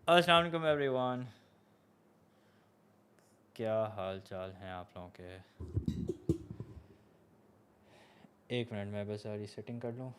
अस्सलाम वालेकुम एवरीवन, क्या हाल चाल हैं आप लोगों के। एक मिनट मैं बस सारी सेटिंग कर लूँ।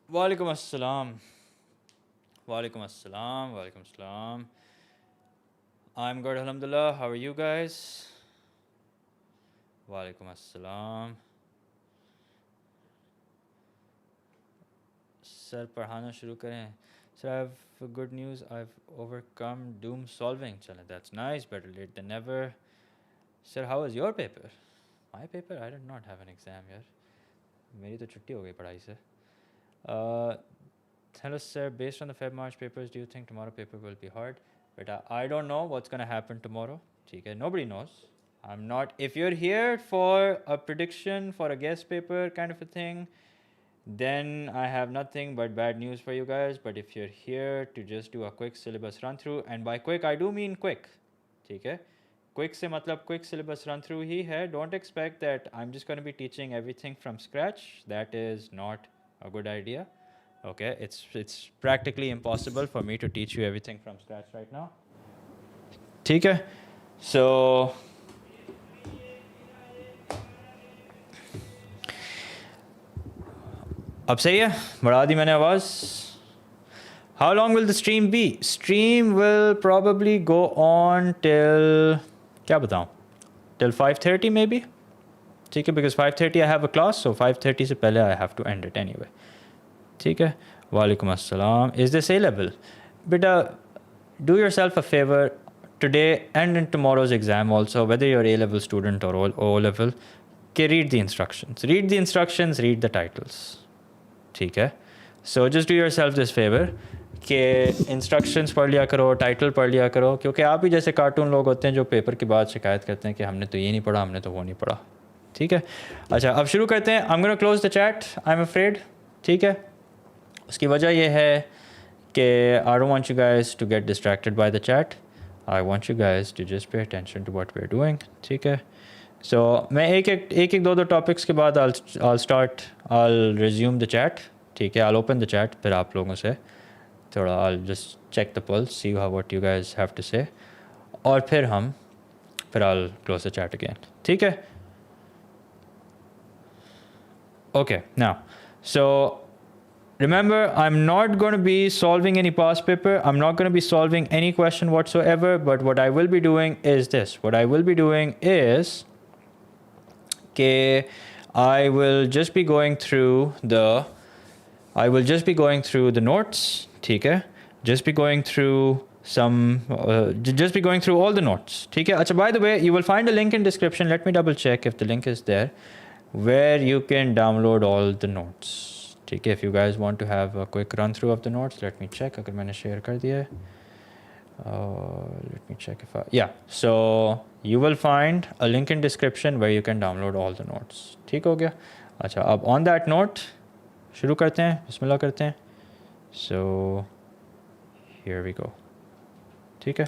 वालेकुम अस्सलाम, वालेकुम अस्सलाम, वालेकुम अस्सलाम। I'm good, alhamdulillah. How are you guys? वालेकुम अस्सलाम। सर पढ़ाना शुरू करें। Sir I have good news, I have overcome doom solving. चलें, that's nice, better late than never. Sir how was your paper? My paper, I did not have an exam यार, मेरी तो छुट्टी हो गई पढ़ाई से। Hello sir, based on the Feb March papers, do you think tomorrow paper will be hard? But I don't know what's going to happen tomorrow. Okay, nobody knows. I'm not, if you're here for a prediction for a guest paper kind of a thing, then I have nothing but bad news for you guys. But if you're here to just do a quick syllabus run through, and by quick I do mean quick, okay? Quick se matlab quick syllabus run through hi hai. Don't expect that I'm just going to be teaching everything from scratch. That is not a good idea. Okay, it's practically impossible for me to teach you everything from scratch right now. ठीक है, so अब सही है, बढ़ा दी मैंने आवाज़। How long will the stream be? Stream will probably go on till, क्या बताऊँ, till 5:30 maybe. ठीक है, because 5:30 I have a class, so 5:30 से पहले I have to end it anyway. ठीक है, वालेकुम अस्सलाम। Is this A level? Beta, do yourself a favor today and in tomorrow's exam also, whether you're A level student or O level, read the instructions. Read the instructions, read the titles. ठीक है, so just do yourself this favor कि instructions पढ़ लिया करो, title पढ़ लिया करो, क्योंकि आप ही जैसे कार्टून लोग होते हैं जो पेपर के बाद शिकायत करते हैं कि हमने तो ये नहीं पढ़ा, हमने तो वो नहीं पढ़ा। ठीक है, अच्छा अब शुरू करते हैं। I'm gonna close the chat, I'm afraid। ठीक है, उसकी वजह यह है कि I don't want you guys to get distracted by the chat. I want you guys to just pay attention to what we're doing. ठीक है, so मैं एक दो टॉपिक्स के बाद I'll resume the chat. ठीक है, I'll open the chat, फिर आप लोगों से थोड़ा I'll just check the pulse, see what you guys have to say, और फिर I'll close the chat again. ठीक है, okay, now so remember, I'm not going to be solving any past paper. I'm not going to be solving any question whatsoever. But what I will be doing is this. What I will be doing is I will just be going through the notes. ठीक है, just be going through all the notes. ठीक है, अच्छा, by the way, you will find a link in description. Let me double check if the link is there, where you can download all the notes. ठीक है, if you guys want to have a quick run through of the notes, let me check अगर मैंने share कर दिया है. Let me check if yeah, so you will find a link in description where you can download all the notes. ठीक हो गया, अच्छा अब on that note शुरू करते हैं, बिस्मिल्लाह करते हैं. So here we go. ठीक है,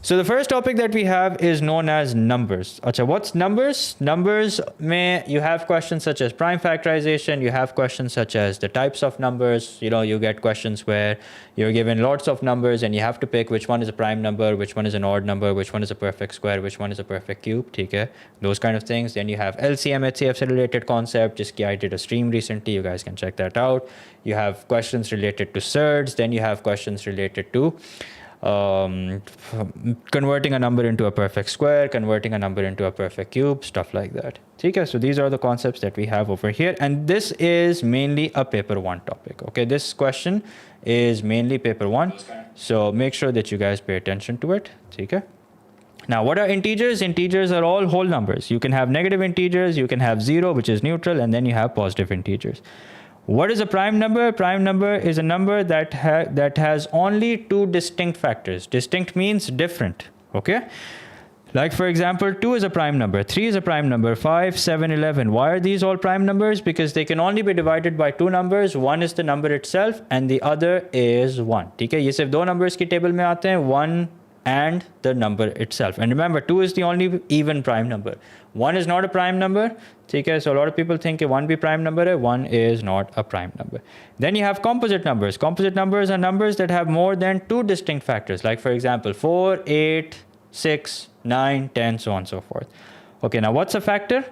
so the first topic that we have is known as numbers. Acha, what's numbers? Numbers mein you have questions such as prime factorization, you have questions such as the types of numbers. You know, you get questions where you're given lots of numbers and you have to pick which one is a prime number, which one is an odd number, which one is a perfect square, which one is a perfect cube. ठीक है, those kind of things. Then you have LCM HCF से related concept, जिसकी I did a stream recently, you guys can check that out. You have questions related to Surds, then you have questions related to converting a number into a perfect square, converting a number into a perfect cube, stuff like that. Okay, so these are the concepts that we have over here, and this is mainly a paper 1 topic. Okay, this question is mainly paper 1, so make sure that you guys pay attention to it. Okay, now what are integers? Integers are all whole numbers. You can have negative integers, you can have 0, which is neutral, and then you have positive integers. What is a prime number? Prime number is a number that has only two distinct factors. Distinct means different, okay? Like for example, 2 is a prime number, 3 is a prime number, 5, 7, 11. Why are these all prime numbers? Because they can only be divided by two numbers. One is the number itself and the other is 1. ठीक है, ये सिर्फ दो numbers की table में आते हैं, 1 and the number itself. And remember, 2 is the only even prime number. 1 is not a prime number. Okay, so a lot of people think 1 be prime number, 1 is not a prime number. Then you have composite numbers. Composite numbers are numbers that have more than two distinct factors. Like for example, 4, 8, 6, 9, 10, so on and so forth. Okay, now what's a factor?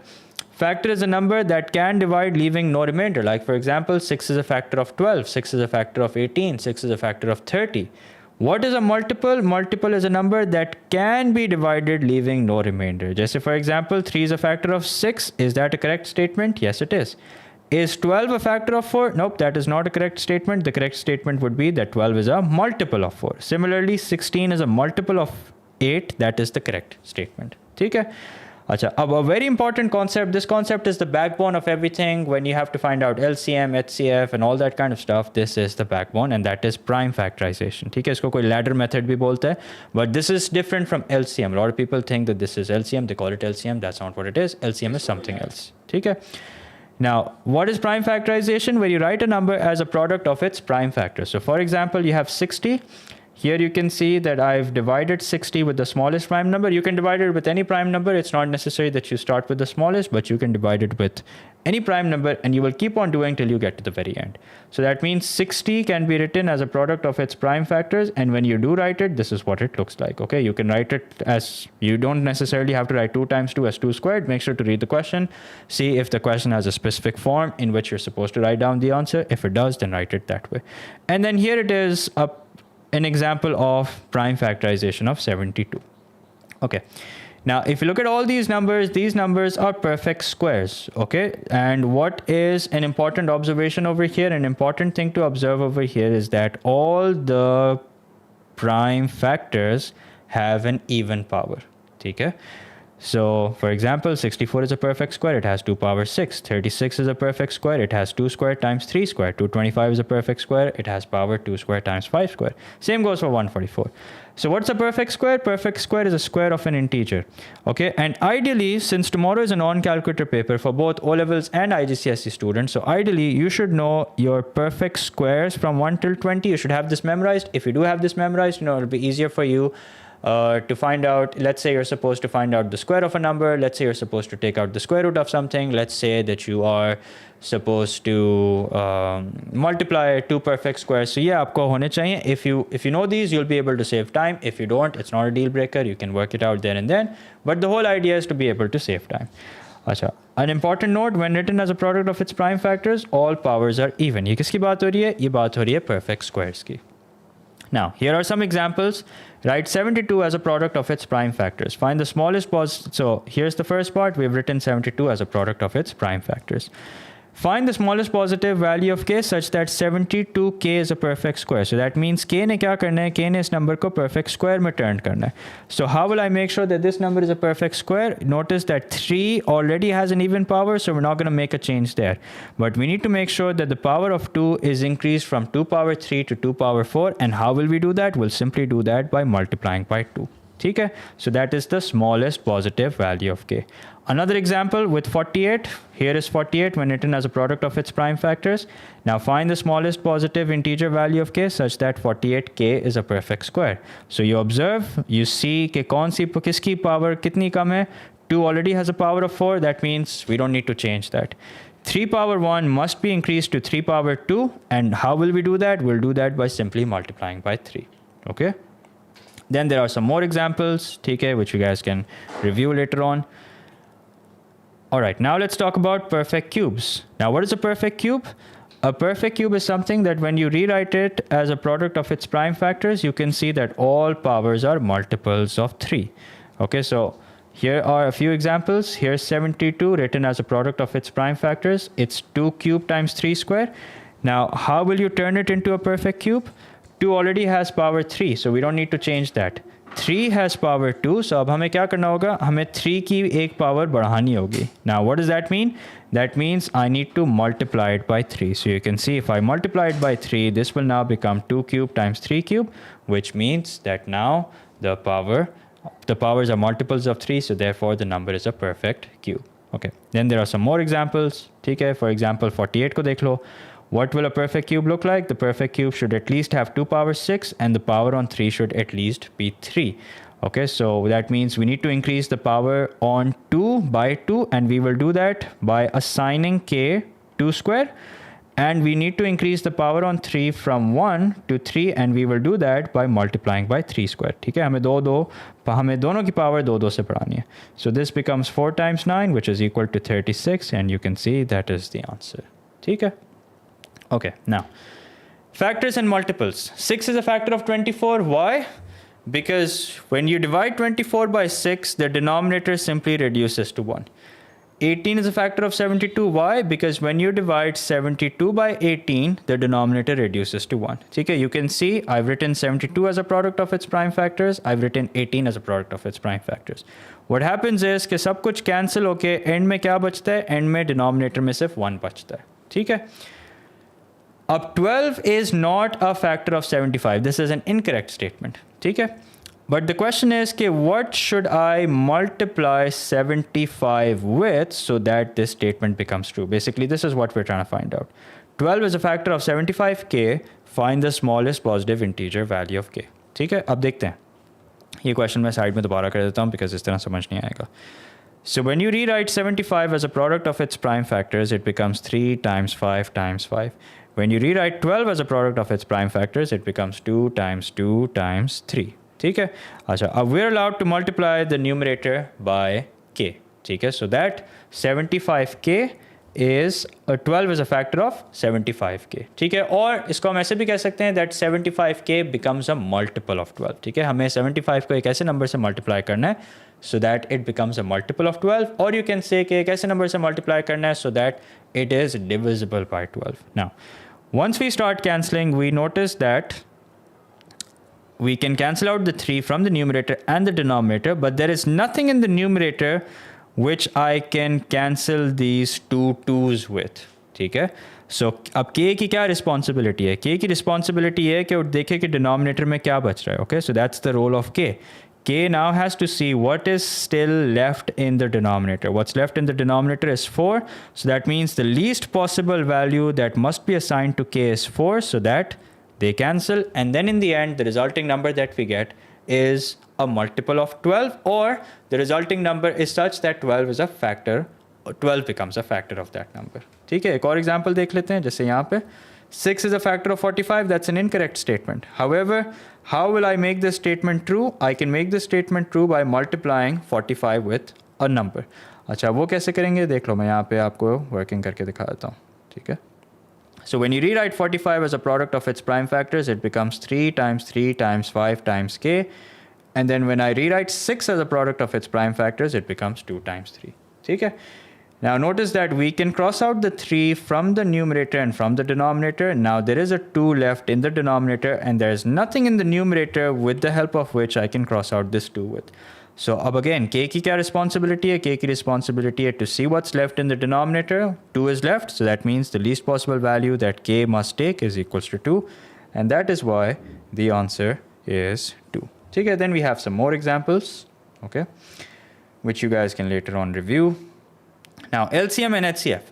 Factor is a number that can divide leaving no remainder. Like for example, 6 is a factor of 12, 6 is a factor of 18, 6 is a factor of 30. What is a multiple? Multiple is a number that can be divided leaving no remainder. Just for example, 3 is a factor of 6. Is that a correct statement? Yes, it is. Is 12 a factor of 4? Nope, that is not a correct statement. The correct statement would be that 12 is a multiple of 4. Similarly, 16 is a multiple of 8. That is the correct statement. Okay? Achha, a very important concept. This concept is the backbone of everything. When you have to find out LCM, HCF and all that kind of stuff, this is the backbone, and that is prime factorization. ठीक है, इसको कोई ladder method भी बोलते हैं, but this is different from LCM. A lot of people think that this is LCM. They call it LCM. That's not what it is. LCM is something else. ठीक है. Now, what is prime factorization? Where you write a number as a product of its prime factors. So, for example, you have 60. Here you can see that I've divided 60 with the smallest prime number. You can divide it with any prime number. It's not necessary that you start with the smallest, but you can divide it with any prime number and you will keep on doing till you get to the very end. So that means 60 can be written as a product of its prime factors, and when you do write it, this is what it looks like. Okay, you can write it as, you don't necessarily have to write 2 times 2 as 2 squared. Make sure to read the question. See if the question has a specific form in which you're supposed to write down the answer. If it does, then write it that way. And then here it is an example of prime factorization of 72. Okay. Now, if you look at all these numbers are perfect squares. Okay. And what is an important observation over here? An important thing to observe over here is that all the prime factors have an even power. Okay. So, for example, 64 is a perfect square. It has 2 power 6. 36 is a perfect square. It has 2 squared times 3 squared. 225 is a perfect square. It has power 2 squared times 5 squared. Same goes for 144. So what's a perfect square? Perfect square is a square of an integer. Okay. And ideally, since tomorrow is a non-calculator paper for both O-levels and IGCSE students, so ideally you should know your perfect squares from 1 till 20. You should have this memorized. If you do have this memorized, it'll be easier for you to find out. Let's say you're supposed to find out the square of a number. Let's say you're supposed to take out the square root of something. Let's say that you are supposed to multiply 2 perfect squares. So yeah, aapko hone chahiye. If you know these, you'll be able to save time. If you don't, it's not a deal breaker. You can work it out there and then. But the whole idea is to be able to save time. Achha. An important note, when written as a product of its prime factors, all powers are even. Ye kiski baat ho rahi hai? Ye baat ho rahi hai perfect squares ki. Now, here are some examples. Write 72 as a product of its prime factors. Find the smallest so here's the first part. We've written 72 as a product of its prime factors. Find the smallest positive value of k such that 72k is a perfect square. So that means k ne kya karna hai? K ne is number ko perfect square mein turn karna hai. So how will I make sure that this number is a perfect square? Notice that 3 already has an even power, so we're not going to make a change there. But we need to make sure that the power of 2 is increased from 2 power 3 to 2 power 4. And how will we do that? We'll simply do that by multiplying by 2. Okay? So that is the smallest positive value of k. Another example with 48. Here is 48 when written as a product of its prime factors. Now find the smallest positive integer value of k such that 48k is a perfect square. So you observe, you see कि कौन सी किसकी power कितनी कम है. 2 already has a power of 4. That means we don't need to change that. 3 power 1 must be increased to 3 power 2. And how will we do that? We'll do that by simply multiplying by 3. Okay. Then there are some more examples, TK, which you guys can review later on. All right, now let's talk about perfect cubes. Now, what is a perfect cube? A perfect cube is something that when you rewrite it as a product of its prime factors, you can see that all powers are multiples of 3. Okay, so here are a few examples. Here's 72 written as a product of its prime factors. It's 2 cubed times 3 square. Now, how will you turn it into a perfect cube? 2 already has power 3, so we don't need to change that. 3 has power 2, so अब हमें क्या करना होगा, हमें 3 की एक power बढ़ानी होगी. Now what does that mean? That means I need to multiply it by 3. So you can see if I multiply it by 3, this will now become 2 cube times 3 cube, which means that now the powers are multiples of 3, so therefore the number is a perfect cube. Okay, then there are some more examples. ठीक है, for example 48 को देख लो. What will a perfect cube look like? The perfect cube should at least have 2 power 6 and the power on 3 should at least be 3. Okay, so that means we need to increase the power on 2 by 2, and we will do that by assigning k 2 square, and we need to increase the power on 3 from 1 to 3, and we will do that by multiplying by 3 square. ठीक है, हमें हमें दोनों की power 2 से बढ़ानी है. So this becomes 4 times 9, which is equal to 36, and you can see that is the answer. ठीक है. Okay, now factors and multiples. 6 is a factor of 24. Why? Because when you divide 24 by 6, the denominator simply reduces to 1. 18 is a factor of 72. Why? Because when you divide 72 by 18, the denominator reduces to 1. Okay, you can see I've written 72 as a product of its prime factors. I've written 18 as a product of its prime factors. What happens is कि सब कुछ cancel होके end में क्या बचता है? End में denominator में सिर्फ 1 बचता है. ठीक है? अब 12 is not a factor of 75. This is an incorrect statement. ठीक है? But the question is कि what should I multiply 75 with so that this statement becomes true? Basically, this is what we're trying to find out. 12 is a factor of 75k. Find the smallest positive integer value of k. ठीक है? अब देखते हैं. ये question मैं side में दोबारा कर देता हूँ because इस तरह समझ नहीं आएगा. So when you rewrite 75 as a product of its prime factors, it becomes 3 times 5 times 5. When you rewrite 12 as a product of its prime factors, it becomes 2 times 2 times 3. ठीक है? अच्छा, अब we're allowed to multiply the numerator by k. ठीक है? So that 75k is 12 is a factor of 75k. ठीक है? और इसको हम ऐसे भी कह सकते हैं that 75k becomes a multiple of 12. ठीक है? हमें 75 को एक ऐसे नंबर से multiply करना है so that it becomes a multiple of 12, or you can say कि एक ऐसे नंबर से multiply करना है so that it is divisible by 12. Now, once we start cancelling, we notice that we can cancel out the 3 from the numerator and the denominator, but there is nothing in the numerator which I can cancel these two 2's with. ठीक है? So अब k की क्या responsibility है? K की responsibility है कि वो देखे कि denominator में क्या बच रहा है. Okay, so that's the role of k. K now has to see what is still left in the denominator. What's left in the denominator is 4. So that means the least possible value that must be assigned to k is 4, so that they cancel. And then in the end, the resulting number that we get is a multiple of 12, or the resulting number is such that 12 is a factor, or 12 becomes a factor of that number. ठीक है? एक और example देख लेते हैं. जैसे यहाँ पे 6 is a factor of 45. That's an incorrect statement. However, how will I make this statement true? I can make this statement true by multiplying 45 with a number. अच्छा, वो कैसे करेंगे? देख लो, मैं यहाँ पे आपको working करके दिखा देता हूँ. ठीक है? So when you rewrite 45 as a product of its prime factors, it becomes 3 times 3 times 5 times k. And then when I rewrite 6 as a product of its prime factors, it becomes 2 times 3. ठीक है? Now notice that we can cross out the 3 from the numerator and from the denominator. Now there is a 2 left in the denominator, and there is nothing in the numerator with the help of which I can cross out this 2 with. So अब again, k की क्या responsibility है? K की responsibility है to see what's left in the denominator. 2 is left, so that means the least possible value that k must take is equals to 2. And that is why the answer is 2. Okay, then we have some more examples, okay, which you guys can later on review. Now, LCM and HCF.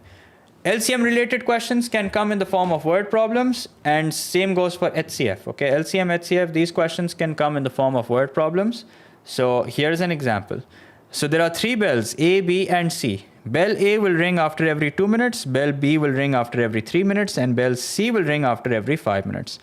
LCM related questions can come in the form of word problems, and same goes for HCF. Okay, LCM, HCF, these questions can come in the form of word problems. So here's an example. So there are 3 bells, A, B, and C. Bell A will ring after every 2 minutes, bell B will ring after every 3 minutes, and bell C will ring after every 5 minutes.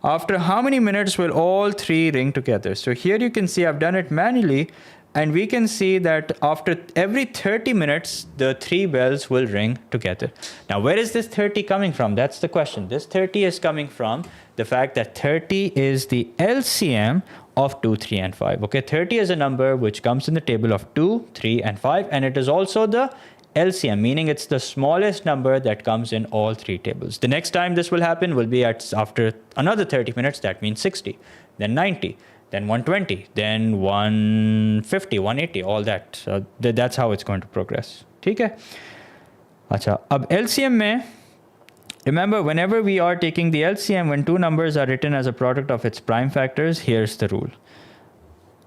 After how many minutes will all 3 ring together? So here you can see I've done it manually, and we can see that after every 30 minutes, the 3 bells will ring together. Now, where is this 30 coming from? That's the question. This 30 is coming from the fact that 30 is the LCM of 2, 3, and 5. Okay, 30 is a number which comes in the table of 2, 3, and 5, and it is also the LCM, meaning it's the smallest number that comes in all 3 tables. The next time this will happen will be after another 30 minutes, that means 60, then 90, then 120, then 150, 180, all that. So that's how it's going to progress. ठीक है? अच्छा, अब LCM में, remember, whenever we are taking the LCM, when two numbers are written as a product of its prime factors, here's the rule.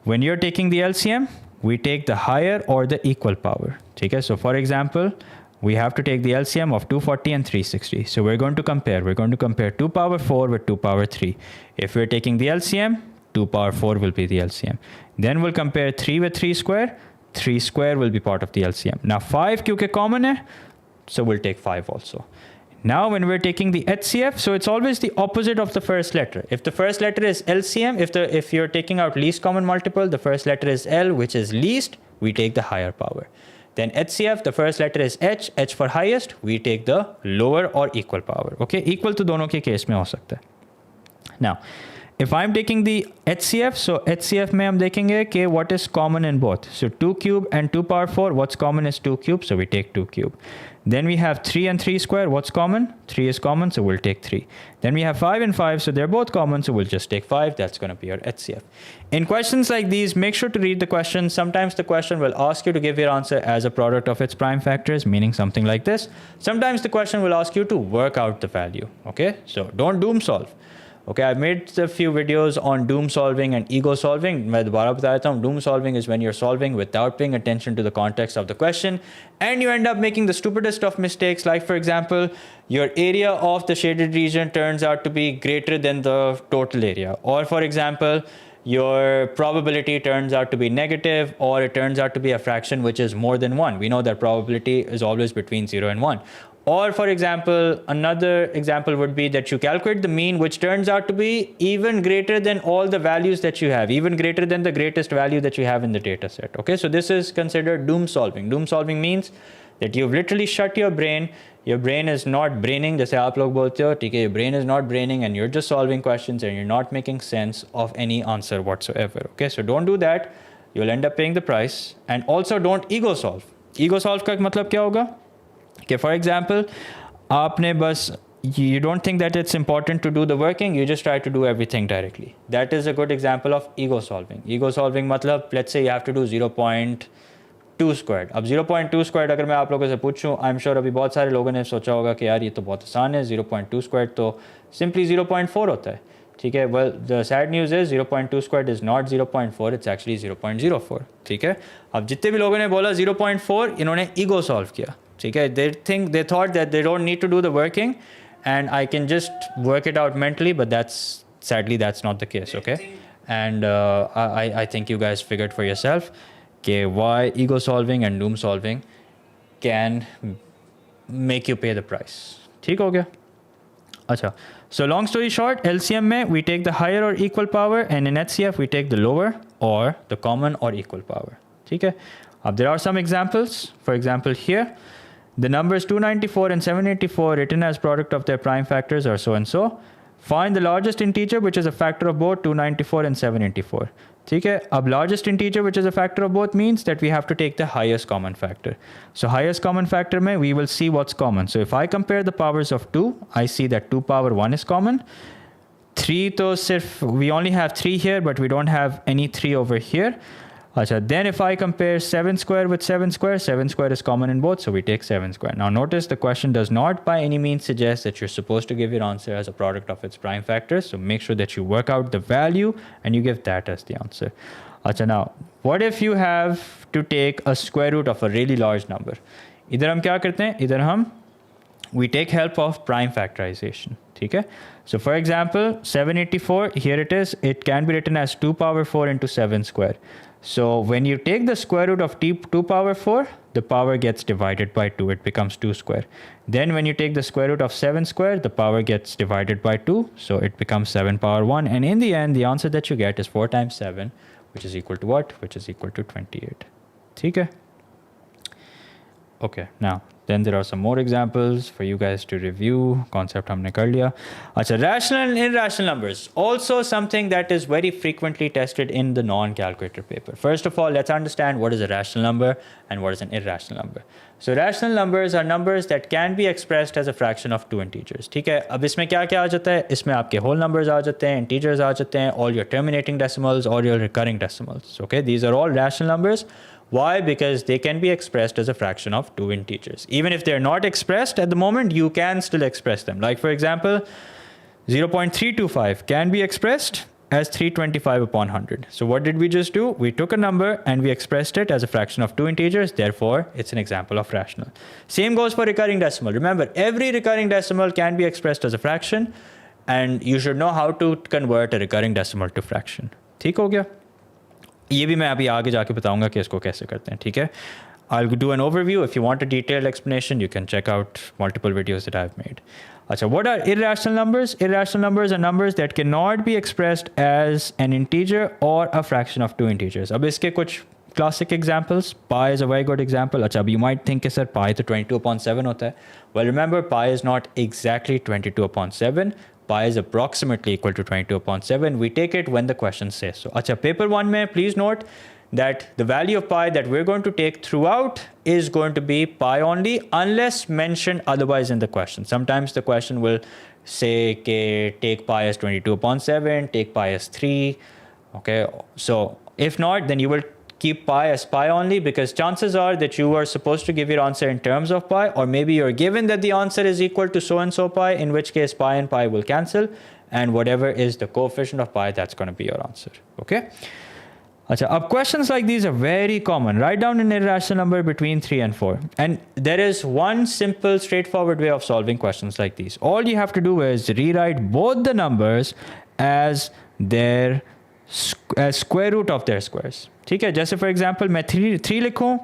When you're taking the LCM, we take the higher or the equal power. Okay? So for example, we have to take the LCM of 240 and 360. So we're going to compare. We're going to compare 2 power 4 with 2 power 3. If we're taking the LCM, 2 power 4 will be the LCM. Then we'll compare 3 with 3 square. 3 square will be part of the LCM. Now 5 kyunki common hai, so we'll take 5 also. Now when we're taking the HCF, so it's always the opposite of the first letter. If the first letter is LCM, if you're taking out least common multiple, the first letter is L, which is least, we take the higher power. Then HCF, the first letter is H, H for highest, we take the lower or equal power. Okay, equal to दोनों के case में हो सकता है. Now, if I'm taking the HCF, so HCF में हम देखेंगे कि what is common in both. So 2 cube and 2 power 4, what's common is 2 cube, so we take 2 cube. Then we have 3 and 3 square, what's common? 3 is common, so we'll take 3. Then we have 5 and 5, so they're both common, so we'll just take 5. That's going to be our HCF. In questions like these, make sure to read the question. Sometimes the question will ask you to give your answer as a product of its prime factors, meaning something like this. Sometimes the question will ask you to work out the value. Okay, so don't doom solve. Okay, I've made a few videos on doom solving and ego solving. मैं दोबारा बता देता हूँ, doom solving is when you're solving without paying attention to the context of the question and you end up making the stupidest of mistakes. Like for example, your area of the shaded region turns out to be greater than the total area. Or for example, your probability turns out to be negative, or it turns out to be a fraction which is more than 1. We know that probability is always between 0 and 1. Or for example, another example would be that you calculate the mean, which turns out to be even greater than all the values that you have, even greater than the greatest value that you have in the data set. Okay, so this is considered doom solving. Doom solving means that you've literally shut your brain is not braining, जैसे आप लोग बोलते हो, ठीक है, your brain is not braining and you're just solving questions and you're not making sense of any answer whatsoever. Okay, so don't do that. You'll end up paying the price. And also don't ego solve. Ego solve का मतलब क्या होगा? Okay, for example, आपने बस, you don't think that it's important to do the working, you just try to do everything directly. That is a good example of ego solving. Ego solving मतलब, let's say you have to do 0.2 squared. अब 0.2 squared अगर मैं आप लोगों से पूछूं, I'm sure अभी बहुत सारे लोगों ने सोचा होगा कि यार ये तो बहुत आसान है, 0.2 squared तो simply 0.4 होता है. ठीक है, well the sad news is 0.2 squared is not 0.4, it's actually 0.04. ठीक है, अब जितने भी लोगों ने बोला 0.4, इन्होंने ego solve किया. ठीक है, they thought that they don't need to do the working and I can just work it out mentally, but sadly that's not the case. Okay, and I think you guys figured for yourself why ego solving and doom solving can make you pay the price. ठीक हो गया? अच्छा, so long story short, LCM में we take the higher or equal power and in HCF we take the lower or the common or equal power. ठीक है, अब there are some examples. For example, here the numbers 294 and 784 written as product of their prime factors are so and so. Find the largest integer which is a factor of both 294 and 784. ठीक है, अब largest integer which is a factor of both means that we have to take the highest common factor. So highest common factor में we will see what's common. So if I compare the powers of 2, I see that 2 power 1 is common. 3 तो सिर्फ, we only have 3 here but we don't have any 3 over here. Achha, then if I compare 7 square with 7 square, 7 square is common in both, so we take 7 square. Now notice the question does not by any means suggest that you're supposed to give your answer as a product of its prime factors, so make sure that you work out the value and you give that as the answer. Achha, now, what if you have to take a square root of a really large number? इधर हम क्या करते हैं? इधर हम we take help of prime factorization. Okay? So for example, 784, here it is, it can be written as 2 power 4 into 7 square. So when you take the square root of 2 power 4, the power gets divided by 2, it becomes 2 square. Then when you take the square root of 7 square, the power gets divided by 2, so it becomes 7 power 1. And in the end, the answer that you get is 4 times 7, which is equal to what? Which is equal to 28. Okay? Okay, now Then there are some more examples for you guys to review. Concept हमने कर लिया. अच्छा, rational and irrational numbers. Also something that is very frequently tested in the non-calculator paper. First of all, let's understand what is a rational number and what is an irrational number. So rational numbers are numbers that can be expressed as a fraction of two integers. ठीक है, अब इसमें क्या क्या आ जाता है? इसमें आपके whole numbers आ जाते हैं, integers आ जाते हैं, all your terminating decimals, all your recurring decimals. Okay, these are all rational numbers. Why? Because they can be expressed as a fraction of two integers. Even if they're not expressed at the moment, you can still express them. Like for example, 0.325 can be expressed as 325 upon 100. So what did we just do? We took a number and we expressed it as a fraction of two integers. Therefore, it's an example of rational. Same goes for recurring decimal. Remember, every recurring decimal can be expressed as a fraction, and you should know how to convert a recurring decimal to fraction. ठीक हो गया? ये भी मैं अभी आगे जाके बताऊंगा कि इसको कैसे करते हैं, ठीक है? I'll do an overview. If you want a detailed explanation, you can check out multiple videos that I've made. Achha, what are irrational numbers? Irrational numbers are numbers that cannot be expressed as an integer or a fraction of two integers. अब इसके कुछ classic examples. Pi is a very good example. Achha, you might think कि sir pi तो 22/7 होता है. Well, remember, pi is not exactly 22/7. Pi is approximately equal to 22/7. We take it when the question says so. Achha, paper 1 mein, please note that the value of pi that we're going to take throughout is going to be pi only unless mentioned otherwise in the question. Sometimes the question will say, okay, take pi as 22/7, take pi as 3. Okay, so if not, then you will keep pi as pi only, because chances are that you are supposed to give your answer in terms of pi, or maybe you're given that the answer is equal to so and so pi, in which case pi and pi will cancel, and whatever is the coefficient of pi, that's going to be your answer. Okay. Achha, questions like these are very common. Write down an irrational number between 3 and 4. And there is one simple, straightforward way of solving questions like these. All you have to do is rewrite both the numbers as their square root of their squares. ठीक है, जैसे for example मैं 3 लिखूँ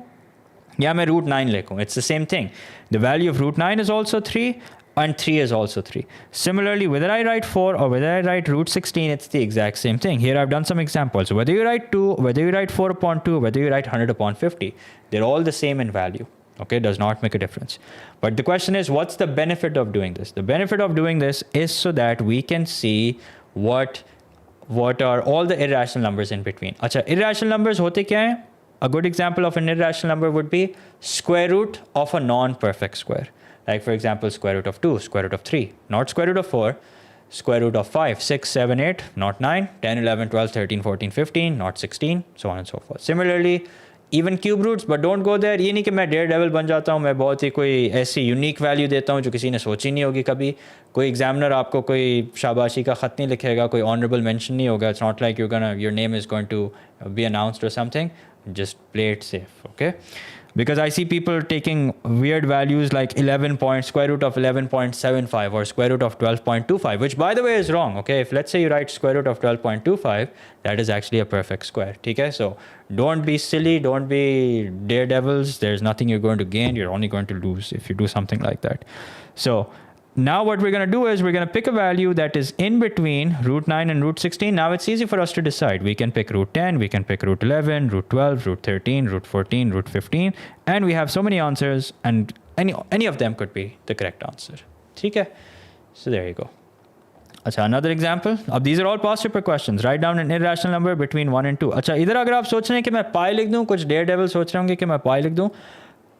या मैं root 9 लिखूँ, it's the same thing. The value of root 9 is also 3 and 3 is also 3. Similarly, whether I write 4 or whether I write root 16, it's the exact same thing. Here I've done some examples. Whether you write 2, whether you write 4/2, whether you write 100/50, they're all the same in value. Okay, does not make a difference. But the question is, what's the benefit of doing this? The benefit of doing this is so that we can see what are all the irrational numbers in between. Achha, irrational numbers hote kya hai? A good example of an irrational number would be square root of a non-perfect square. Like for example, square root of 2, square root of 3, not square root of 4, square root of 5, 6, 7, 8, not 9, 10, 11, 12, 13, 14, 15, not 16, so on and so forth. Similarly, even cube roots, but don't go there. ये नहीं कि मैं dare बन जाता हूँ, मैं बहुत ही कोई ऐसी यूनिक वैल्यू देता हूँ जो किसी ने सोची नहीं होगी कभी. कोई एग्जामिनर आपको कोई शाबाशी का ख़त नहीं लिखेगा, कोई ऑनरेबल मेंशन नहीं होगा. It's not like your name is going to be announced or something. Just play it safe, okay? Because I see people taking weird values like square root of 11.75 or square root of 12.25, which by the way is wrong, okay? If let's say you write square root of 12.25, that is actually a perfect square, okay? So don't be silly, don't be daredevils. There's nothing you're going to gain. You're only going to lose if you do something like that. So now what we're going to do is we're going to pick a value that is in between root 9 and root 16. Now it's easy for us to decide. We can pick root 10, we can pick root 11, root 12, root 13, root 14, root 15. And we have so many answers, and any of them could be the correct answer. Okay? So there you go. Achha, another example. Ab these are all past paper questions. Write down an irrational number between 1 and 2. Achha, इधर अगर आप सोच रहे हैं कि मैं pi लिख दूँ, कुछ daredevil सोच रहे होंगे कि मैं pi लिख दूँ,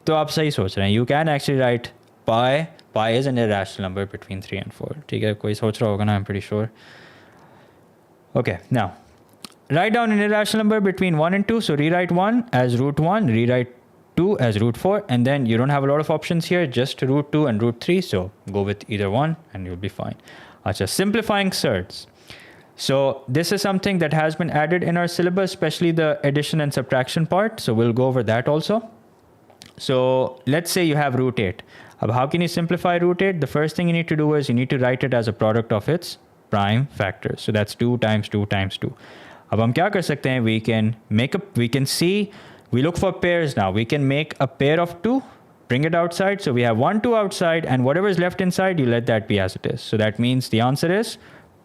तो आप सही सोच रहे हैं. You can actually write pi. Pi is an irrational number between 3 and 4. ठीक है, कोई सोच रहा होगा ना, I'm pretty sure. Okay, now write down an irrational number between 1 and 2. So rewrite 1 as root 1, rewrite 2 as root 4, and then you don't have a lot of options here, just root 2 and root 3. So go with either one and you'll be fine. Achha, simplifying surds. So this is something that has been added in our syllabus, especially the addition and subtraction part. So we'll go over that also. So let's say you have root 8. How can you simplify root 8? The first thing you need to do is you need to write it as a product of its prime factors. So that's 2 times 2 times 2. अब हम क्या कर सकते हैं? We look for pairs now. We can make a pair of 2, bring it outside. So we have 1, 2 outside, and whatever is left inside, you let that be as it is. So that means the answer is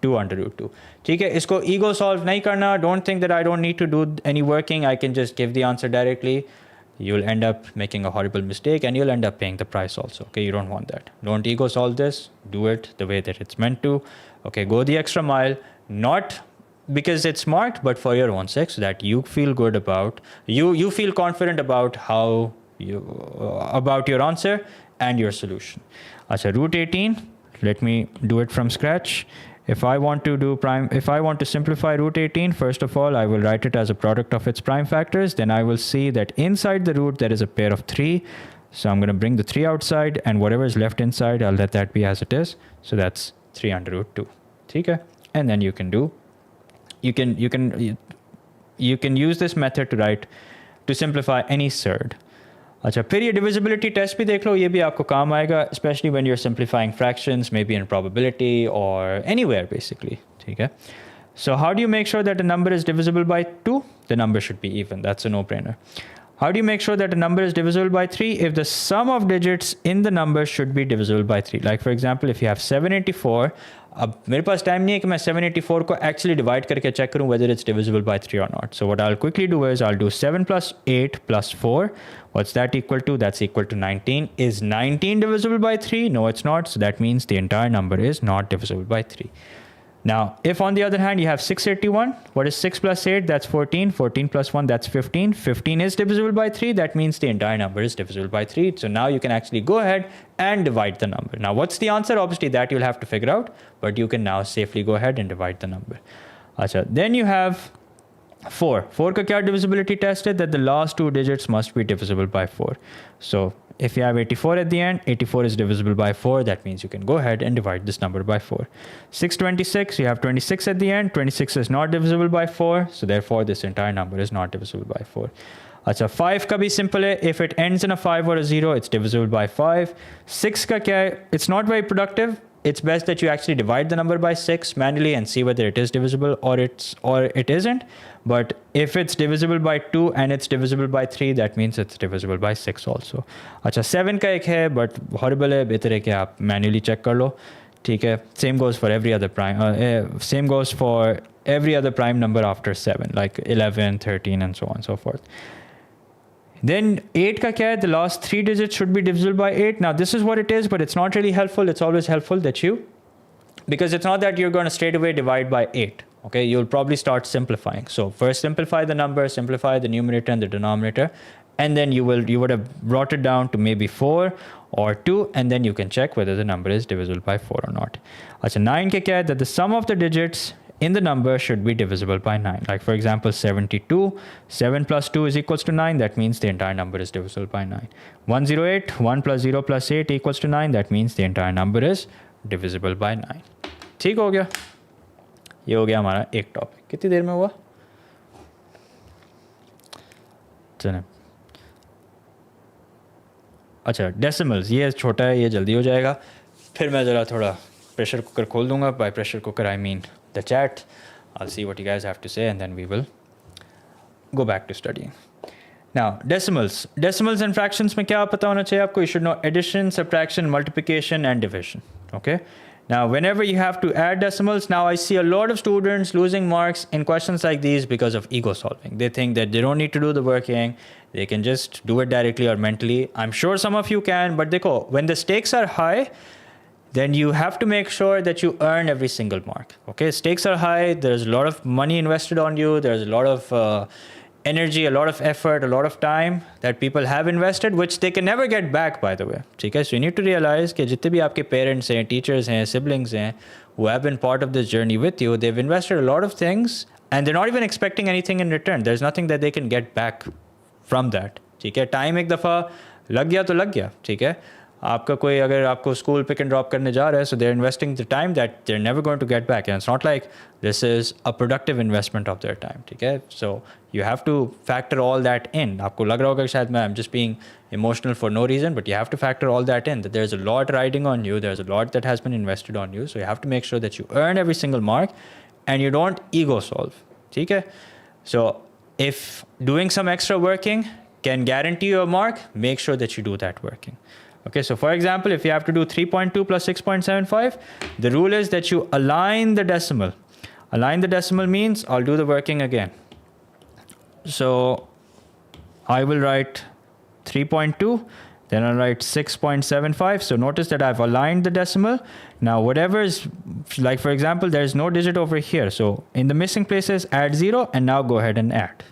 2 under root 2. ठीक है, इसको ego solve नहीं करना. Don't think that I don't need to do any working. I can just give the answer directly. you'll end up making a horrible mistake and you'll end up paying the price also. Okay, you don't want that. Don't ego solve this. Do it the way that it's meant to. Okay, go the extra mile, not because it's marked, but for your own sake, so that you feel good about, you feel confident about how you, about your answer and your solution. Achha, root 18, let me do it from scratch. If I want to simplify root 18, first of all, I will write it as a product of its prime factors. Then I will see that inside the root, there is a pair of 3. So I'm going to bring the 3 outside, and whatever is left inside, I'll let that be as it is. So that's 3 under root 2. Okay? And then you can use this method to simplify any surd. अच्छा, फिर ये divisibility test भी देख लो, ये भी आपको काम आएगा, especially when you're simplifying fractions, maybe in probability or anywhere basically. ठीक है? So how do you make sure that a number is divisible by 2? The number should be even. That's a no-brainer. How do you make sure that a number is divisible by 3? If the sum of digits in the number should be divisible by 3. Like for example, if you have 784, अब मेरे पास time नहीं है कि मैं 784 को actually divide करके check करूँ whether it's divisible by 3 or not. So what I'll quickly do is I'll do 7 plus 8 plus 4. What's that equal to? That's equal to 19. Is 19 divisible by 3? No, it's not. So that means the entire number is not divisible by 3. Now, if on the other hand you have 681, what is 6 plus 8? That's 14. 14 plus 1, that's 15. 15 is divisible by 3. That means the entire number is divisible by 3. So now you can actually go ahead and divide the number. Now, what's the answer? Obviously, that you'll have to figure out. But you can now safely go ahead and divide the number. Achha, then you have 4. 4 ka kya divisibility test hai? That the last 2 digits must be divisible by 4. So if you have 84 at the end, 84 is divisible by 4. That means you can go ahead and divide this number by 4. 626, you have 26 at the end. 26 is not divisible by 4. So therefore, this entire number is not divisible by 4. Achha, 5 ka bhi simple hai. If it ends in a 5 or a 0, it's divisible by 5. 6 ka kya hai? It's not very productive. It's best that you actually divide the number by 6 manually and see whether it is divisible or it isn't. But if it's divisible by 2 and it's divisible by 3, that means it's divisible by 6 also. Achha, 7 ka ek hai, but horrible hai. Better hai ki aap manually check kar lo. ठीक है? Same goes for every other prime. Same goes for every other prime number after 7, like 11, 13, and so on and so forth. Then 8 ka kya hai? The last 3 digits should be divisible by 8. Now this is what it is, but it's not really helpful. It's always helpful that you, because it's not that you're going to straight away divide by 8. Okay, you'll probably start simplifying. So first simplify the number, simplify the numerator and the denominator, and then you would have brought it down to maybe 4 or 2, and then you can check whether the number is divisible by 4 or not. Achha, 9 ka kya hai? That the sum of the digits in the number should be divisible by 9. Like for example, 72, 7 plus 2 is equals to 9. That means the entire number is divisible by 9. 108, 1 plus 0 plus 8 equals to 9. That means the entire number is divisible by 9. ठीक हो गया? ये हो गया हमारा एक topic. कितनी देर में हुआ? चलें. अच्छा, डेसिमल्स ये छोटा है, ये जल्दी हो जाएगा. फिर मैं ज़रा थोड़ा प्रेशर कुकर खोल दूंगा. By pressure cooker I mean the chat. I'll see what you guys have to say and then we will go back to studying. Now, decimals. Decimals and fractions में क्या पता होना चाहिए आपको? You should know addition, subtraction, multiplication and division. Okay? Now, whenever you have to add decimals, now I see a lot of students losing marks in questions like these because of ego solving. They think that they don't need to do the working. They can just do it directly or mentally. I'm sure some of you can, but dekho, when the stakes are high, then you have to make sure that you earn every single mark. Okay, stakes are high. There's a lot of money invested on you. There's a lot of energy, a lot of effort, a lot of time that people have invested, which they can never get back, by the way. Okay, so you need to realize that jitne bhi aapke parents hain, teachers hain, siblings hain, who have been part of this journey with you, they've invested a lot of things and they're not even expecting anything in return. There's nothing that they can get back from that. Okay, time ek dafa lag gaya to lag gaya. Okay. आपका कोई अगर आपको school pick and drop करने जा रहा है, so they're investing the time that they're never going to get back, and it's not like this is a productive investment of their time. ठीक है? So you have to factor all that in. आपको लग रहा होगा कि शायद I'm just being emotional for no reason, but you have to factor all that in, that there's a lot riding on you, there's a lot that has been invested on you, so you have to make sure that you earn every single mark and you don't ego solve. ठीक है? So if doing some extra working can guarantee you a mark, make sure that you do that working. Okay, so for example, if you have to do 3.2 plus 6.75, the rule is that you align the decimal. Align the decimal means I'll do the working again. So I will write 3.2. Then I'll write 6.75. So notice that I've aligned the decimal. Now whatever is, like for example, there's no digit over here. So in the missing places, add 0 and now go ahead and add.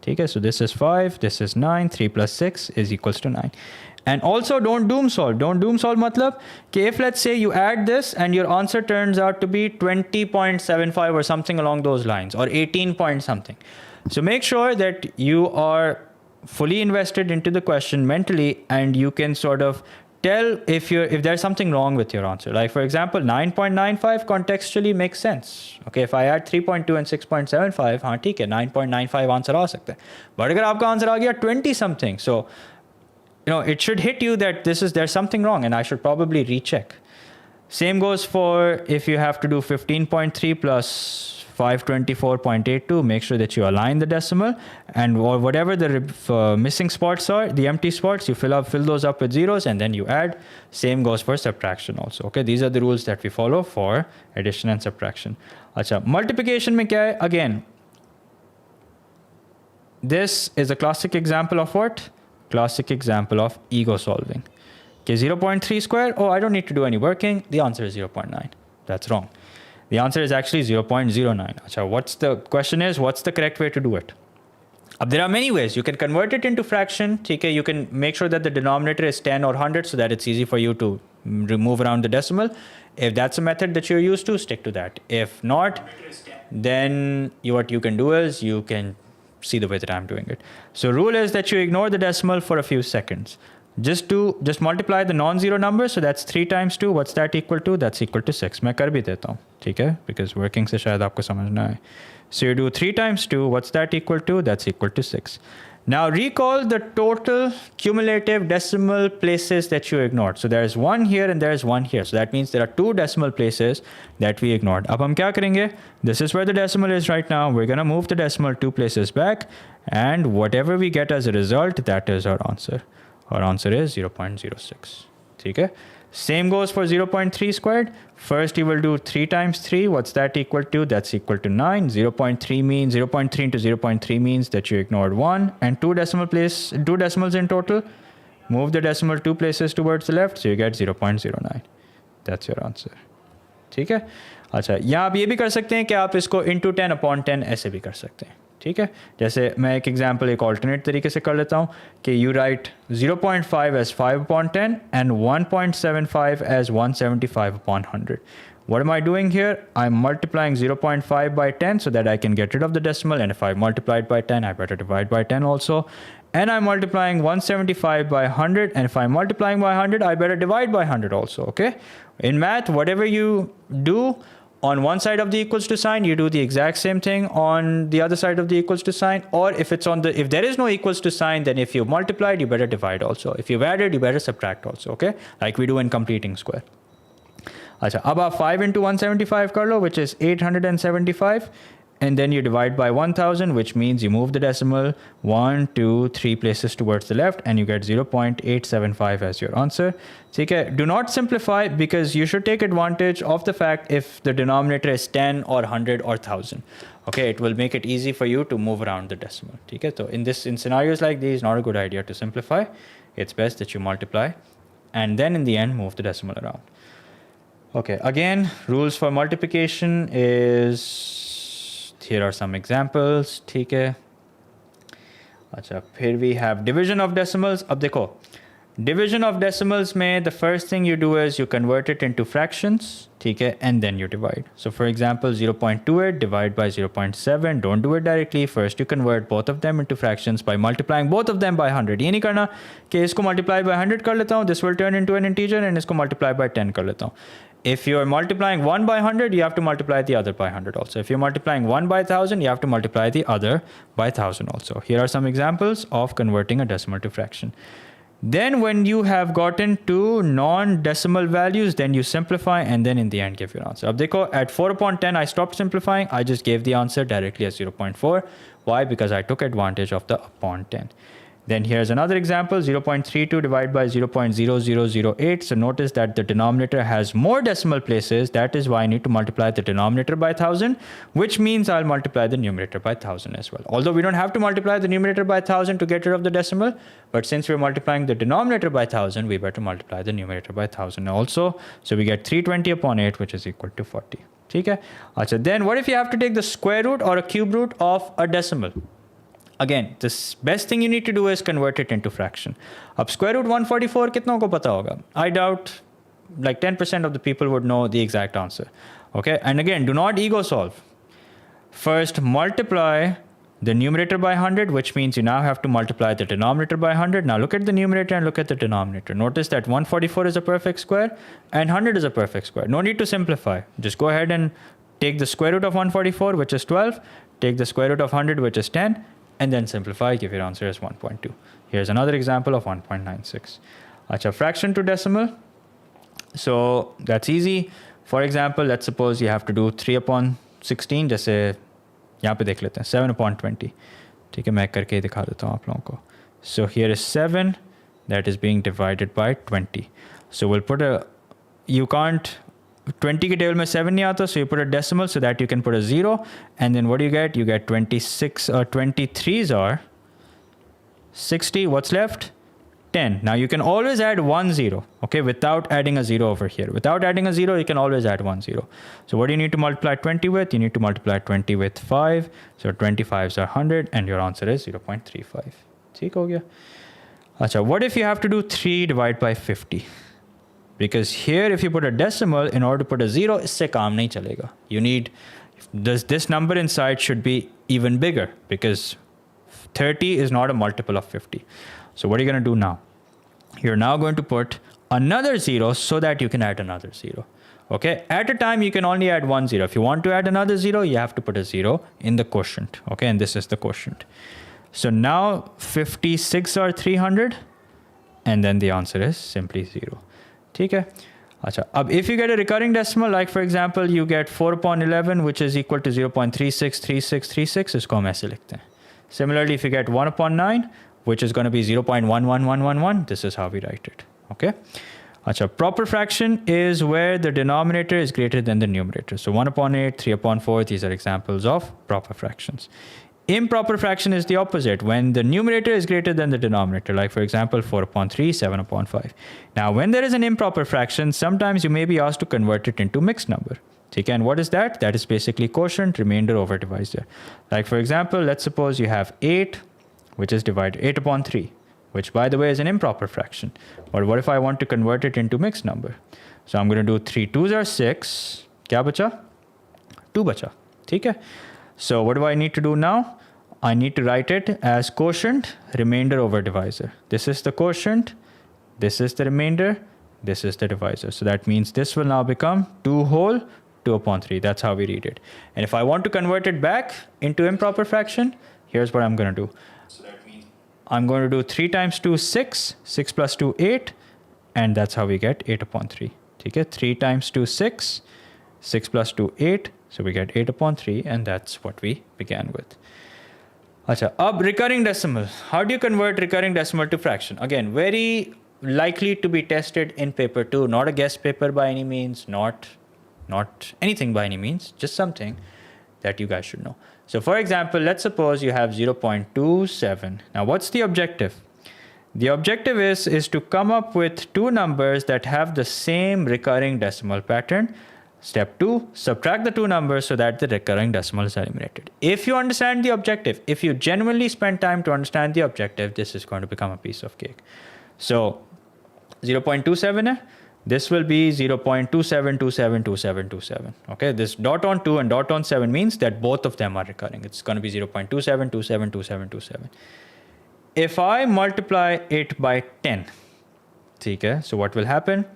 Okay, so this is 5, this is 9, 3 plus 6 is equals to 9. And also don't doom solve. Don't doom solve matlab कि if let's say you add this and your answer turns out to be 20.75 or something along those lines, or 18 point something. So make sure that you are fully invested into the question mentally and you can sort of tell if there's something wrong with your answer. Like for example, 9.95 contextually makes sense. Okay, if I add 3.2 and 6.75, हाँ ठीक है, 9.95 answer आ सकता है. But अगर आपका answer आ गया 20 something, so it should hit you that there's something wrong and I should probably recheck. Same goes for if you have to do 15.3 plus 524.82, make sure that you align the decimal and or whatever the missing spots are, the empty spots, you fill those up with zeros and then you add. Same goes for subtraction also. Okay, these are the rules that we follow for addition and subtraction. Acha, multiplication mein kya hai? Again, this is a classic example of what? Classic example of ego solving. Okay, 0.3 square, oh, I don't need to do any working. The answer is 0.9. That's wrong. The answer is actually 0.09. Achha, what's the question is, what's the correct way to do it? There are many ways. You can convert it into fraction. Okay, you can make sure that the denominator is 10 or 100 so that it's easy for you to remove around the decimal. If that's a method that you're used to, stick to that. If not, then what you can do is you can see the way that I'm doing it. So rule is that you ignore the decimal for a few seconds. Just multiply the non-zero number. So that's 3 times 2. What's that equal to? That's equal to 6. मैं कर भी देता हूँ, ठीक है? Because working से शायद आपको समझना है. So you do 3 times 2. What's that equal to? That's equal to 6. Now recall the total cumulative decimal places that you ignored. So there's 1 here and there's 1 here. So that means there are 2 decimal places that we ignored. अब हम क्या करेंगे? This is where the decimal is right now. We're going to move the decimal 2 places back. And whatever we get as a result, that is our answer. Our answer is 0.06. Okay? Same goes for 0.3 squared. First you will do 3 times 3. What's that equal to? That's equal to 9. 0.3 means 0.3 into 0.3 means that you ignored 1 and 2 decimals in total. Move the decimal 2 places towards the left, so you get 0.09. That's your answer. ठीक है? अच्छा, यहाँ आप ये भी कर सकते हैं कि आप इसको into 10 upon 10 ऐसे भी कर सकते हैं. ठीक है, जैसे मैं एक एग्जांपल एक ऑल्टरनेट तरीके से कर लेता हूँ कि you right 0.5 as 5 upon 10 and 1.75 as 175 upon 100. What am I doing here? I'm multiplying 0.5 by 10 so that I can get rid of the decimal, and if I multiply it by 10, I better divide by 10 also. And I'm multiplying 175 by 100, and if I'm multiplying by 100, I better divide by 100 also, okay? In math, whatever you do on one side of the equals to sign, you do the exact same thing on the other side of the equals to sign. Or if there is no equals to sign, then if you multiplied, you better divide also. If you've added, you better subtract also, okay? Like we do in completing square. Achha, अब आप 5 into 175 कर लो, which is 875. And then you divide by 1000, which means you move the decimal 1, 2, 3 places towards the left, and you get 0.875 as your answer. Okay? Do not simplify, because you should take advantage of the fact if the denominator is 10 or 100 or 1000. Okay, it will make it easy for you to move around the decimal. Okay? So in scenarios like these, not a good idea to simplify. It's best that you multiply and then in the end move the decimal around. Okay, again, rules for multiplication is, here are some examples, ठीक है. अच्छा, फिर we have division of decimals. अब देखो, division of decimals में the first thing you do is you convert it into fractions, ठीक है, and then you divide. So for example, 0.28 divide by 0.7. Don't do it directly. First you convert both of them into fractions by multiplying both of them by 100. ये नहीं करना कि इसको multiply by 100 कर लेता हूँ, this will turn into an integer, and इसको multiply by 10 कर लेता हूँ. If you're multiplying 1 by 100, you have to multiply the other by 100 also. If you're multiplying 1 by 1000, you have to multiply the other by 1000 also. Here are some examples of converting a decimal to fraction. Then when you have gotten to non-decimal values, then you simplify and then in the end give your answer. Ab dekho, at 4 upon 10, I stopped simplifying. I just gave the answer directly as 0.4. Why? Because I took advantage of the upon 10. Then here's another example, 0.32 divided by 0.0008. So notice that the denominator has more decimal places. That is why I need to multiply the denominator by 1000, which means I'll multiply the numerator by 1000 as well. Although we don't have to multiply the numerator by 1000 to get rid of the decimal, but since we're multiplying the denominator by 1000, we better multiply the numerator by 1000 also. So we get 320 upon 8, which is equal to 40. Okay? So then what if you have to take the square root or a cube root of a decimal? Again, the best thing you need to do is convert it into fraction. Ab square root 144 kitno ko pata hoga? I doubt like 10% of the people would know the exact answer. Okay, and again, do not ego solve. First, multiply the numerator by 100, which means you now have to multiply the denominator by 100. Now look at the numerator and look at the denominator. Notice that 144 is a perfect square and 100 is a perfect square. No need to simplify. Just go ahead and take the square root of 144, which is 12. Take the square root of 100, which is 10. And then simplify, give your answer as 1.2. Here's another example of 1.96. Acha, fraction to decimal. So that's easy. For example, let's suppose you have to do 3 upon 16. जैसे यहाँ पे देख लेते हैं 7 upon 20. ठीक है, मैं करके दिखा देता हूँ आप लोगों को. So here is 7 that is being divided by 20. So we'll put a, you can't, 20 के table में 7 नहीं आता, so you put a decimal so that you can put a 0, and then what do you get? You get 26 or 23s are 60. What's left? 10. Now you can always add 1 0, okay, without adding a 0 over here. Without adding a 0, you can always add 1 0. So what do you need to multiply 20 with? You need to multiply 20 with 5. So 25s are 100, and your answer is 0.35. ठीक हो गया? अच्छा, what if you have to do 3 divided by 50? Because here, if you put a decimal, in order to put a 0, isse kaam nahi chalega. You need, this number inside should be even bigger, because 30 is not a multiple of 50. So what are you going to do now? You're now going to put another 0 so that you can add another 0. Okay, at a time you can only add 1 0. If you want to add another 0, you have to put a 0 in the quotient. Okay, and this is the quotient. So now 56 are 300, and then the answer is simply 0. ठीक है? अच्छा, अब if you get a recurring decimal, like for example you get 4 upon 11, which is equal to 0.363636, इसको हम ऐसे लिखते हैं. Similarly, if you get 1 upon 9, which is going to be 0.11111, this is how we write it. Okay? अच्छा, proper fraction is where the denominator is greater than the numerator. So 1 upon 8, 3 upon 4, these are examples of proper fractions. Improper fraction is the opposite, when the numerator is greater than the denominator, like for example 4 upon 3, 7 upon 5. Now when there is an improper fraction, sometimes you may be asked to convert it into mixed number. Okay, and what is that? That is basically quotient, remainder over divisor. Like for example, let's suppose you have 8, which is divided 8 upon 3, which by the way is an improper fraction. But what if I want to convert it into mixed number? So I'm going to do 3 2s are 6. Kya bacha? 2 bacha. Okay? So what do I need to do now? I need to write it as quotient, remainder over divisor. This is the quotient, this is the remainder, this is the divisor. So that means this will now become 2 whole, 2 upon 3. That's how we read it. And if I want to convert it back into improper fraction, here's what I'm going to do. So that means I'm going to do 3 times 2 6, 6 plus 2 8, and that's how we get 8 upon 3. Okay? 3 times 2 6, 6 plus 2 8. So we get 8 upon 3, and that's what we began with. Acha, ab recurring decimal. How do you convert recurring decimal to fraction? Again, very likely to be tested in paper 2. Not a guest paper by any means, not anything by any means, just something that you guys should know. So for example, let's suppose you have 0.27. Now what's the objective? The objective is to come up with 2 numbers that have the same recurring decimal pattern. Step 2, subtract the 2 numbers so that the recurring decimals are eliminated. If you understand the objective, if you genuinely spend time to understand the objective, this is going to become a piece of cake. So 0.27, this will be 0.27272727. Okay, this dot on 2 and dot on 7 means that both of them are recurring. It's going to be 0.27272727. If I multiply it by 10, okay, so what will happen?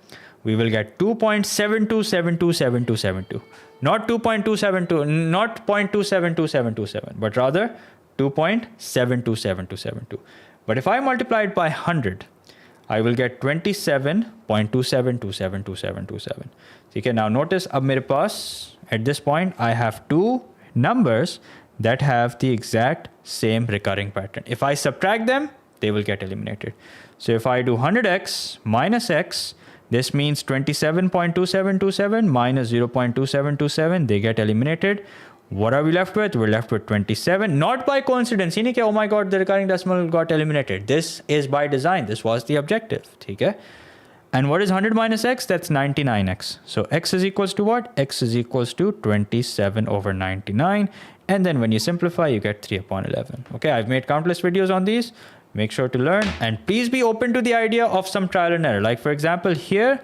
We will get 2.72727272. Not 2.272, not 0.272727, but rather 2.727272. But if I multiply it by 100, I will get 27.27272727. Okay, now notice ab mere paas, at this point, I have 2 numbers that have the exact same recurring pattern. If I subtract them, they will get eliminated. So if I do 100x minus x, this means 27.2727 minus 0.2727, they get eliminated. What are we left with? We're left with 27. Not by coincidence. He oh my god, the recurring decimal got eliminated. This is by design. This was the objective. Okay? And what is 100 minus x? That's 99x. So x is equals to what? X is equals to 27 over 99. And then when you simplify, you get 3 upon 11. Okay, I've made countless videos on these. Make sure to learn. And please be open to the idea of some trial and error. Like for example, here,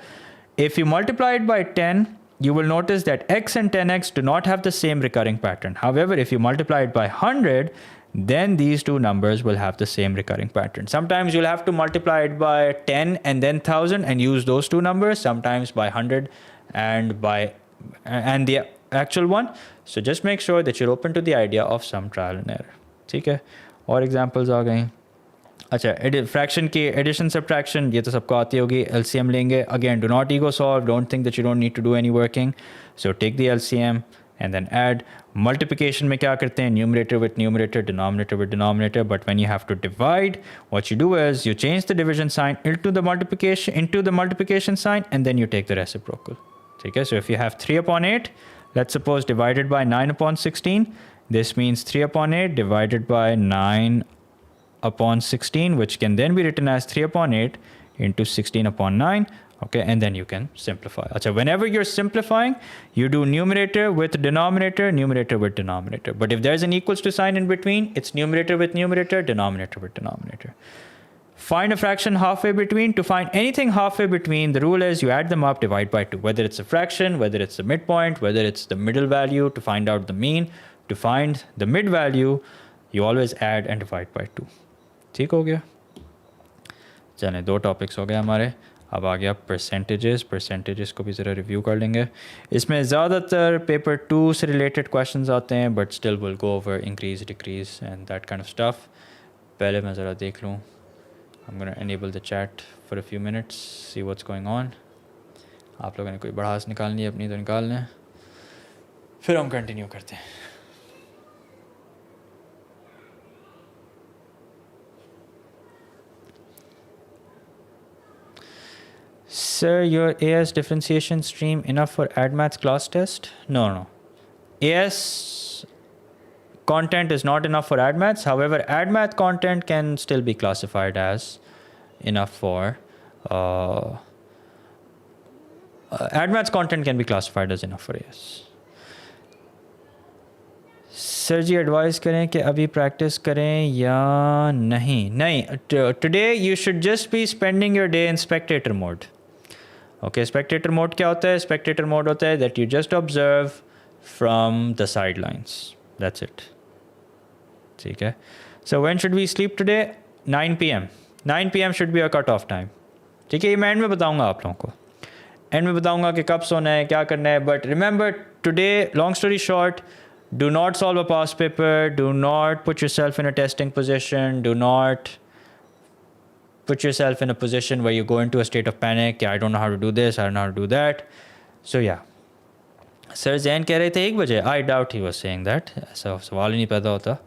if you multiply it by 10, you will notice that x and 10x do not have the same recurring pattern. However, if you multiply it by 100, then these two numbers will have the same recurring pattern. Sometimes you'll have to multiply it by 10 and then 1000 and use those two numbers, sometimes by 100 and the actual one. So just make sure that you're open to the idea of some trial and error. ठीक है? और examples आ गए. अच्छा, fraction की addition subtraction ये तो सबको आती होगी. LCM लेंगे. Again, do not ego solve. Don't think that you don't need to do any working. So take the LCM and then add. Multiplication में क्या करते हैं? Numerator with numerator, denominator with denominator. But when you have to divide, what you do is you change the division sign into the multiplication sign, and then you take the reciprocal. Okay, so if you have 3 upon 8, let's suppose divided by 9 upon 16, this means 3 upon 8 divided by 9 upon 16, which can then be written as 3 upon 8 into 16 upon 9. Okay, and then you can simplify. So whenever you're simplifying, you do numerator with denominator, numerator with denominator. But if there's an equals to sign in between, it's numerator with numerator, denominator with denominator. Find a fraction halfway between. To find anything halfway between, the rule is you add them up, divide by 2. Whether it's a fraction, whether it's the midpoint, whether it's the middle value, to find out the mean. To find the mid value, you always add and divide by 2. ठीक हो गया? चलें, 2 topics हो गए हमारे. अब आ गया percentages को भी ज़रा रिव्यू कर लेंगे. इसमें ज़्यादातर पेपर 2 से रिलेटेड क्वेश्चंस आते हैं, but still will go over increase decrease and that kind of stuff. पहले मैं ज़रा देख लूँ. I'm going to enable the chat for a few minutes, see what's going on. आप लोगों ने कोई बढ़ास निकालनी है अपनी तो निकाल लें, फिर हम कंटिन्यू करते हैं. Sir, your AS differentiation stream enough for AdMaths class test? No. AS content is not enough for AdMaths. However, AdMath content can still be classified as enough for AdMaths content can be classified as enough for AS. Sir ji advise करें कि अभी practice करें या नहीं. Today you should just be spending your day in spectator mode. Okay, spectator mode क्या होता है? Spectator mode होता है that you just observe from the sidelines. That's it. ठीक है. So when should we sleep today? 9 PM. 9 PM should be a cut off time. ठीक है, ये मैं एंड में बताऊंगा आप लोगों को. एंड में बताऊंगा कि कब सोना है, क्या करना है. But remember today, long story short, do not solve a past paper, do not put yourself in a testing position, do not put yourself in a position where you go into a state of panic. I don't know how to do this, I don't know how to do that. So yeah. Sir Zain कह रहे थे 1 बजे. I doubt he was saying that. ऐसा सवाल ही नहीं पैदा होता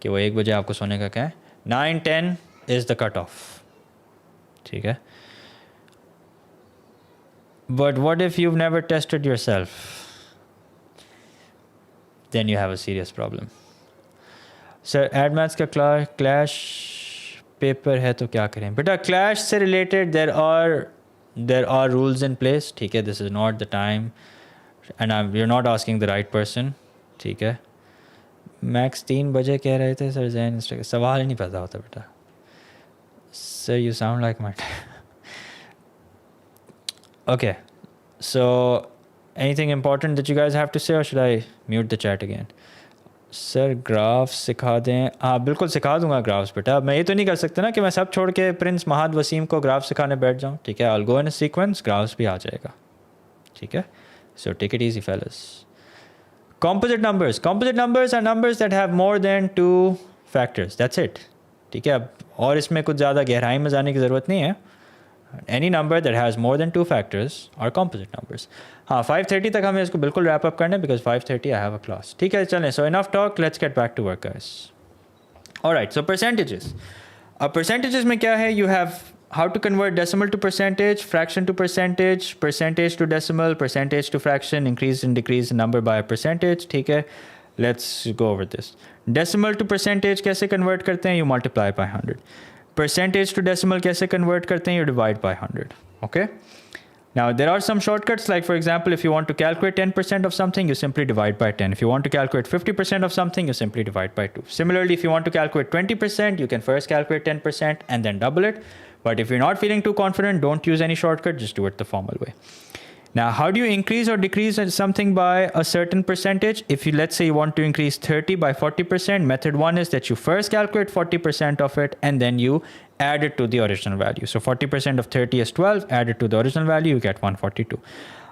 कि वो 1 बजे आपको सोने का क्या है. 9-10 is the cutoff. ठीक है. But what if you've never tested yourself? Then you have a serious problem. Sir, AdMaths का clash paper है तो क्या करें? बेटा, clash से related there are rules in place. ठीक है, this is not the time, and you're not asking the right person. ठीक है. Max 3 बजे कह रहे थे सर जैन. सवाल ही नहीं पैदा होता बेटा. Sir, you sound like my. Okay, so. Anything important that you guys have to say, or should I mute the chat again? Sir graphs सिखा दें. हाँ बिल्कुल सिखा दूंगा ग्राफ्स बेटा. मैं ये तो नहीं कर सकता ना कि मैं सब छोड़ के प्रिंस महाद वसीम को ग्राफ सिखाने बैठ जाऊँ. ठीक है, I'll go in a sequence, graphs भी आ जाएगा. ठीक है. So take it easy fellas. Composite numbers are numbers that have more than 2 factors. That's it. ठीक है. अब और इसमें कुछ ज़्यादा गहराई में जाने की ज़रूरत नहीं है. Any number that has more than 2 factors are composite numbers. हाँ 5:30 तक हमें इसको बिल्कुल wrap up करना है because 5:30 I have a class. ठीक है, चलें. So enough talk, let's get back to work guys. Alright, so percentages. अब percentages में क्या है? You have how to convert decimal to percentage, fraction to percentage, percentage to decimal, percentage to fraction, increase and decrease the number by a percentage. ठीक है? Let's go over this. Decimal to percentage कैसे convert करते हैं? You multiply by 100. Percentage to decimal कैसे convert करते हैं? You divide by 100. Okay? Now, there are some shortcuts, like for example, if you want to calculate 10% of something, you simply divide by 10. If you want to calculate 50% of something, you simply divide by 2. Similarly, if you want to calculate 20%, you can first calculate 10% and then double it. But if you're not feeling too confident, don't use any shortcut, just do it the formal way. Now, how do you increase or decrease something by a certain percentage? If you, let's say you want to increase 30 by 40%, method one is that you first calculate 40% of it and then you add it to the original value. So 40% of 30 is 12, add it to the original value, you get 142.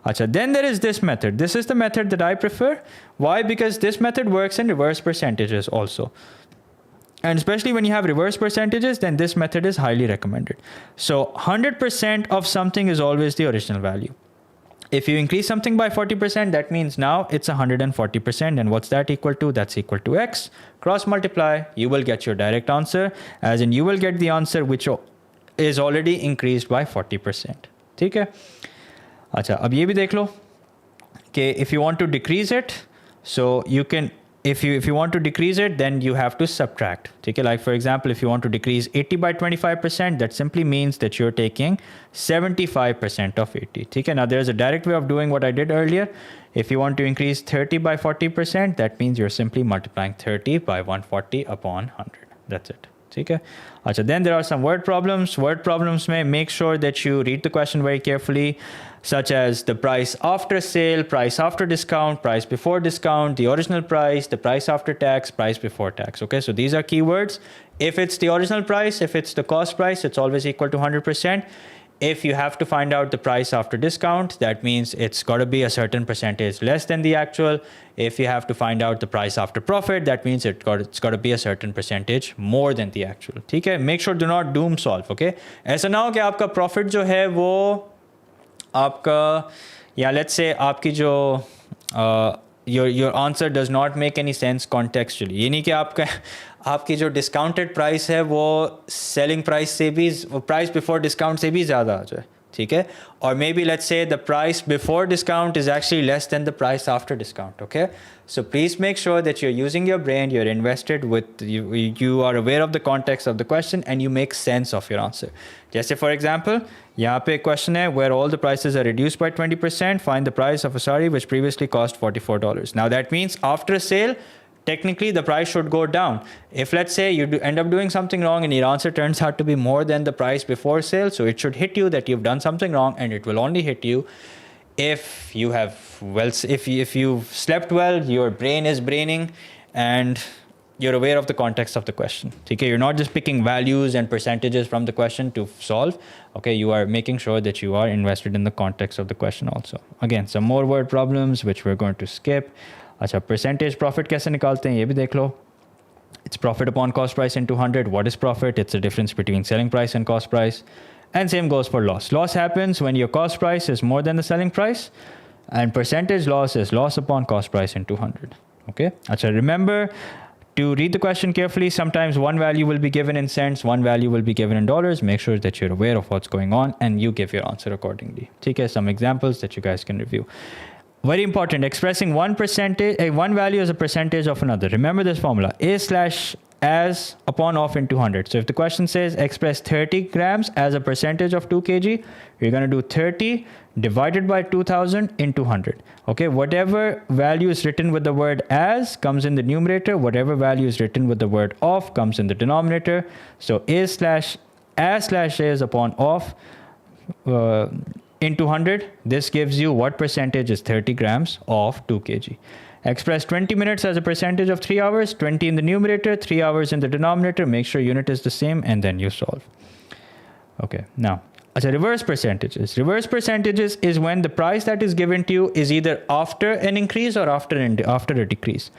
Achha, then there is this method. This is the method that I prefer. Why? Because this method works in reverse percentages also. And especially when you have reverse percentages, then this method is highly recommended. So 100% of something is always the original value. If you increase something by 40%, that means now it's 140%. And what's that equal to? That's equal to x. Cross multiply, you will get your direct answer. As in, you will get the answer which is already increased by 40%. ठीक है? अच्छा, अब ये भी देख लो कि if you want to decrease it, so you can, if you want to decrease it, then you have to subtract. Okay, like for example, if you want to decrease 80 by 25%, that simply means that you're taking 75% of 80. Okay, now there's a direct way of doing what I did earlier. If you want to increase 30 by 40%, that means you're simply multiplying 30 by 140 upon 100. That's it. Okay. Achha, then there are some word problems. Word problems may make sure that you read the question very carefully, such as the price after sale, price after discount, price before discount, the original price, the price after tax, price before tax. Okay, so these are keywords. If it's the original price, if it's the cost price, it's always equal to 100%. If you have to find out the price after discount, that means it's got to be a certain percentage less than the actual. If you have to find out the price after profit, that means it's got to be a certain percentage more than the actual. ठीक है? Make sure do not doom solve. Okay? ऐसा ना हो कि आपका profit जो है वो आपका, या let's say आपकी जो your answer does not make any sense contextually. ये नहीं कि आपकी जो discounted price है वो selling price से भी, price before discount से भी ज़्यादा आ जाए. ठीक है? Or maybe let's say the price before discount is actually less than the price after discount. Okay? So please make sure that you're using your brain, you're invested with, you are aware of the context of the question and you make sense of your answer. Just say for example, यहाँ पे question है where all the prices are reduced by 20%, find the price of a sari which previously cost $44. Now that means after a sale, technically the price should go down. If let's say you end up doing something wrong and your answer turns out to be more than the price before sale, so it should hit you that you've done something wrong, and it will only hit you if you have, well, if you've slept well, your brain is braining, and you're aware of the context of the question. Okay, you're not just picking values and percentages from the question to solve. Okay, you are making sure that you are invested in the context of the question also. Again, some more word problems which we're going to skip. अच्छा, percentage profit कैसे निकालते हैं ये भी देख लो. It's profit upon cost price into 100. What is profit? It's the difference between selling price and cost price. And same goes for loss. Loss happens when your cost price is more than the selling price, and percentage loss is loss upon cost price into 100. Okay? Achha, remember to read the question carefully. Sometimes one value will be given in cents, one value will be given in dollars. Make sure that you're aware of what's going on and you give your answer accordingly. Okay? Some examples that you guys can review. Very important, expressing one value as a percentage of another. Remember this formula, A/as upon of into 100. So if the question says express 30 grams as a percentage of 2 kg, you're going to do 30 divided by 2000 into 100. Okay, whatever value is written with the word as comes in the numerator, whatever value is written with the word of comes in the denominator. So A/as upon of into 100, this gives you what percentage is 30 grams of 2 kg. Express 20 minutes as a percentage of 3 hours, 20 in the numerator, 3 hours in the denominator. Make sure unit is the same and then you solve. Okay, now, as a reverse percentages. Reverse percentages is when the price that is given to you is either after an increase or after a decrease.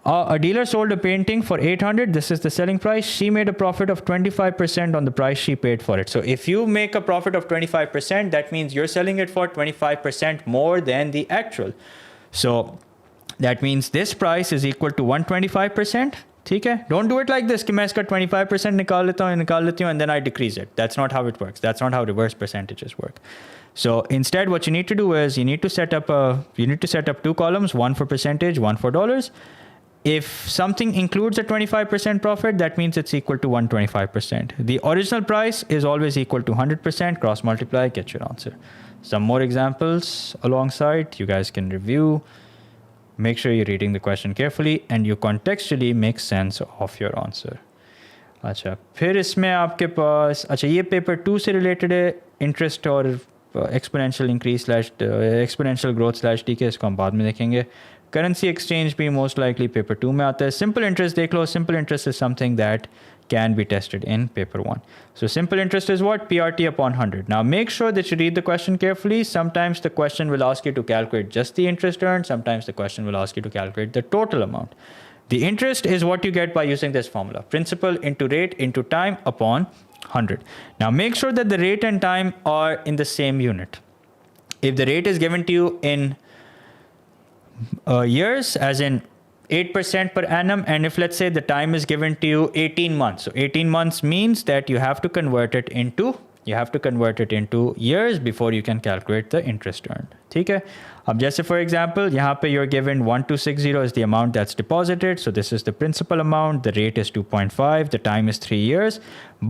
A dealer sold a painting for 800. This is the selling price. She made a profit of 25% on the price she paid for it. So if you make a profit of 25%, that means you're selling it for 25% more than the actual. So that means this price is equal to 125%. ठीक है? Don't do it like this कि मैं इसका 25% निकाल लेता हूँ and then I decrease it. That's not how it works. That's not how reverse percentages work. So instead, what you need to do is you need to set up two columns, one for percentage, one for dollars. If something includes a 25% profit, that means it's equal to 125%. The original price is always equal to 100%. Cross multiply, get your answer. Some more examples alongside. You guys can review. Make sure you're reading the question carefully and you contextually make sense of your answer. अच्छा, फिर इसमें आपके पास अच्छा ये paper 2 से related है, interest और exponential increase exponential growth slash D K, इसको हम बाद में देखेंगे. करेंसी एक्सचेंज भी मोस्ट लाइकली पेपर 2 में आता है. सिंपल इंटरेस्ट देख लो. Simple interest is something that can be tested in paper 1. So simple interest is what? PRT upon 100. Now make sure that you read the question carefully. Sometimes the question will ask you to calculate just the interest earned. Sometimes the question will ask you to calculate the total amount. The interest is what you get by using this formula. Principal into rate into time upon 100. Now make sure that the rate and time are in the same unit. If the rate is given to you in years, as in 8% per annum, and if let's say the time is given to you 18 months. So 18 months means that you have to convert it into years before you can calculate the interest earned. ठीक है? अब जैसे for example यहाँ पे you're given 1260 is the amount that's deposited. So this is the principal amount. The rate is 2.5. The time is 3 years.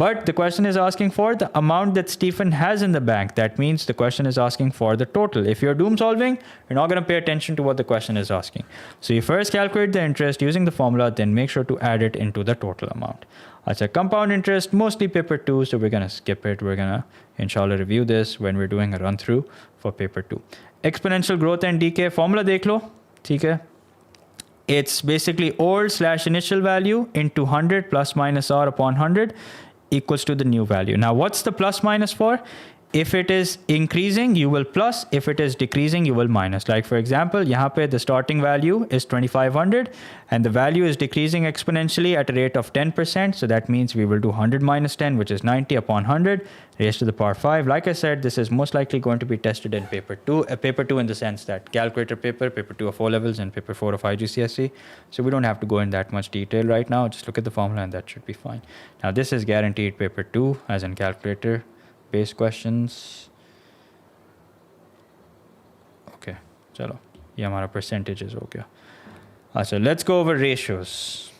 But the question is asking for the amount that Stephen has in the bank. That means the question is asking for the total. If you're doom solving, you're not going to pay attention to what the question is asking. So you first calculate the interest using the formula, then make sure to add it into the total amount. Achha, compound interest, mostly paper 2, so we're going to skip it. We're going to, inshallah, review this when we're doing a run through for paper 2. Exponential growth and decay, formula dekh lo, theek hai? It's basically old slash initial value into 100 plus minus r upon 100 equals to the new value. Now, what's the plus minus for? If it is increasing, you will plus. If it is decreasing, you will minus. Like for example, यहाँ पे the starting value is 2500 and the value is decreasing exponentially at a rate of 10%. So that means we will do 100 minus 10, which is 90 upon 100 raised to the power 5. Like I said, this is most likely going to be tested in paper 2. Paper 2 in the sense that calculator paper 2 of O levels and paper 4 of IGCSE. So we don't have to go in that much detail right now. Just look at the formula and that should be fine. Now this is guaranteed paper 2 as in calculator. Base questions. Okay, chalo. ये हमारा percentages हो गया. So let's go over ratios.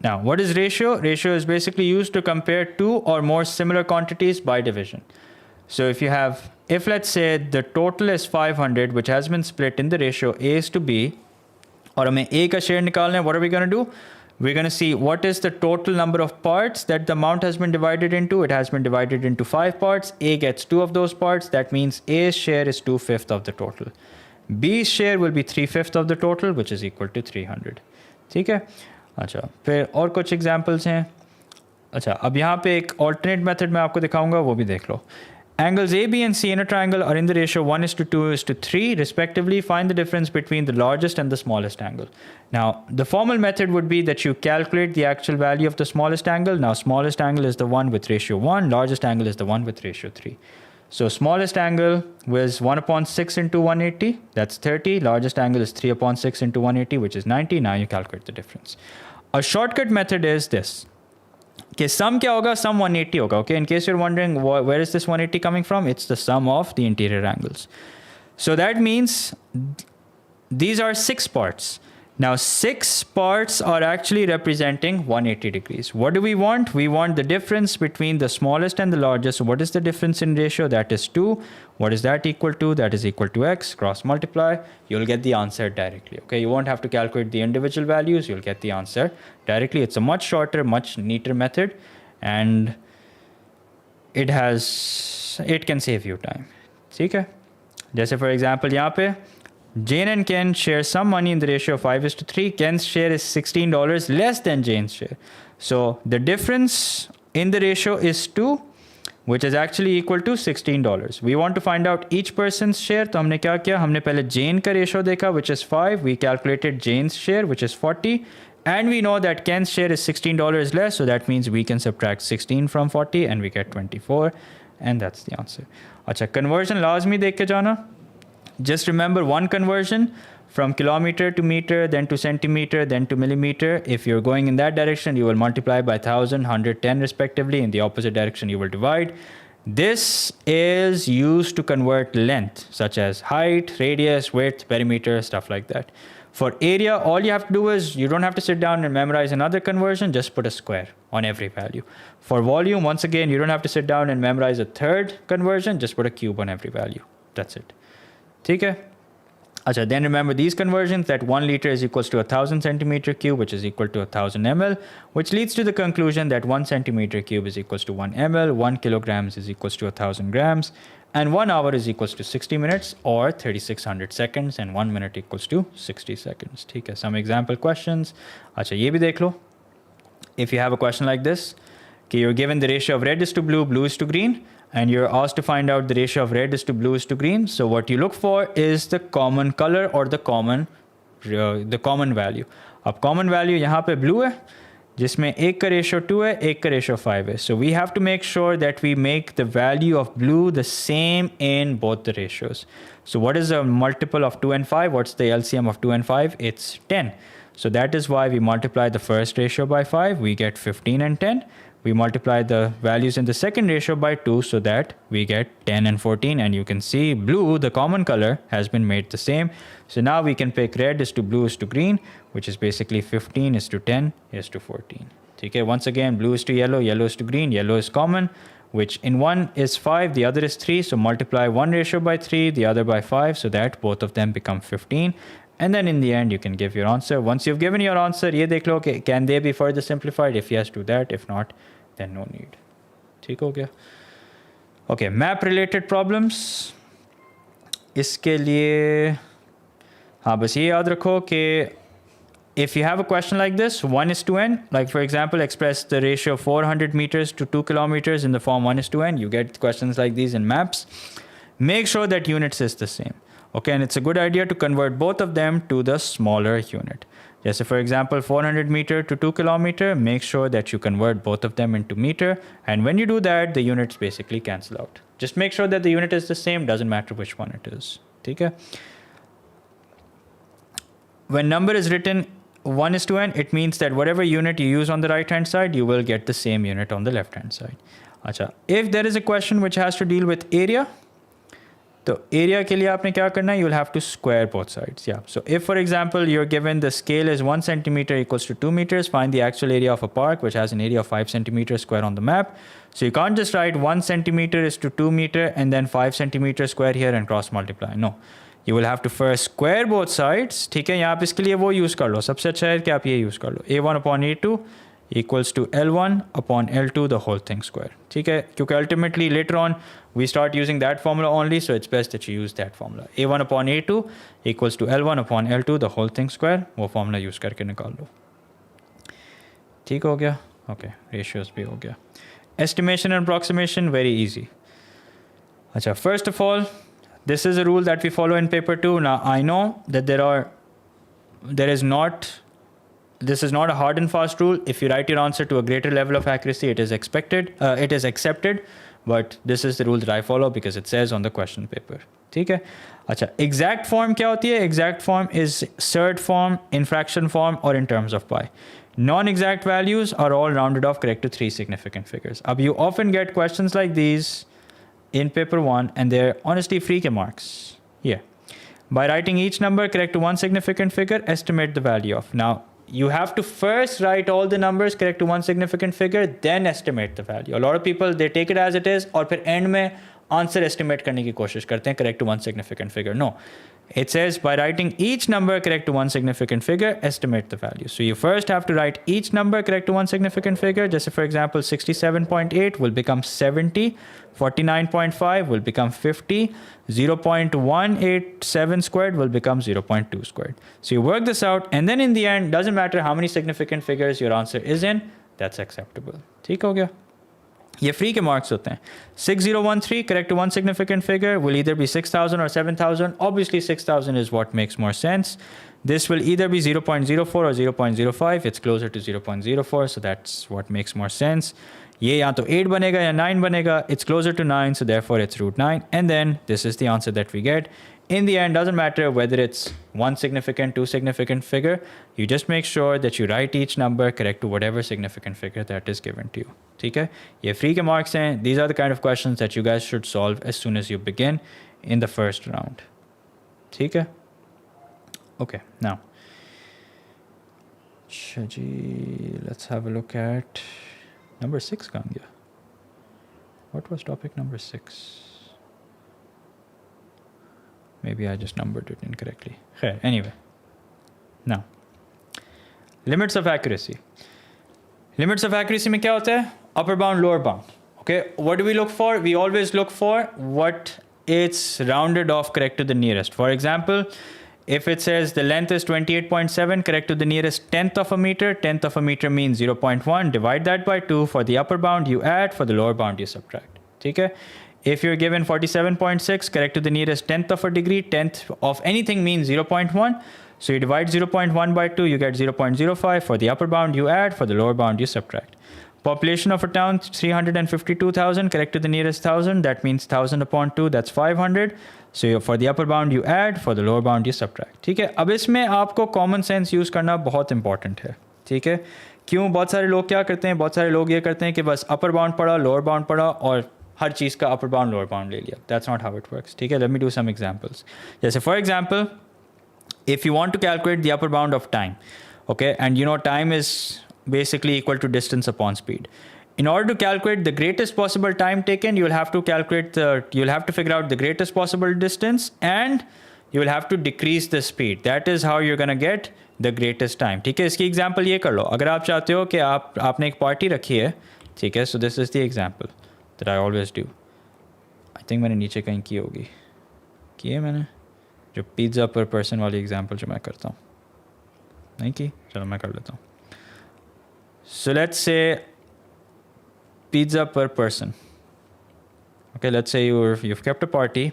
Now, what is ratio? Ratio is basically used to compare two or more similar quantities by division. So if let's say the total is 500, which has been split in the ratio A is to B, और हमें A का share निकालना है, what are we going to do? We're going to see what is the total number of parts that the amount has been divided into. It has been divided into 5 parts. A gets 2 of those parts. That means A's share is 2/5 of the total. B's share will be 3/5 of the total, which is equal to 300. ठीक है? अच्छा, फिर और कुछ examples हैं. अच्छा, अब यहाँ पे एक alternate method मैं आपको दिखाऊंगा, वो भी देख लो. Angles A, B, and C in a triangle are in the ratio 1:2:3 respectively. Find the difference between the largest and the smallest angle. Now, the formal method would be that you calculate the actual value of the smallest angle. Now, smallest angle is the one with ratio 1. Largest angle is the one with ratio 3. So, smallest angle was 1/6 into 180. That's 30. Largest angle is 3/6 into 180, which is 90. Now, you calculate the difference. A shortcut method is this. Okay, sum क्या होगा? Sum 180 होगा. Okay, in case you're wondering where is this 180 coming from, it's the sum of the interior angles. So that means these are 6 parts. Now 6 parts are actually representing 180 degrees. What do we want? We want the difference between the smallest and the largest. So what is the difference in ratio? That is 2. What is that equal to? That is equal to x. Cross multiply. You'll get the answer directly. Okay, you won't have to calculate the individual values. You'll get the answer directly. It's a much shorter, much neater method, and it can save you time. ठीक है? जैसे for example यहाँ पे Jane and Ken share some money in the ratio of 5:3. Ken's share is $16 less than Jane's share. So the difference in the ratio is 2, which is actually equal to $16. We want to find out each person's share. तो हमने क्या किया? हमने पहले Jane का ratio देखा, which is 5. We calculated Jane's share, which is 40. And we know that Ken's share is $16 less. So that means we can subtract 16 from 40 and we get 24. And that's the answer. अच्छा, conversion लाजमी देख के जाना. Just remember one conversion. from kilometer to meter, then to centimeter, then to millimeter. If you're going in that direction, you will multiply by 1000, 110 respectively. In the opposite direction, you will divide. This is used to convert length, such as height, radius, width, perimeter, stuff like that. For area, all you have to do is, you don't have to sit down and memorize another conversion, just put a square on every value. For volume, once again, you don't have to sit down and memorize a third conversion, just put a cube on every value. That's it. Okay? Achha, then remember these conversions, that 1 liter is equals to 1000 centimeter cube, which is equal to 1000 ml, which leads to the conclusion that 1 centimeter cube is equals to 1 ml, 1 kilograms is equals to 1000 grams, and 1 hour is equals to 60 minutes or 3600 seconds, and 1 minute equals to 60 seconds. Okay, some example questions. Achha, ye bhi dekh lo. If you have a question like this, okay, you're given the ratio of red is to blue, blue is to green, and you're asked to find out the ratio of red is to blue is to green. So what you look for is the common color or the common value. Ab common value यहाँ पे blue है, जिसमें एक का ratio 2 है, एक का ratio 5 है. So we have to make sure that we make the value of blue the same in both the ratios. So what is a multiple of 2 and 5? What's the LCM of 2 and 5? It's 10. So that is why we multiply the first ratio by 5, we get 15 and 10. We multiply the values in the second ratio by 2 so that we get 10 and 14. And you can see blue, the common color, has been made the same. So now we can pick red is to blue is to green, which is basically 15 is to 10 is to 14. Okay, once again, blue is to yellow, yellow is to green, yellow is common, which in one is 5, the other is 3. So multiply one ratio by 3, the other by 5, so that both of them become 15. And then in the end, you can give your answer. Once you've given your answer, ye dekh lo, okay, can they be further simplified? If yes, do that. If not, then no need. ठीक हो गया? Okay, map related problems. इसके लिए हाँ बस ये याद रखो कि if you have a question like this, 1 is to n, like for example, express the ratio of 400 meters to 2 kilometers in the form 1 is to n. You get questions like these in maps. Make sure that units is the same. Okay, and it's a good idea to convert both of them to the smaller unit. Yes, so for example, 400 meter to 2 kilometer, make sure that you convert both of them into meter. And when you do that, the units basically cancel out. Just make sure that the unit is the same, doesn't matter which one it is. Okay? When number is written 1 is to n, it means that whatever unit you use on the right hand side, you will get the same unit on the left hand side. Achha. If there is a question which has to deal with area, तो area के लिए आपने क्या करना है? You will have to square both sides. Yeah. So if, for example, you're given the scale is 1 centimeter equals to 2 meters, find the actual area of a park, which has an area of 5 centimeters square on the map. So you can't just write 1 centimeter is to 2 meter and then 5 centimeter square here and cross multiply. No. You will have to first square both sides. ठीक है, यहाँ पे इसके लिए वो use कर लो. सबसे अच्छा है कि आप ये use कर लो. A1 upon A2 equals to L1 upon L2, the whole thing square. ठीक है, क्योंकि ultimately later on we start using that formula only, so it's best that you use that formula. A1 upon A2 equals to L1 upon L2, the whole thing square. वो formula use करके निकाल लो. ठीक हो गया? Okay, ratios भी हो गया. Estimation and approximation, very easy. अच्छा, first of all, this is a rule that we follow in paper 2. Now I know that this is not a hard and fast rule. If you write your answer to a greater level of accuracy, it is accepted. But this is the rule that I follow because it says on the question paper. ठीक है? अच्छा, exact form क्या होती है? Exact form is surd form, in fraction form, or in terms of pi. Non-exact values are all rounded off correct to 3 significant figures. अब you often get questions like these in paper 1, and they're honestly freaky marks. Yeah. By writing each number correct to 1 significant figure, estimate the value of. Now, you have to first write all the numbers correct to 1 significant figure, then estimate the value. A lot of people, they take it as it is, और फिर end में answer estimate करने की कोशिश करते हैं correct to 1 significant figure. No. It says by writing each number correct to 1 significant figure, estimate the value. So you first have to write each number correct to 1 significant figure. Just for example, 67.8 will become 70, 49.5 will become 50, 0.187 squared will become 0.2 squared. So you work this out, and then in the end, doesn't matter how many significant figures your answer is in, that's acceptable. ठीक हो गया? ये free के marks होते हैं. 6013 correct to 1 significant figure will either be 6000 or 7000. Obviously 6000 is what makes more sense. This will either be 0.04 or 0.05. It's closer to 0.04, so that's what makes more sense. ये या तो 8 बनेगा या 9 बनेगा. It's closer to 9, so therefore it's root 9. And then this is the answer that we get. in the end, doesn't matter whether it's one significant, two significant figure. You just make sure that you write each number correct to whatever significant figure that is given to you. Okay? ये free के marks हैं. These are the kind of questions that you guys should solve as soon as you begin in the first round. Okay? Okay, now. Let's have a look at number 6. What was topic number 6? Maybe I just numbered it incorrectly. Anyway, now limits of accuracy. Limits of accuracy में क्या होता है? Upper bound, lower bound. Okay, what do we look for? We always look for what it's rounded off correct to the nearest. For example, if it says the length is 28.7, correct to the nearest tenth of a meter. Tenth of a meter means 0.1. Divide that by 2. For the upper bound, you add. For the lower bound, you subtract. Okay? If you're given 47.6, correct to the nearest tenth of a degree. Tenth of anything means 0.1. So you divide 0.1 by 2, you get 0.05. For the upper bound, you add. For the lower bound, you subtract. Population of a town, 352,000. Correct to the nearest 1,000. That means 1,000 upon 2, that's 500. So for the upper bound, you add. For the lower bound, you subtract. ठीक है? अब इसमें आपको common sense use करना बहुत important है. ठीक है? क्यों? बहुत सारे लोग क्या करते हैं? बहुत सारे लोग ये करते हैं कि बस upper bound पढ़ा, lower bound पढ़ा और हर चीज़ का upper bound, lower bound ले लिया. That's not how it works. ठीक है? Let me do some examples. जैसे for example, if you want to calculate the upper bound of time, okay, and you know time is basically equal to distance upon speed. In order to calculate the greatest possible time taken, you'll have to figure out the greatest possible distance and you will have to decrease the speed. That is how you're going to get the greatest time. ठीक है? इसकी example ये कर लो. अगर आप चाहते हो कि आपने एक party रखी है, ठीक है? So this is the example that I always do. I think मैंने नीचे कहीं की होगी. की है मैंने? जो pizza per person वाली example जो मैं करता हूँ. नहीं की? चलो मैं कर लेता हूँ. So let's say pizza per person. Okay, let's say you've kept a party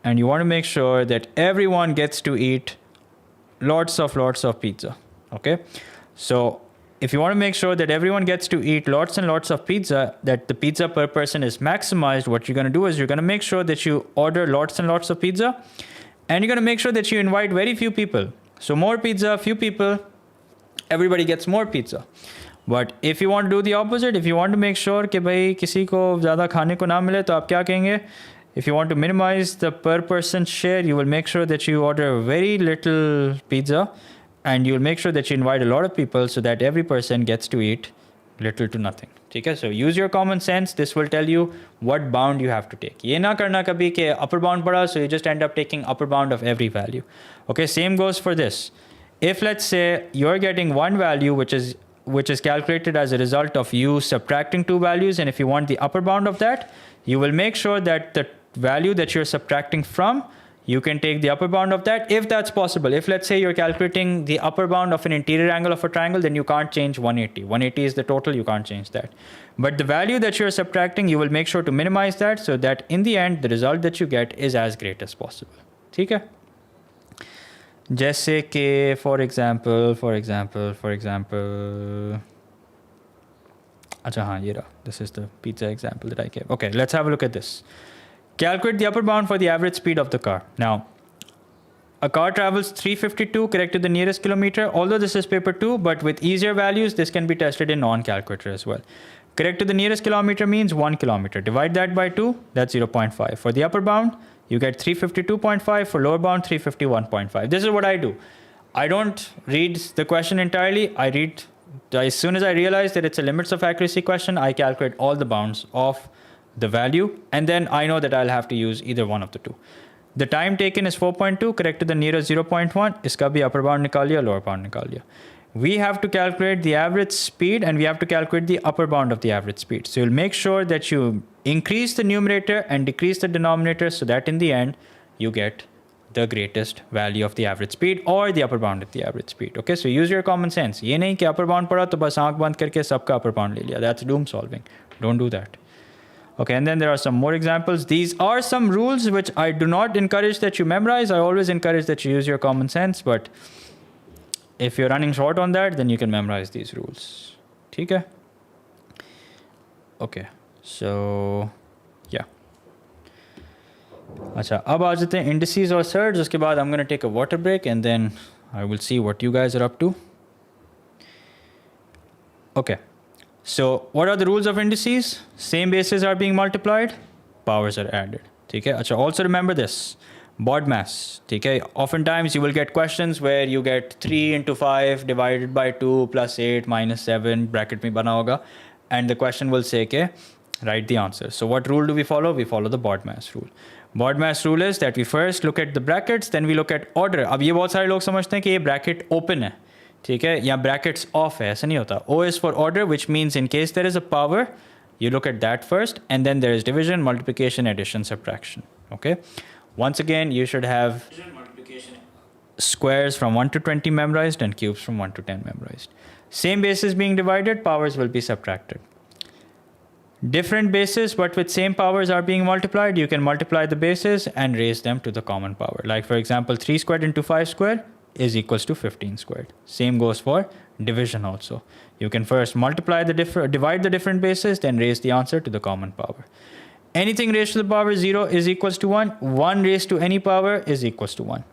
and you want to make sure that everyone gets to eat lots of pizza. Okay, so if you want to make sure that everyone gets to eat lots and lots of pizza, that the pizza per person is maximized, what you're going to do is you're going to make sure that you order lots and lots of pizza and you're going to make sure that you invite very few people. So more pizza, few people, everybody gets more pizza. But if you want to do the opposite, if you want to make sure कि भाई किसी को ज़्यादा खाने को ना मिले तो आप क्या कहेंगे? If you want to minimize the per person share, you will make sure that you order very little pizza and you'll make sure that you invite a lot of people so that every person gets to eat little to nothing. ठीक है? So use your common sense. This will tell you what bound you have to take. ये ना करना कभी कि upper bound पड़ा, so you just end up taking upper bound of every value. Okay, same goes for this. If let's say you're getting one value which is calculated as a result of you subtracting two values, and if you want the upper bound of that, you will make sure that the value that you're subtracting from, you can take the upper bound of that if that's possible. If let's say you're calculating the upper bound of an interior angle of a triangle, then you can't change 180. 180 is the total, you can't change that. But the value that you're subtracting, you will make sure to minimize that so that in the end, the result that you get is as great as possible. ठीक है? जैसे कि for example, अच्छा हाँ ये रहा. This is the pizza example that I gave. Okay, let's have a look at this. Calculate the upper bound for the average speed of the car. Now, a car travels 352 correct to the nearest kilometer. Although this is paper 2, but with easier values, this can be tested in non-calculator as well. Correct to the nearest kilometer means 1 kilometer. Divide that by 2, that's 0.5. For the upper bound, you get 352.5. For lower bound, 351.5. This is what I do. I don't read the question entirely. I read, as soon as I realize that it's a limits of accuracy question, I calculate all the bounds of the value, and then I know that I'll have to use either one of the two. The time taken is 4.2, correct to the nearest 0.1. Iska bhi upper bound nikal liya, lower bound nikal liya. We have to calculate the average speed and we have to calculate the upper bound of the average speed. So you'll make sure that you increase the numerator and decrease the denominator so that in the end, you get the greatest value of the average speed or the upper bound of the average speed. Okay, so use your common sense. ये नहीं कि upper bound पढ़ा तो बस आँख बंद करके सबका upper bound ले लिया. That's doom solving. Don't do that. Okay, and then there are some more examples. These are some rules which I do not encourage that you memorize. I always encourage that you use your common sense, but if you're running short on that, then you can memorize these rules. Okay? Okay, so yeah. अच्छा, अब आ जाते हैं indices और surds. उसके बाद I'm going to take a water break and then I will see what you guys are up to. Okay. So what are the rules of indices? Same bases are being multiplied, powers are added. ठीक है. अच्छा, also remember this. BODMAS. ठीक है. Oftentimes you will get questions where you get 3 into 5 divided by 2 plus 8 minus 7 bracket में बना होगा, and the question will say के write the answer. So what rule do we follow? We follow the BODMAS rule. BODMAS rule is that we first look at the brackets, then we look at order. अब ये बहुत सारे लोग समझते हैं कि ये bracket open है, ठीक है, या brackets off है. ऐसा नहीं होता. O is for order, which means in case there is a power, you look at that first, and then there is division, multiplication, addition, subtraction. Okay. Once again, you should have squares from 1 to 20 memorized and cubes from 1 to 10 memorized. Same bases being divided, powers will be subtracted. Different bases but with same powers are being multiplied, you can multiply the bases and raise them to the common power. Like for example, 3 squared into 5 squared is equals to 15 squared. Same goes for division also. You can first multiply divide the different bases, then raise the answer to the common power. Anything raised to the power 0 is equals to 1. 1 raised to any power is equals to 1.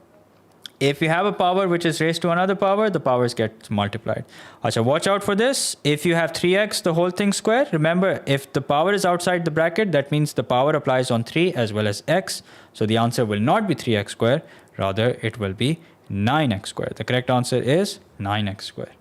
If you have a power which is raised to another power, the powers get multiplied. Achha, watch out for this. If you have 3x, the whole thing square, remember, if the power is outside the bracket, that means the power applies on 3 as well as x. So the answer will not be 3x square, rather it will be 9x square. The correct answer is 9x square.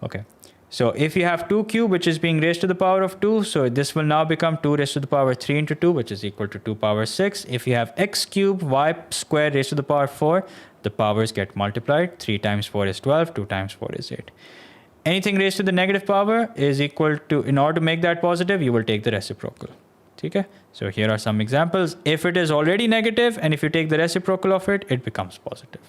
Okay. So if you have 2 cube, which is being raised to the power of 2, so this will now become 2 raised to the power 3 into 2, which is equal to 2 power 6. If you have x cube, y square raised to the power 4, the powers get multiplied. 3 times 4 is 12, 2 times 4 is 8. Anything raised to the negative power is equal to, in order to make that positive, you will take the reciprocal. Okay? So here are some examples. If it is already negative and if you take the reciprocal of it, it becomes positive.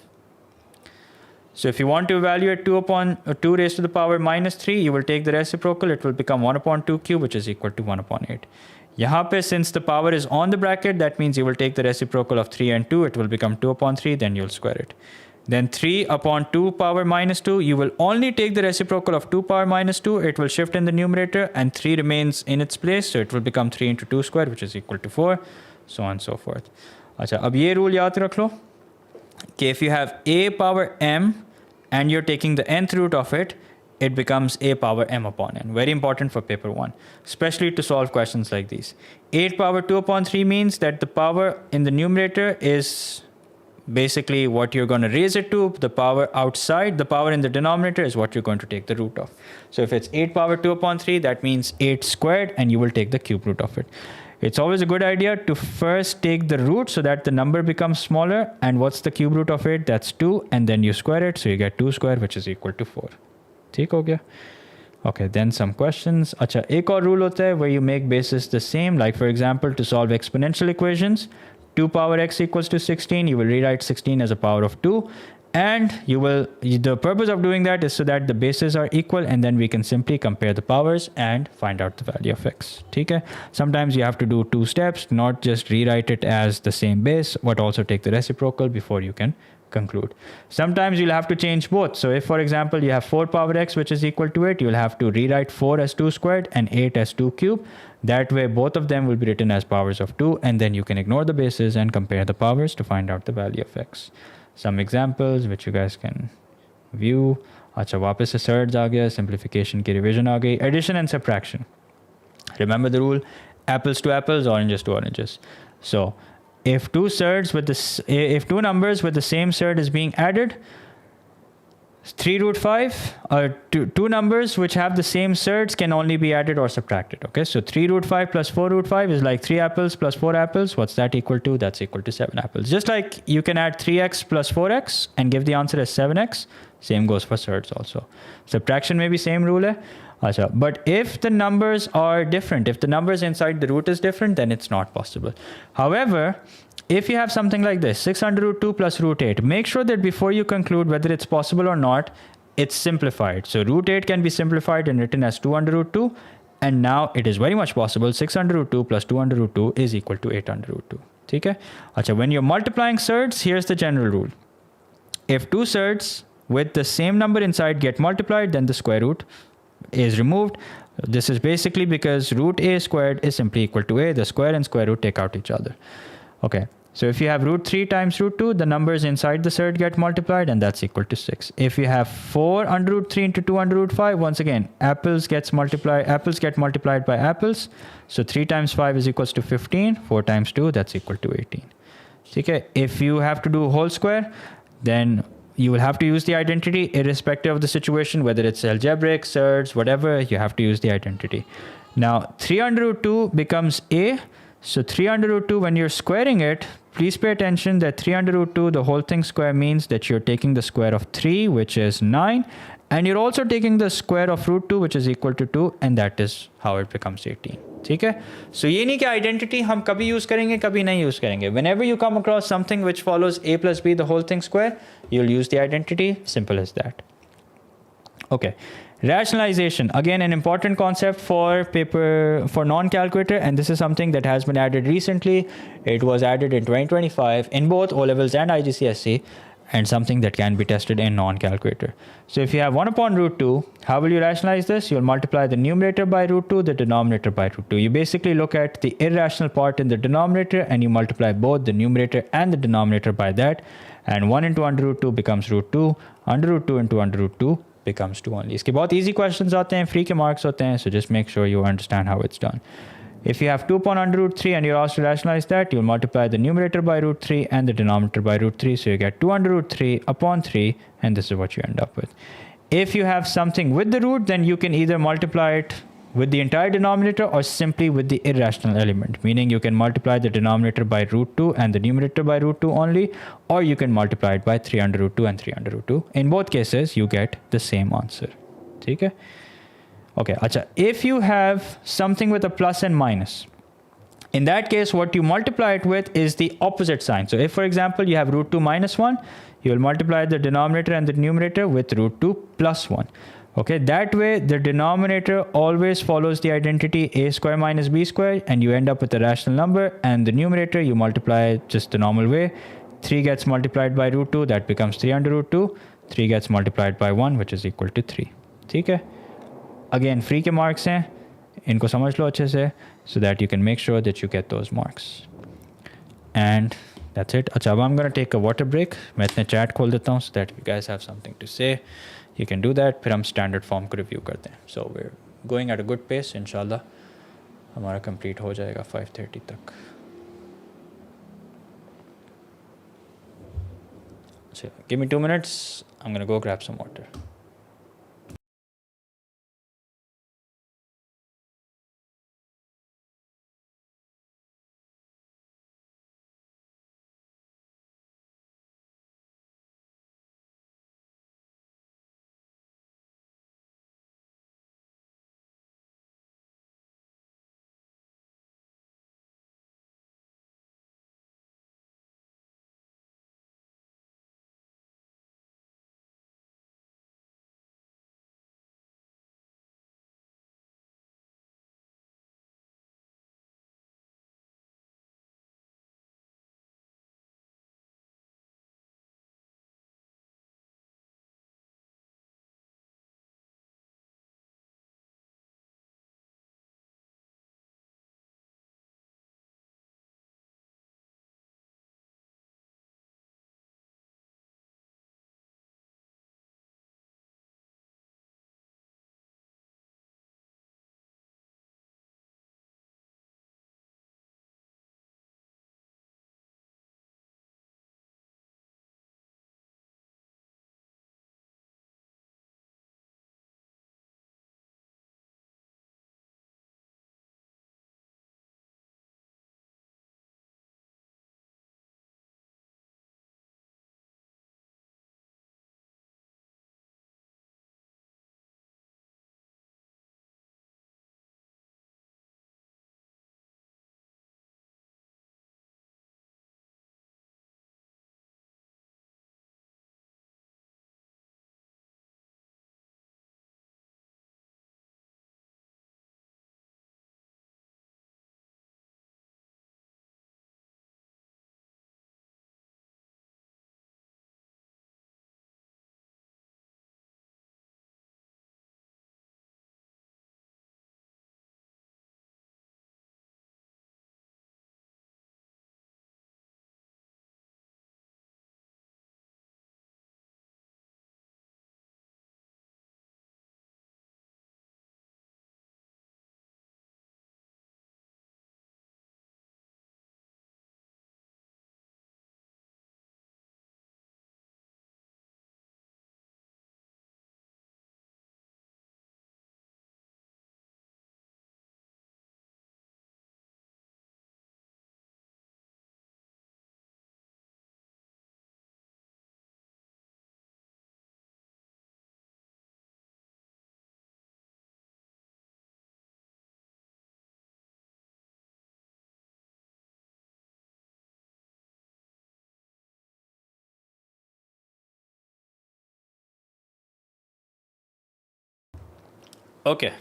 So if you want to evaluate 2 upon 2 raised to the power minus 3, you will take the reciprocal. It will become 1 upon 2 cube, which is equal to 1 upon 8. Yahan pe, since the power is on the bracket, that means you will take the reciprocal of 3 and 2. It will become 2 upon 3, then you'll square it. Then 3 upon 2 power minus 2, you will only take the reciprocal of 2 power minus 2. It will shift in the numerator and 3 remains in its place. So it will become 3 into 2 square, which is equal to 4, so on and so forth. Achha, ab ye rule yaad rakh lo. Okay, if you have a power m and you're taking the nth root of it, it becomes a power m upon n. Very important for paper 1, especially to solve questions like these. 8 power 2 upon 3 means that the power in the numerator is basically what you're going to raise it to. The power outside, the power in the denominator is what you're going to take the root of. So if it's 8 power 2 upon 3, that means 8 squared, and you will take the cube root of it. It's always a good idea to first take the root so that the number becomes smaller. And what's the cube root of it? That's 2. And then you square it. So you get 2 square, which is equal to 4. ठीक हो गया? Okay, then some questions. अच्छा, एक और rule होता है where you make bases the same. Like for example, to solve exponential equations, 2 power x equals to 16. You will rewrite 16 as a power of 2. And the purpose of doing that is so that the bases are equal, and then we can simply compare the powers and find out the value of x. Okay? Sometimes you have to do 2 steps, not just rewrite it as the same base, but also take the reciprocal before you can conclude. Sometimes you'll have to change both. So if, for example, you have 4 power x, which is equal to 8, you'll have to rewrite 4 as 2 squared and 8 as 2 cubed. That way, both of them will be written as powers of 2, and then you can ignore the bases and compare the powers to find out the value of x. Some examples which you guys can view. अच्छा, वापस से surds आ गया, simplification की revision आ गई. Addition and subtraction. Remember the rule: apples to apples, oranges to oranges. So if two numbers with the same surd is being added, 3 root 5 or two numbers which have the same surds can only be added or subtracted. Okay, so 3 root 5 plus 4 root 5 is like 3 apples plus 4 apples. What's that equal to? That's equal to 7 apples. Just like you can add 3x plus 4x and give the answer as 7x, same goes for surds also. Subtraction may be same rule hai. Achha. But if the numbers are different, if the numbers inside the root is different, then it's not possible. However, if you have something like this, 6 under root 2 plus root 8, make sure that before you conclude whether it's possible or not, it's simplified. So root 8 can be simplified and written as 2 under root 2. And now it is very much possible. 6 under root 2 plus 2 under root 2 is equal to 8 under root 2. Okay? Achha, when you're multiplying surds, here's the general rule. If two surds with the same number inside get multiplied, then the square root is removed. This is basically because root a squared is simply equal to a. The square and square root take out each other. Okay. So if you have root 3 times root 2, the numbers inside the surd get multiplied, and that's equal to 6. If you have 4 under root 3 into 2 under root 5, once again, apples get multiplied by apples. So 3 times 5 is equals to 15. 4 times 2, that's equal to 18. Okay. If you have to do whole square, then you will have to use the identity irrespective of the situation, whether it's algebraic, surds, whatever, you have to use the identity. Now, 3 under root 2 becomes a. So 3 under root 2, when you're squaring it, please pay attention that 3 under root 2, the whole thing square means that you're taking the square of 3, which is 9. And you're also taking the square of root 2, which is equal to 2. And that is how it becomes 18. ठीक है? So ये नहीं कि identity हम कभी use करेंगे, कभी नहीं use करेंगे. Whenever you come across something which follows a plus b, the whole thing square, you'll use the identity. Simple as that. Okay. Rationalization, again, an important concept for non-calculator, and this is something that has been added recently. It was added in 2025 in both O-levels and IGCSE, and something that can be tested in non-calculator. So if you have 1 upon root 2, how will you rationalize this? You'll multiply the numerator by root 2, the denominator by root 2. You basically look at the irrational part in the denominator and you multiply both the numerator and the denominator by that. And 1 into under root 2 becomes root 2. Under root 2 into under root 2 becomes 2 only. इसके बहुत easy questions आते हैं, free के marks होते हैं, so just make sure you understand how it's done. If you have 2 upon under root 3 and you're asked to rationalize that, you'll multiply the numerator by root 3 and the denominator by root 3. So you get 2 under root 3 upon 3, and this is what you end up with. If you have something with the root, then you can either multiply it with the entire denominator or simply with the irrational element, meaning you can multiply the denominator by root 2 and the numerator by root 2 only, or you can multiply it by 3 under root 2 and 3 under root 2. In both cases, you get the same answer. Okay? Okay, acha. If you have something with a plus and minus, in that case, what you multiply it with is the opposite sign. So if, for example, you have root 2 minus 1, you will multiply the denominator and the numerator with root 2 plus 1. Okay, that way the denominator always follows the identity a square minus b square, and you end up with a rational number, and the numerator you multiply just the normal way. 3 gets multiplied by root 2, that becomes 3 under root 2. 3 gets multiplied by 1, which is equal to 3. Okay? Again, free के marks हैं, इनको समझ लो अच्छे से, so that you can make sure that you get those marks. And that's it. अच्छा, अब I'm going to take a water break. मैं इतने chat खोल देता हूँ so that you guys have something to say. You can do that. फिर हम standard form को review करते हैं. So we're going at a good pace. इंशाल्लाह हमारा complete हो जाएगा 5:30 तक. So give me 2 minutes. I'm going to go grab some water. Okay.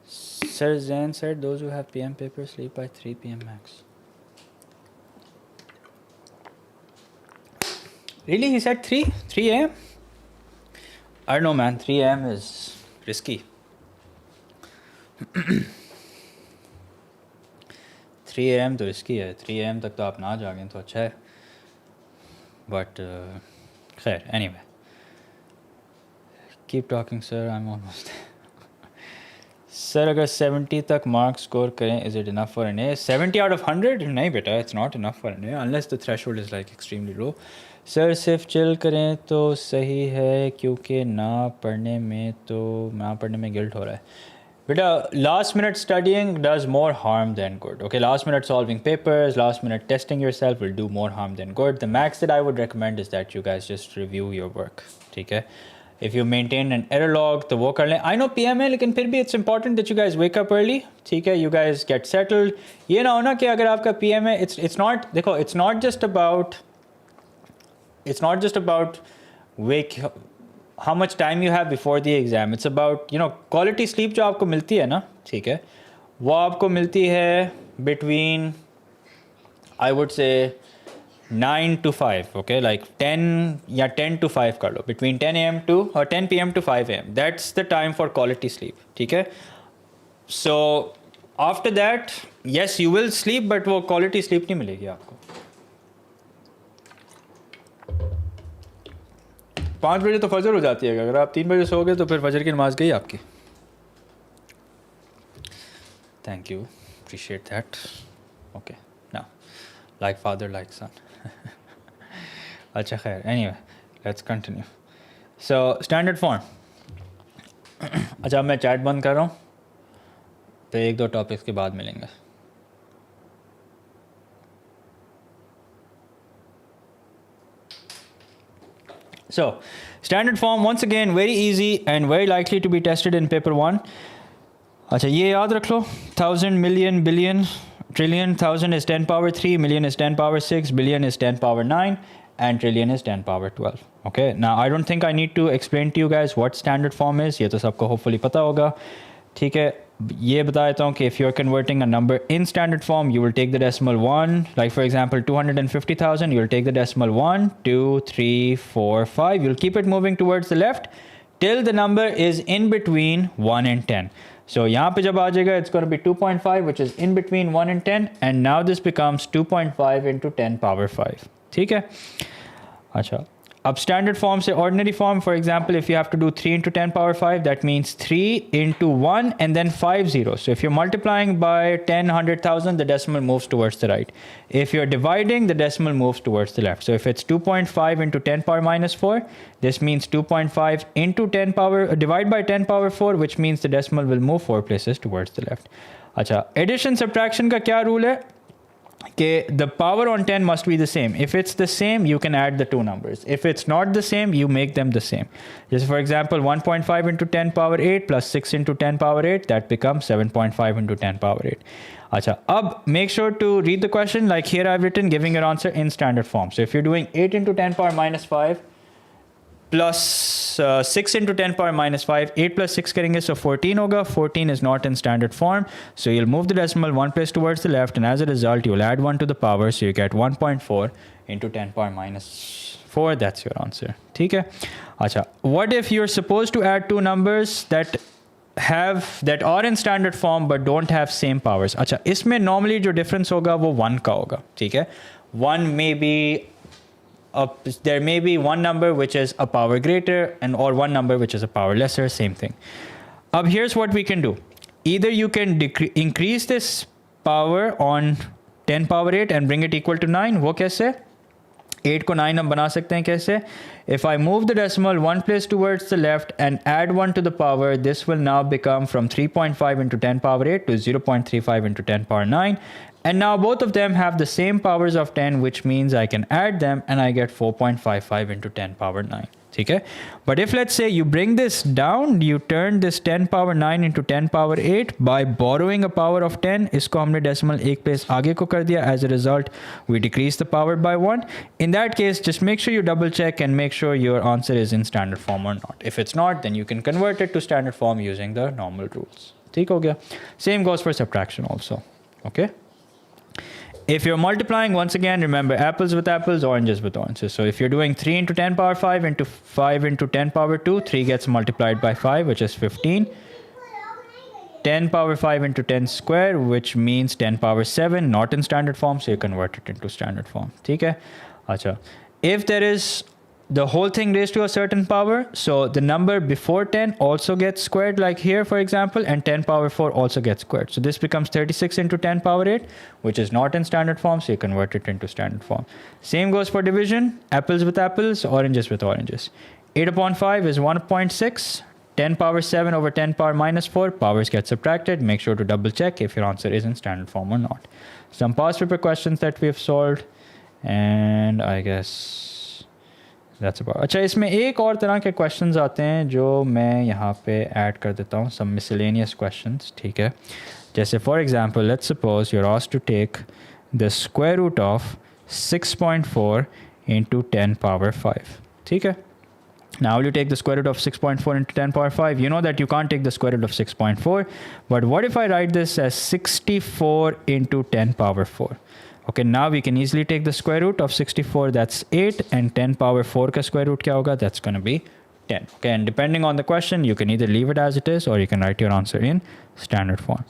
Sir Zain said those who have PM papers sleep by 3 PM max. Really? He said 3? 3 AM? I don't know, man. 3 AM is risky. 3 AM तो risky है. 3 AM तक तो आप ना जागें तो अच्छा है. But खैर, anyway. Keep talking, sir. I'm almost there. Sir, अगर 70 तक mark score करें, is it enough for an A? 70 out of 100? नहीं बेटा, it's not enough for an A unless the threshold is like extremely low. Sir, सिर्फ chill करें तो सही है क्योंकि ना पढ़ने में guilt हो रहा है. Beta, last minute studying does more harm than good. Okay, last minute solving papers, last minute testing yourself will do more harm than good. The max that I would recommend is that you guys just review your work. Okay? If you maintain an error log, तो वो कर लें. I know PM है, लेकिन फिर भी it's important that you guys wake up early. ठीक है, you guys get settled. ये ना हो ना कि अगर आपका PM है, it's not, देखो, it's not just about how much time you have before the exam. It's about, quality sleep जो आपको मिलती है ना, ठीक है, वो आपको मिलती है between, I would say, 9 to 5, okay, like 10 to 5 कर लो, between 10 AM to or 10 PM to 5 AM. That's the time for quality sleep, ठीक है. So after that, yes, you will sleep, but वो quality sleep नहीं मिलेगी आपको. 5 बजे तो फजर हो जाती है. अगर आप 3 बजे सो गए तो फिर फजर की नमाज गई आपकी. Thank you, appreciate that. Okay, now like father like son. अच्छा खैर, anyway, let's continue. So standard form. अच्छा, मैं चैट बंद कर रहा हूँ, तो 1-2 टॉपिक्स के बाद मिलेंगे. So, standard form, once again, very easy and very likely to be tested in paper 1. अच्छा, ये याद रख लो. 1000, million, billion, trillion. 1000 is 10 power 3, million is 10 power 6, billion is 10 power 9, and trillion is 10 power 12. Okay, now I don't think I need to explain to you guys what standard form is. ये तो सबको hopefully पता होगा. ठीक है, ये बता देता हूँ कि if you're converting a number in standard form, you will take the decimal 1. Like for example, 250,000, you'll take the decimal 1, 2, 3, 4, 5. You'll keep it moving towards the left till the number is in between 1 and 10. So यहाँ पे जब आ जाएगा, it's going to be 2.5, which is in between 1 and 10. And now this becomes 2.5 into 10 power 5. ठीक है? अच्छा. अब standard form से ordinary form, for example, if you have to do 3 into 10 power 5, that means 3 into 1 and then 5 zeros. So if you're multiplying by 10, 100,000, the decimal moves towards the right. If you're dividing, the decimal moves towards the left. So if it's 2.5 into 10 power minus 4, this means 2.5 into 10 power, divide by 10 power 4, which means the decimal will move 4 places towards the left. अच्छा, addition subtraction का क्या rule है? Okay, the power on 10 must be the same. If it's the same, you can add the two numbers. If it's not the same, you make them the same. Just for example, 1.5 into 10 power 8 plus 6 into 10 power 8, that becomes 7.5 into 10 power 8. Acha, ab make sure to read the question like here I've written, giving your answer in standard form. So if you're doing 8 into 10 power minus 5 plus 6 into 10 power minus 5, 8 plus 6 करेंगे, so 14 होगा. 14 is not in standard form, so you'll move the decimal 1 place towards the left, and as a result, you'll add 1 to the power, so you get 1.4 into 10 power minus 4. That's your answer. ठीक है? अच्छा, what if you're supposed to add two numbers that are in standard form but don't have same powers? अच्छा, इसमें normally जो difference होगा वो 1 का होगा. ठीक है? There may be one number which is a power greater or one number which is a power lesser, same thing. Here's what we can do. Either you can increase this power on 10 power 8 and bring it equal to 9. वो कैसे? 8 को 9 हम बना सकते हैं कैसे? If I move the decimal 1 place towards the left and add 1 to the power, this will now become from 3.5 into 10 power 8 to 0.35 into 10 power 9. And now both of them have the same powers of 10, which means I can add them and I get 4.55 into 10 power 9. ठीक है. But if let's say you bring this down, you turn this 10 power 9 into 10 power 8 by borrowing a power of 10, इसको हमने decimal एक place आगे को कर दिया. As a result, we decrease the power by 1. In that case, just make sure you double check and make sure your answer is in standard form or not. If it's not, then you can convert it to standard form using the normal rules. ठीक हो गया. Same goes for subtraction also. Okay. If you're multiplying, once again, remember apples with apples, oranges with oranges. So if you're doing 3 into 10 power 5 into 5 into 10 power 2, 3 gets multiplied by 5, which is 15. 10 power 5 into 10 square, which means 10 power 7, not in standard form, so you convert it into standard form. Okay? Acha. If there is the whole thing raised to a certain power, so the number before 10 also gets squared, like here, for example, and 10 power 4 also gets squared. So this becomes 36 into 10 power 8, which is not in standard form, so you convert it into standard form. Same goes for division, apples with apples, oranges with oranges. 8 upon 5 is 1.6. 10 power 7 over 10 power minus 4, powers get subtracted. Make sure to double check if your answer is in standard form or not. Some past paper questions that we have solved, and I guess that's about. अच्छा, इसमें एक और तरह के questions आते हैं जो मैं यहाँ पे add कर देता हूँ, some miscellaneous questions, ठीक है. जैसे for example, let's suppose you're asked to take the square root of 6.4 into 10 power 5, ठीक है. Now will you take the square root of 6.4 into 10 power 5? You know that you can't take the square root of 6.4, but what if I write this as 64 into 10 power 4? Okay, now we can easily take the square root of 64, that's 8, and 10 power 4 ka square root kya hoga? That's going to be 10. Okay, and depending on the question, you can either leave it as it is or you can write your answer in standard form.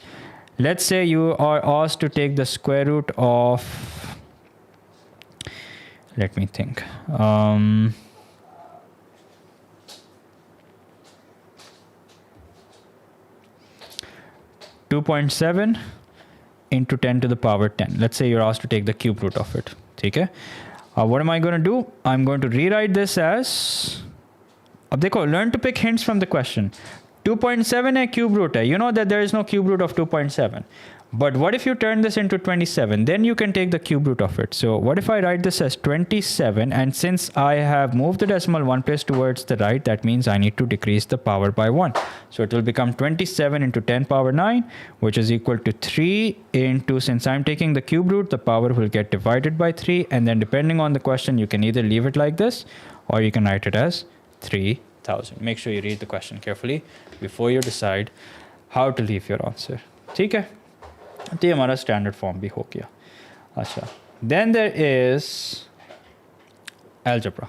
Let's say you are asked to take the square root of, let me think, 2.7 into 10 to the power 10. Let's say you're asked to take the cube root of it. Okay? What am I going to do? I'm going to rewrite this as, अब देखो, learn to pick hints from the question. 2.7 है cube root है. You know that there is no cube root of 2.7. But what if you turn this into 27? Then you can take the cube root of it. So what if I write this as 27? And since I have moved the decimal one place towards the right, that means I need to decrease the power by 1. So it will become 27 into 10 power 9, which is equal to 3 into, since I'm taking the cube root, the power will get divided by 3. And then depending on the question, you can either leave it like this, or you can write it as 3000. Make sure you read the question carefully before you decide how to leave your answer. ठीक है? तो ये हमारा standard form भी हो गया. अच्छा. Then there is algebra.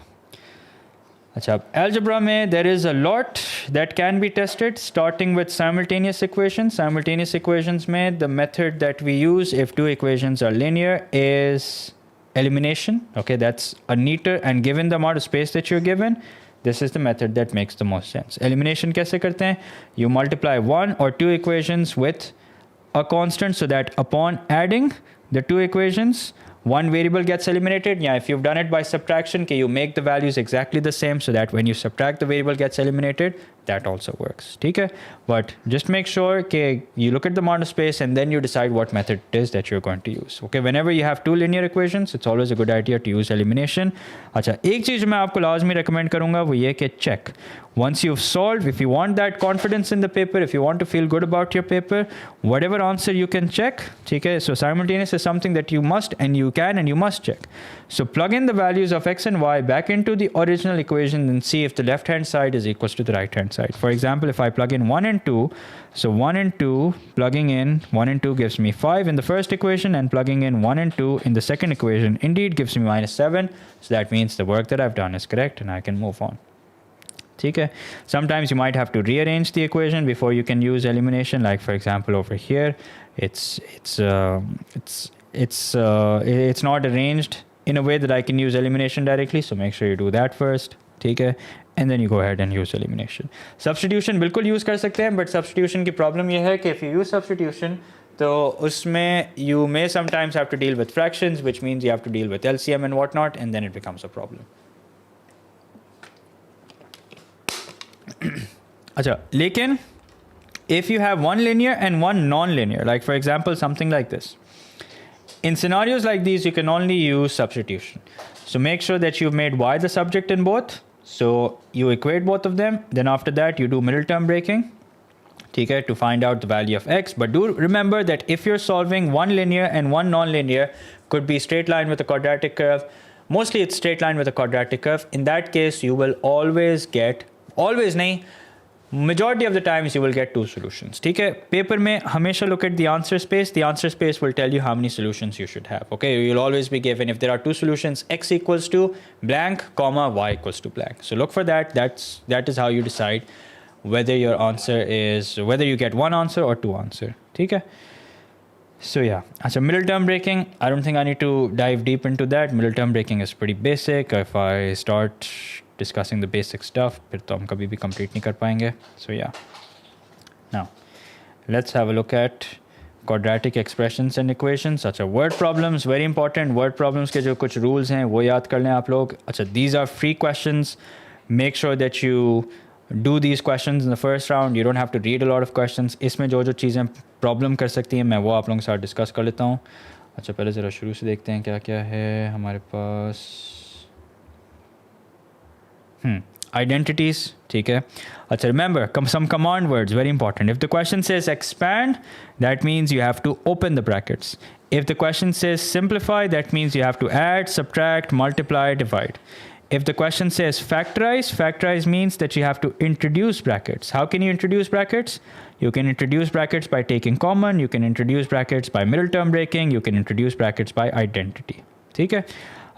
अच्छा, algebra में there is a lot that can be tested, starting with simultaneous equations. Simultaneous equations में the method that we use if two equations are linear is elimination. Okay, that's a neater, and given the amount of space that you're given, this is the method that makes the most sense. Elimination कैसे करते हैं? You multiply one or two equations with a constant so that upon adding the two equations, one variable gets eliminated. Yeah, if you've done it by subtraction, okay, you make the values exactly the same so that when you subtract, the variable gets eliminated. That also works. Okay? But just make sure okay, you look at the amount of space and then you decide what method it is that you're going to use. Okay? Whenever you have two linear equations, it's always a good idea to use elimination. अच्छा, एक चीज़ मैं आपको लाजमी recommend करूँगा वो ये कि check. Once you've solved, if you want that confidence in the paper, if you want to feel good about your paper, whatever answer you can check, okay? So simultaneous is something that you must and you can and you must check. So plug in the values of x and y back into the original equation and see if the left-hand side is equals to the right-hand side. For example, if I plug in 1 and 2, so 1 and 2, plugging in 1 and 2 gives me 5 in the first equation, and plugging in 1 and 2 in the second equation indeed gives me -7. So that means the work that I've done is correct and I can move on. Okay. Sometimes you might have to rearrange the equation before you can use elimination. Like for example, over here, it's not arranged in a way that I can use elimination directly. So make sure you do that first. Okay. And then you go ahead and use elimination. Substitution बिल्कुल use कर सकते हैं, but substitution की problem ये है कि if you use substitution, तो उसमें you may sometimes have to deal with fractions, which means you have to deal with LCM and whatnot, and then it becomes a problem. अच्छा, लेकिन if you have one linear and one non-linear, like for example something like this, in scenarios like these you can only use substitution. So make sure that you've made y the subject in both. So you equate both of them, then after that you do middle term breaking, okay, to find out the value of x. But do remember that if you're solving one linear and one non-linear, could be straight line with a quadratic curve, mostly it's straight line with a quadratic curve, in that case you will always get, always nahi, majority of the times you will get two solutions. Okay, paper mein hamesha look at the answer space. The answer space will tell you how many solutions you should have. Okay, you'll always be given, if there are two solutions, x equals to blank comma y equals to blank. So look for that. That is how you decide whether your answer is, whether you get one answer or two answer. Okay, so yeah, so middle term breaking, I don't think I need to dive deep into that. Middle term breaking is pretty basic. If I start discussing the basic stuff, फिर तो हम कभी भी complete नहीं कर पाएंगे. So yeah. Now, let's have a look at quadratic expressions and equations. अच्छा, word problems, very important. Word problems के जो कुछ rules हैं वो याद कर लें आप लोग. अच्छा, these are free questions. Make sure that you do these questions in the first round. You don't have to read a lot of questions. इसमें जो चीज़ें problem कर सकती हैं मैं वो आप लोगों के साथ discuss कर लेता हूँ. अच्छा, पहले ज़रा शुरू से देखते हैं क्या क्या है हमारे पास. Identities, ठीक है. अच्छा, remember some command words, very important. If the question says expand, that means you have to open the brackets. If the question says simplify, that means you have to add, subtract, multiply, divide. If the question says factorize means that you have to introduce brackets. How can you introduce brackets? You can introduce brackets by taking common, you can introduce brackets by middle term breaking, you can introduce brackets by identity. ठीक है.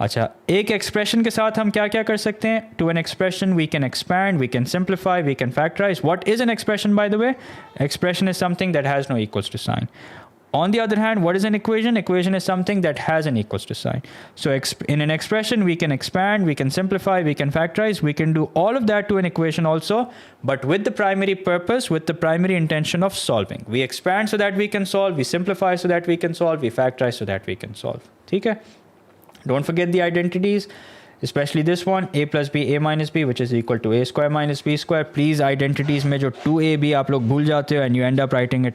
अच्छा, एक expression के साथ हम क्या क्या कर सकते हैं? To an expression we can expand, we can simplify, we can factorise. What is an expression by the way? Expression is something that has no equals to sign. On the other hand, what is an equation? Equation is something that has an equals to sign. So in an expression, we can expand, we can simplify, we can factorize, we can do all of that to an equation also, but with the primary purpose, with the primary intention of solving. We expand so that we can solve, we simplify so that we can solve, we factorize so that we can solve. Okay? Don't forget the identities, especially this one, a plus b, a minus b, which is equal to a square minus b square. Please, identities में जो 2ab आप लोग भूल जाते हो and you end up writing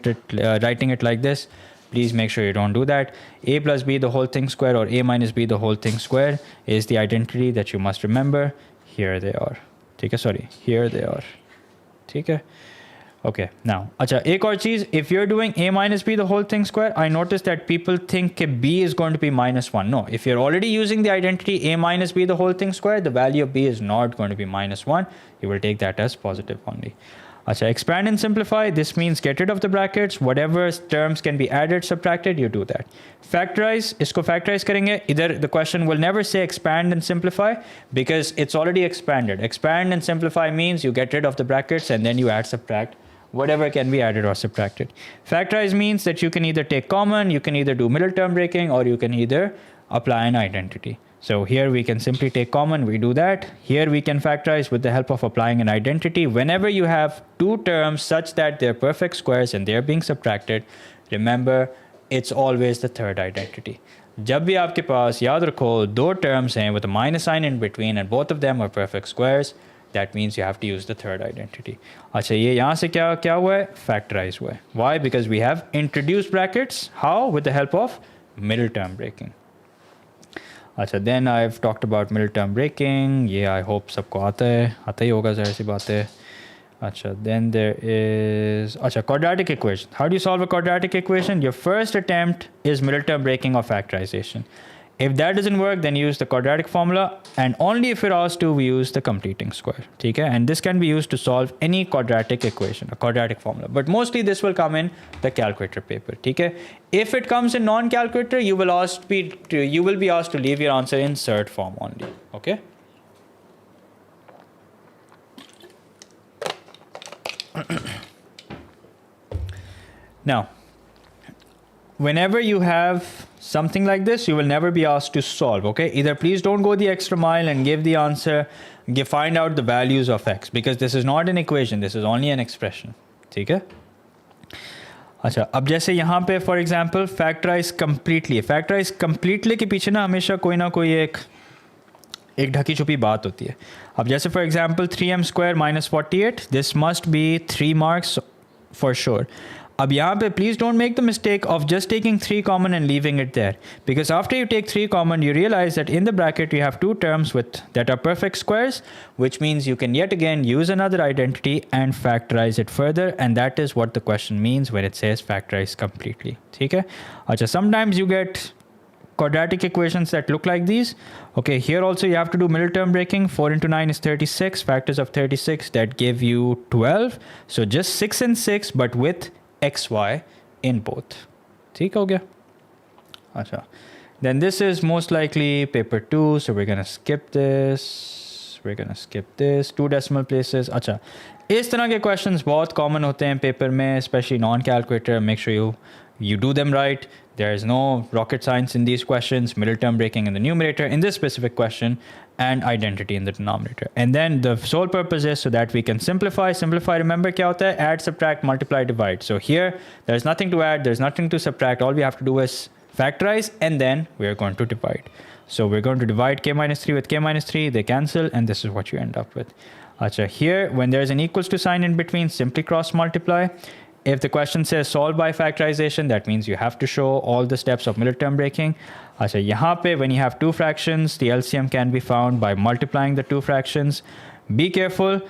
it like this. Please make sure you don't do that. A plus b the whole thing square or a minus b the whole thing square is the identity that you must remember. Here they are. ठीक है, sorry, here they are. ठीक है. Okay, now, अच्छा, एक और चीज़, if you're doing a minus b the whole thing square, I noticed that people think that b is going to be minus 1. No, if you're already using the identity a minus b the whole thing square, the value of b is not going to be minus 1. You will take that as positive only. अच्छा, expand and simplify, this means get rid of the brackets. Whatever terms can be added, subtracted, you do that. Factorize, इसको factorize करेंगे. Either the question will never say expand and simplify because it's already expanded. Expand and simplify means you get rid of the brackets and then you add, subtract. Whatever can be added or subtracted. Factorize means that you can either take common, you can either do middle term breaking, or you can either apply an identity. So here we can simply take common, we do that. Here we can factorize with the help of applying an identity. Whenever you have two terms such that they're perfect squares and they're being subtracted, remember it's always the third identity. जब भी आपके पास, याद रखो, दो terms हैं with a minus sign in between and both of them are perfect squares, that means you have to use the third identity. अच्छा, ये यहाँ से क्या हुआ है? Factorize हुआ है. Why? Because we have introduced brackets. How? With the help of middle term breaking. अच्छा, then I've talked about middle term breaking. ये I hope सबको आता ही होगा, ज़ाहिर सी बात है. अच्छा, then there is, अच्छा, quadratic equation. How do you solve a quadratic equation? Your first attempt is middle term breaking or factorization. If that doesn't work, then use the quadratic formula, and only if you're asked to, we use the completing square. Okay? And this can be used to solve any quadratic equation, a quadratic formula. But mostly this will come in the calculator paper. Okay? If it comes in non-calculator, you will be asked to leave your answer in Surd form only. Okay? Now, whenever you have something like this, you will never be asked to solve. Okay, either please don't go the extra mile and give the answer, find out the values of x, because this is not an equation, this is only an expression. ठीक है? अच्छा, अब जैसे यहाँ पे for example factorise completely के पीछे ना हमेशा कोई ना कोई एक ढकी छुपी बात होती है. अब जैसे for example 3m² - 48, this must be 3 marks for sure. अब यहाँ पे please don't make the mistake of just taking 3 common and leaving it there, because after you take 3 common you realize that in the bracket you have 2 terms that are perfect squares, which means you can yet again use another identity and factorize it further, and that is what the question means when it says factorize completely. ठीक है? अच्छा, sometimes you get quadratic equations that look like these. Okay, here also you have to do middle term breaking. 4 into 9 is 36. Factors of 36 that give you 12. So just 6 and 6, but with xy in both. ठीक हो गया? अच्छा. Then this is most likely paper 2. So we're gonna skip this. We're gonna skip this. 2 decimal places. अच्छा. इस तरह के questions बहुत common होते हैं paper में, especially non-calculator. Make sure you do them right. There is no rocket science in these questions. Middle term breaking in the numerator in this specific question, and identity in the denominator. And then the sole purpose is so that we can simplify. Remember क्या होता है? Add, subtract, multiply, divide. So here there's nothing to add, there's nothing to subtract. All we have to do is factorize, and then we're going to divide. So we're going to divide k minus 3 with k minus 3. They cancel, and this is what you end up with. Achha, here when there's an equals to sign in between, simply cross multiply. If the question says solve by factorization, that means you have to show all the steps of middle term breaking. Achha, yahan pe when you have 2 fractions, the LCM can be found by multiplying the 2 fractions. Be careful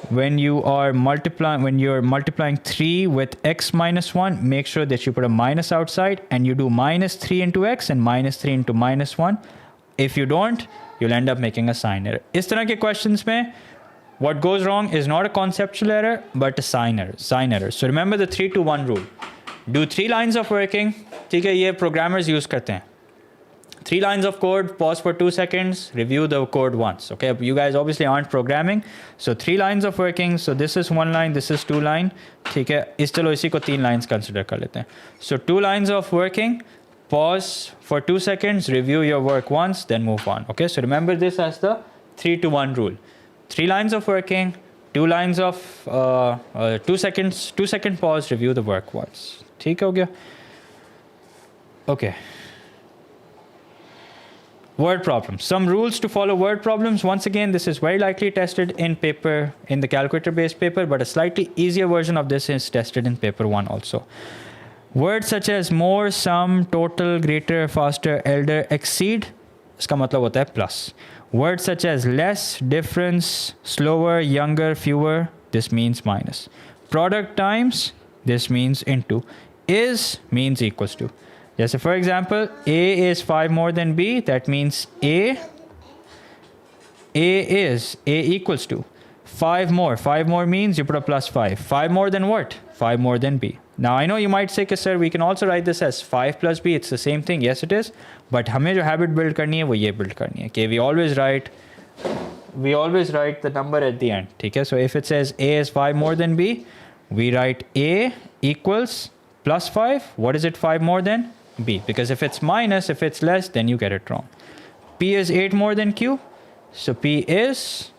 when you're multiplying 3 with x minus 1, make sure that you put a minus outside and you do minus 3 into x and minus 3 into minus 1. If you don't, you'll end up making a sign error. Is tarah ke questions mein, what goes wrong is not a conceptual error, but a sign error. So remember the 3 to 1 rule. Do 3 lines of working. ठीक है, ये programmers use करते हैं. 3 lines of code, pause for 2 seconds, review the code once. Okay, you guys obviously aren't programming. So 3 lines of working. So this is 1 line, this is 2 line. ठीक है, चलो इसी को 3 lines consider कर लेते हैं. So 2 lines of working, pause for 2 seconds, review your work once, then move on. Okay, so remember this as the 3 to 1 rule. 3 lines of working, 2 lines of 2 second pause, review the work once. ठीक हो गया? Okay. Word problems. Some rules to follow word problems. Once again, this is very likely tested in the calculator-based paper, but a slightly easier version of this is tested in paper 1 also. Words such as more, some, total, greater, faster, elder, exceed, इसका मतलब होता है plus. Words such as less, difference, slower, younger, fewer, this means minus. Product times, this means into. Is means equals to. Yes, so for example, A is 5 more than B, that means A equals to 5 more. 5 more means you put a plus 5. 5 more than what? 5 more than B. Now I know you might say, sir, we can also write this as 5 plus B. It's the same thing. Yes, it is. But हमें जो habit build करनी है वो ये build करनी है. Okay, we always write the number at the end. ठीक है? So if it says A is 5 more than B, we write A equals plus 5. What is it 5 more than? B. Because if it's minus, if it's less, then you get it wrong. P is 8 more than Q. So P is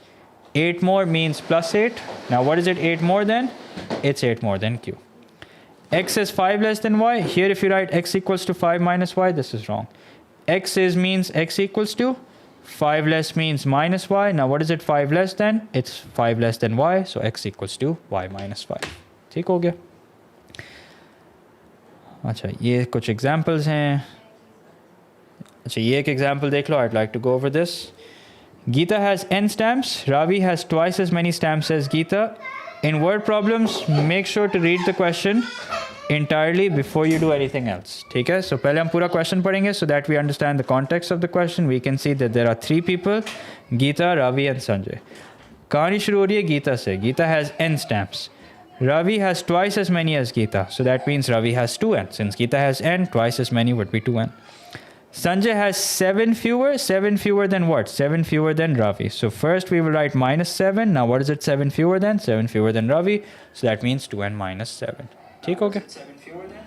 8 more means plus 8. Now what is it 8 more than? It's 8 more than Q. X is 5 less than Y. Here if you write X equals to 5 minus Y, this is wrong. X means X equals to 5 less means minus Y. Now what is it 5 less than? It's 5 less than Y. So X equals to Y minus 5. ठीक हो गया? अच्छा, ये कुछ examples हैं. अच्छा, ये एक एग्जाम्पल देख लो. I'd like to go over this. Geeta has n stamps. Ravi has twice as many stamps as Geeta. In word problems, make sure to read the question entirely before you do anything else. ठीक है? So पहले हम पूरा question पढ़ेंगे so that we understand the context of the question. We can see that there are 3 people, Geeta, Ravi and Sanjay. कहानी शुरू हो रही है गीता से. Geeta has n stamps. Ravi has twice as many as Geeta. So that means Ravi has 2n. Since Geeta has n, twice as many would be 2n. Sanjay has 7 fewer. 7 fewer than what? 7 fewer than Ravi. So first we will write minus 7. Now what is it 7 fewer than? 7 fewer than Ravi. So that means 2n minus 7. ठीक हो गया? 7 fewer than?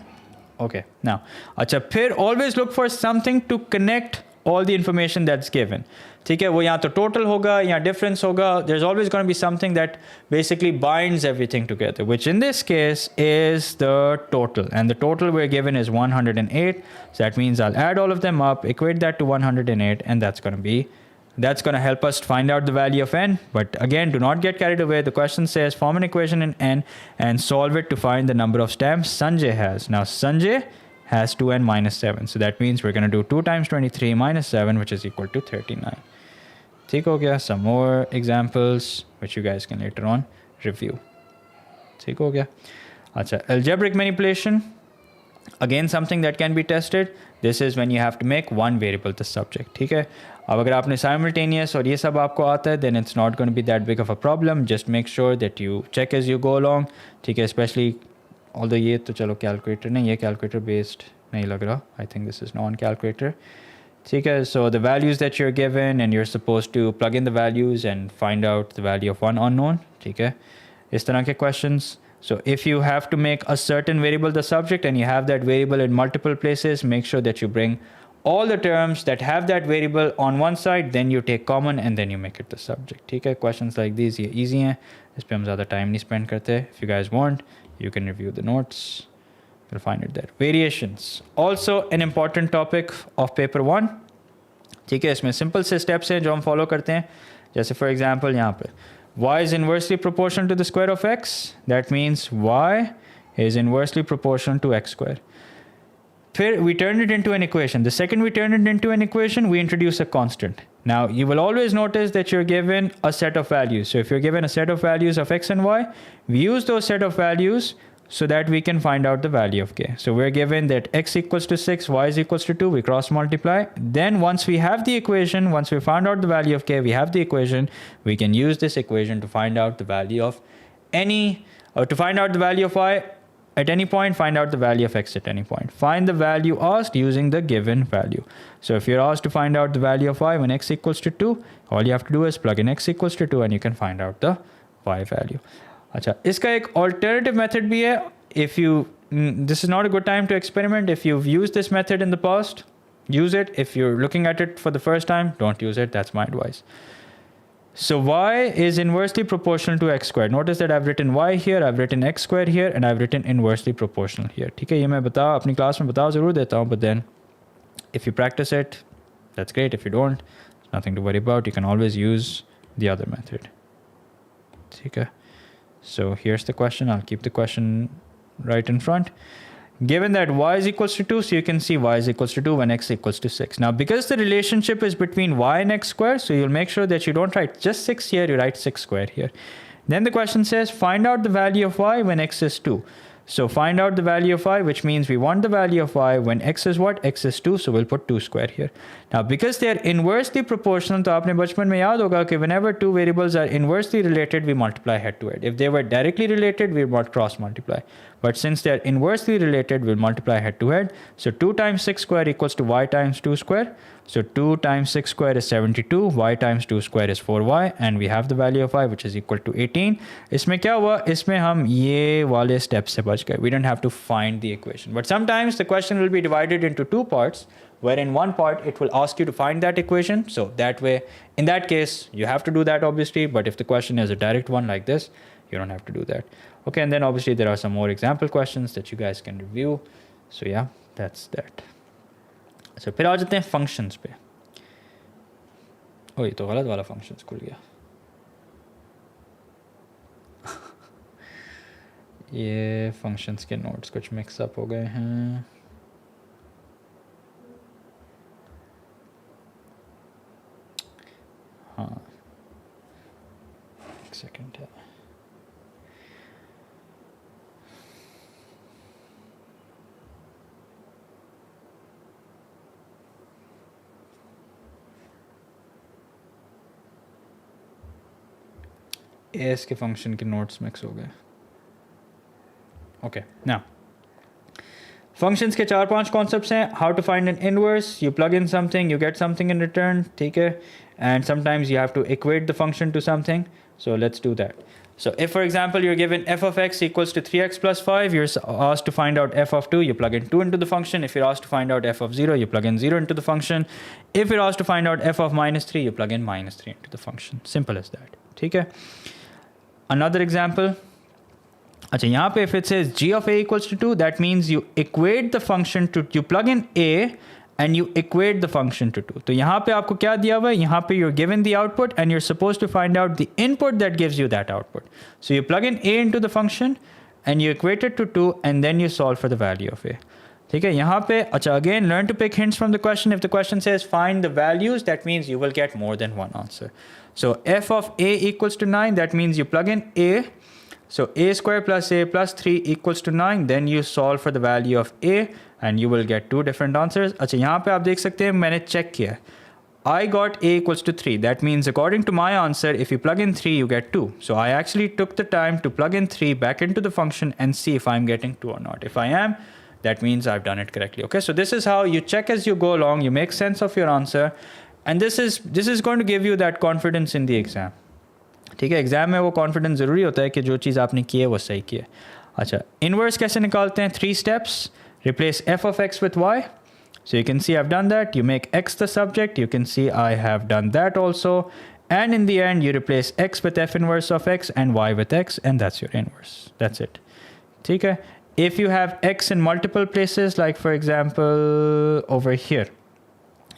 Okay. Now, अच्छा, फिर always look for something to connect all the information that's given. ठीक है? वो यहाँ तो total होगा, यहाँ difference होगा. There's always going to be something that basically binds everything together, which in this case is the total. And the total we're given is 108. So that means I'll add all of them up, equate that to 108, and that's going to be That's going to help us find out the value of n. But again, do not get carried away. The question says form an equation in n and solve it to find the number of stamps Sanjay has. Now, Sanjay has 2n minus 7. So that means we're going to do 2 times 23 minus 7, which is equal to 39. Theek ho gaya. Some more examples, which you guys can later on review. Theek ho gaya. Acha, algebraic manipulation. Again, something that can be tested. This is when you have to make one variable the subject. ठीक है. अब अगर आपने simultaneous और ये सब आपको आता है, then it's not going to be that big of a problem. Just make sure that you check as you go along. ठीक है. Especially, although ये तो चलो calculator नहीं, ये calculator based नहीं लग रहा. I think this is non-calculator. ठीक है. So the values that you're given and you're supposed to plug in the values and find out the value of one unknown. ठीक है. इस तरह के questions. So if you have to make a certain variable the subject and you have that variable in multiple places, make sure that you bring all the terms that have that variable on one side, then you take common and then you make it the subject. ठीक है. Questions like these ये easy हैं. इस पे हम ज़्यादा time नहीं spend करते. If you guys want, you can review the notes. You'll find it there. Variations. Also an important topic of paper 1. ठीक है. इसमें simple से steps हैं जो हम follow करते हैं. जैसे for example यहाँ पे y is inversely proportional to the square of x. That means y is inversely proportional to x square. Then we turn it into an equation. The second we turn it into an equation, we introduce a constant. Now, you will always notice that you're given a set of values. So if you're given a set of values of x and y, we use those set of values so that we can find out the value of k. So we're given that x equals to 6, y is equals to 2, we cross multiply. Then once we have the equation, once we found out the value of k, we have the equation, we can use this equation to find out the value of any, or to find out the value of y at any point, find out the value of x at any point. Find the value asked using the given value. So if you're asked to find out the value of y when x equals to 2, all you have to do is plug in x equals to 2 and you can find out the y value. अच्छा, इसका एक alternative method भी है. If you, this is not a good time to experiment. If you've used this method in the past, use it. If you're looking at it for the first time, don't use it. That's my advice. So y is inversely proportional to x squared. Notice that I've written y here, I've written x squared here, and I've written inversely proportional here. ठीक है, ये मैं बता अपनी class में बता ज़रूर देता हूँ, but then if you practice it, that's great. If you don't, it's nothing to worry about. You can always use the other method. ठीक है. So here's the question. I'll keep the question right in front. Given that y is equals to 2, so you can see y is equals to 2 when x equals to 6. Now, because the relationship is between y and x squared, so you'll make sure that you don't write just 6 here, you write 6 squared here. Then the question says, find out the value of y when x is 2. So find out the value of y, which means we want the value of y when x is what? X is 2, so we'll put 2 square here. Now, because they are inversely proportional, तो आपने बचपन में याद होगा कि whenever two variables are inversely related, we multiply head to head. If they were directly related, we would cross multiply. But since they are inversely related, we'll multiply head to head. So 2 times 6 square equals to y times 2 square. So 2 times 6 square is 72, y times 2 square is 4y, and we have the value of y, which is equal to 18. इसमें क्या हुआ? इसमें हम ये वाले steps से बच गए. We don't have to find the equation. But sometimes the question will be divided into two parts, where in one part it will ask you to find that equation. So that way, in that case, you have to do that obviously. But if the question is a direct one like this, you don't have to do that. Okay, and then obviously there are some more example questions that you guys can review. So yeah, that's that. So फिर आ जाते हैं functions पे. ओ ये तो गलत वाला functions खुल गया. ये functions के notes कुछ mix up हो गए हैं. हाँ. एक second है. एस के फंक्शन के नोट्स मिक्स हो गए. ओके, नाउ फंक्शंस के 4-5 कॉन्सेप्ट्स हैं. How to find an inverse, you plug in something, you get something in return. ठीक है, and sometimes you have to equate the function to something. So let's do that. So if, for example, you're given f of x equals to 3x plus 5, you're asked to find out f of 2, you plug in 2 into the function. If you're asked to find out f of 0, you plug in 0 into the function. If you're asked to find out f of minus 3, you plug in minus 3 into the function. Simple as that. ठीक है. Another example. अच्छा, यहाँ पे if it says g of a equals to 2, that means you equate the function to, you plug in a and you equate the function to 2. तो यहाँ पे आपको क्या दिया हुआ है? यहाँ पे you're given the output and you're supposed to find out the input that gives you that output. So you plug in a into the function and you equate it to 2 and then you solve for the value of a. ठीक है, यहाँ पे अच्छा again learn to pick hints from the question. If the question says find the values, that means you will get more than one answer. So f of a equals to 9, that means you plug in a. So a square plus a plus 3 equals to 9. Then you solve for the value of a and you will get two different answers. अच्छा यहाँ पे आप देख सकते हैं मैंने check किया. I got a equals to 3. That means according to my answer, if you plug in 3, you get 2. So I actually took the time to plug in 3 back into the function and see if I'm getting 2 or not. If I am, that means I've done it correctly. Okay, so this is how you check as you go along. You make sense of your answer. And this is going to give you that confidence in the exam. ठीक है, exam में वो confidence ज़रूरी होता है कि जो चीज़ आपने की है वो सही की है. अच्छा, इनवर्स कैसे निकालते हैं? 3 steps. Replace f of x with y. So you can see I've done that. You make x the subject. You can see I have done that also. And in the end, you replace x with f inverse of x and y with x, and that's your inverse. That's it. ठीक है. If you have x in multiple places, like for example over here,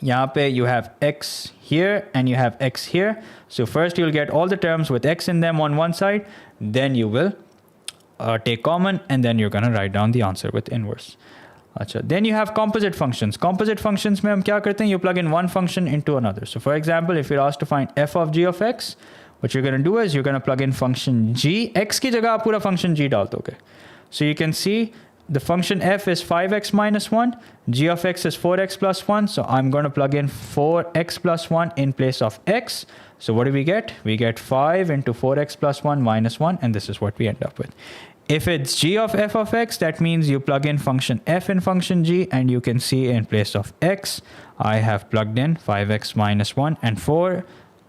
यहाँ पे you have x here and you have x here. So first you'll get all the terms with x in them on one side. Then you will take common and then you're going to write down the answer with inverse. अच्छा, then you have composite functions. Composite functions में हम क्या करते हैं? You plug in one function into another. So for example, if you're asked to find f of g of x, what you're going to do is you're going to plug in function g. x की जगह आप पूरा function g डाल दोगे. So you can see the function f is 5x minus 1, g of x is 4x plus 1, so I'm going to plug in 4x plus 1 in place of x. So what do we get? We get 5 into 4x plus 1 minus 1, and this is what we end up with. If it's g of f of x, that means you plug in function f in function g, and you can see in place of x, I have plugged in 5x minus 1 and 4.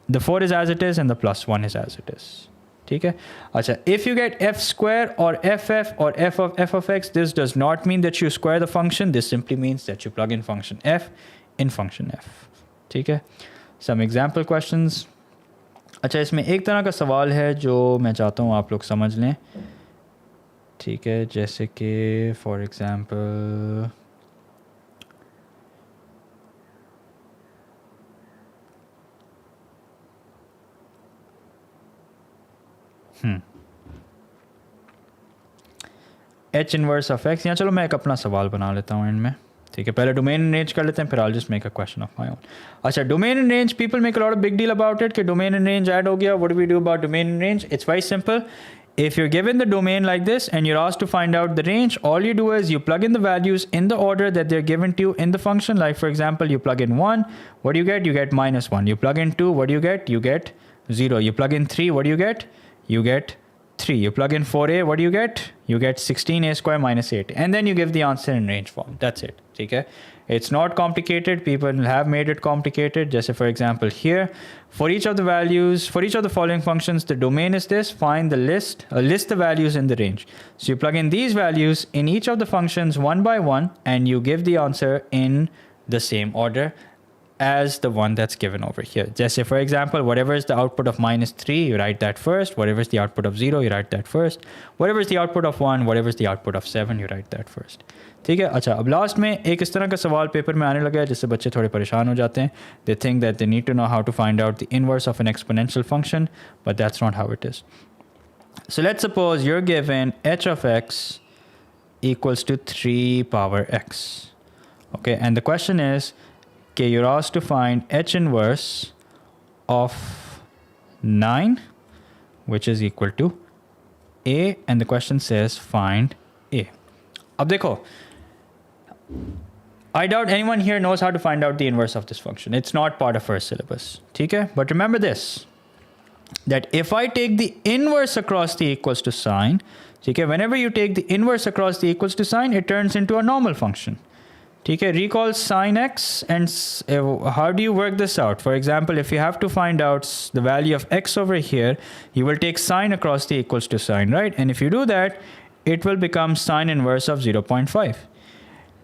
The 4 is as it is and the plus 1 is as it is. ठीक है. अच्छा, if you get f square or ff or f of x, this does not mean that you square the function. This simply means that you plug in function f in function f. ठीक है. Some example questions. अच्छा, इसमें एक तरह का सवाल है जो मैं चाहता हूँ आप लोग समझ लें. ठीक है, जैसे कि for example h inverse of x. यहाँ चलो मैं एक अपना सवाल बना लेता हूँ इनमें. ठीक है, पहले डोमेन एंड रेंज कर लेते हैं, फिर I'll just make a question of my own. अच्छा, domain and range, people make a lot of big deal about it कि डोमेन एंड रेंज ऐड हो गया. What do we do about domain and range? It's very simple. If you're given the domain like this and you're asked to find out the range, all you do is you plug in the values in the order that they're given to you in the function. Like for example, you plug in 1, what do you get? You get minus 1. You plug in 2, what do you get? You get 0. You plug in 3, what do you get? You get 3. You plug in 4a, what do you get? You get 16a square minus 8. And then you give the answer in range form. That's it. Okay? It's not complicated. People have made it complicated. Just for example here, for each of the values, for each of the following functions, the domain is this. Find the list the values in the range. So you plug in these values in each of the functions one by one, and you give the answer in the same order as the one that's given over here. Just say for example, whatever is the output of minus 3, you write that first. Whatever is the output of 0, you write that first. Whatever is the output of 1, whatever is the output of 7, you write that first. ठीक है. अच्छा, अब last में एक इस तरह का सवाल पेपर में आने लगा है जिससे बच्चे थोड़े परेशान हो जाते हैं. They think that they need to know how to find out the inverse of an exponential function, but that's not how it is. So let's suppose you're given h of x equals to 3 power x. Okay, and the question is, okay, you're asked to find h inverse of 9, which is equal to a, and the question says find a. अब देखो, I doubt anyone here knows how to find out the inverse of this function. It's not part of first syllabus. ठीक है? But remember this, that if I take the inverse across the equals to sign, ठीक है, whenever you take the inverse across the equals to sign, it turns into a normal function. ठीक है, recall sin x, and how do you work this out? For example, if you have to find out the value of x over here, you will take sine across the equals to sign, right? And if you do that, it will become sine inverse of 0.5.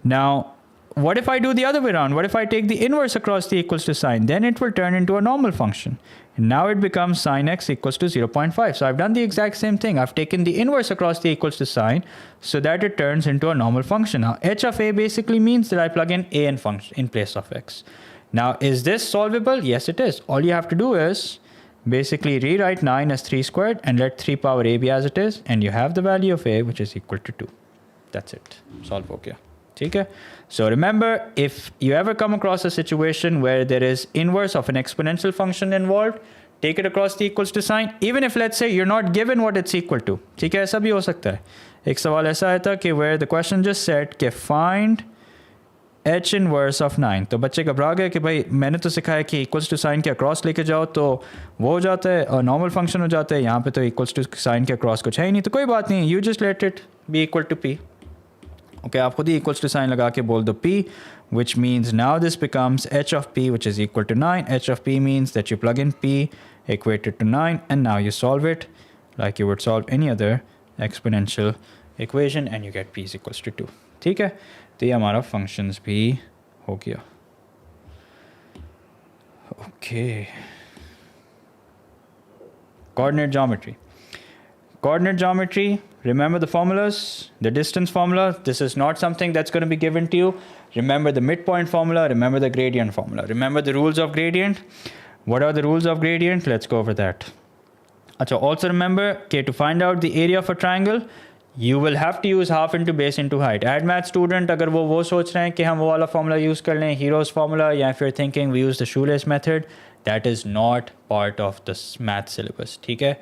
Now, what if I do the other way around? What if I take the inverse across the equals to sign? Then it will turn into a normal function. And now it becomes sine x equals to 0.5. So I've done the exact same thing. I've taken the inverse across the equals to sign so that it turns into a normal function. Now, h of a basically means that I plug in a in place of x. Now, is this solvable? Yes, it is. All you have to do is basically rewrite 9 as 3 squared and let 3 power a be as it is. And you have the value of a, which is equal to 2. That's it. Solve okay. Okay? So remember, if you ever come across a situation where there is inverse of an exponential function involved, take it across the equals to sign, even if let's say you're not given what it's equal to. ठीक है, ऐसा भी हो सकता है. एक सवाल ऐसा आया था कि where the question just said कि find h inverse of 9. तो बच्चे घबरा गए कि भाई मैंने तो सिखाया कि equals to sign के across लेके जाओ तो वो हो जाता है और normal function हो जाता है. यहाँ पे तो equals to sign के across कुछ है ही नहीं, तो कोई बात नहीं. You just let it be equal to p. Okay, आप खुद ही equals to sign लगा के बोल दो p, which means now this becomes h of p, which is equal to 9. h of p means that you plug in p equated to 9, and now you solve it like you would solve any other exponential equation, and you get p is equals to 2. ठीक है, तो ये हमारा functions भी हो गया. Okay. Coordinate geometry. Coordinate geometry, remember the formulas, the distance formula. This is not something that's going to be given to you. Remember the midpoint formula, remember the gradient formula. Remember the rules of gradient. What are the rules of gradient? Let's go over that. Also remember, okay, to find out the area of a triangle, you will have to use half into base into height. Add math student, अगर वो सोच रहे हैं कि हम वो वाला formula use कर लें, Hero's formula, या if you're thinking we use the shoelace method, that is not part of the math syllabus. ठीक है?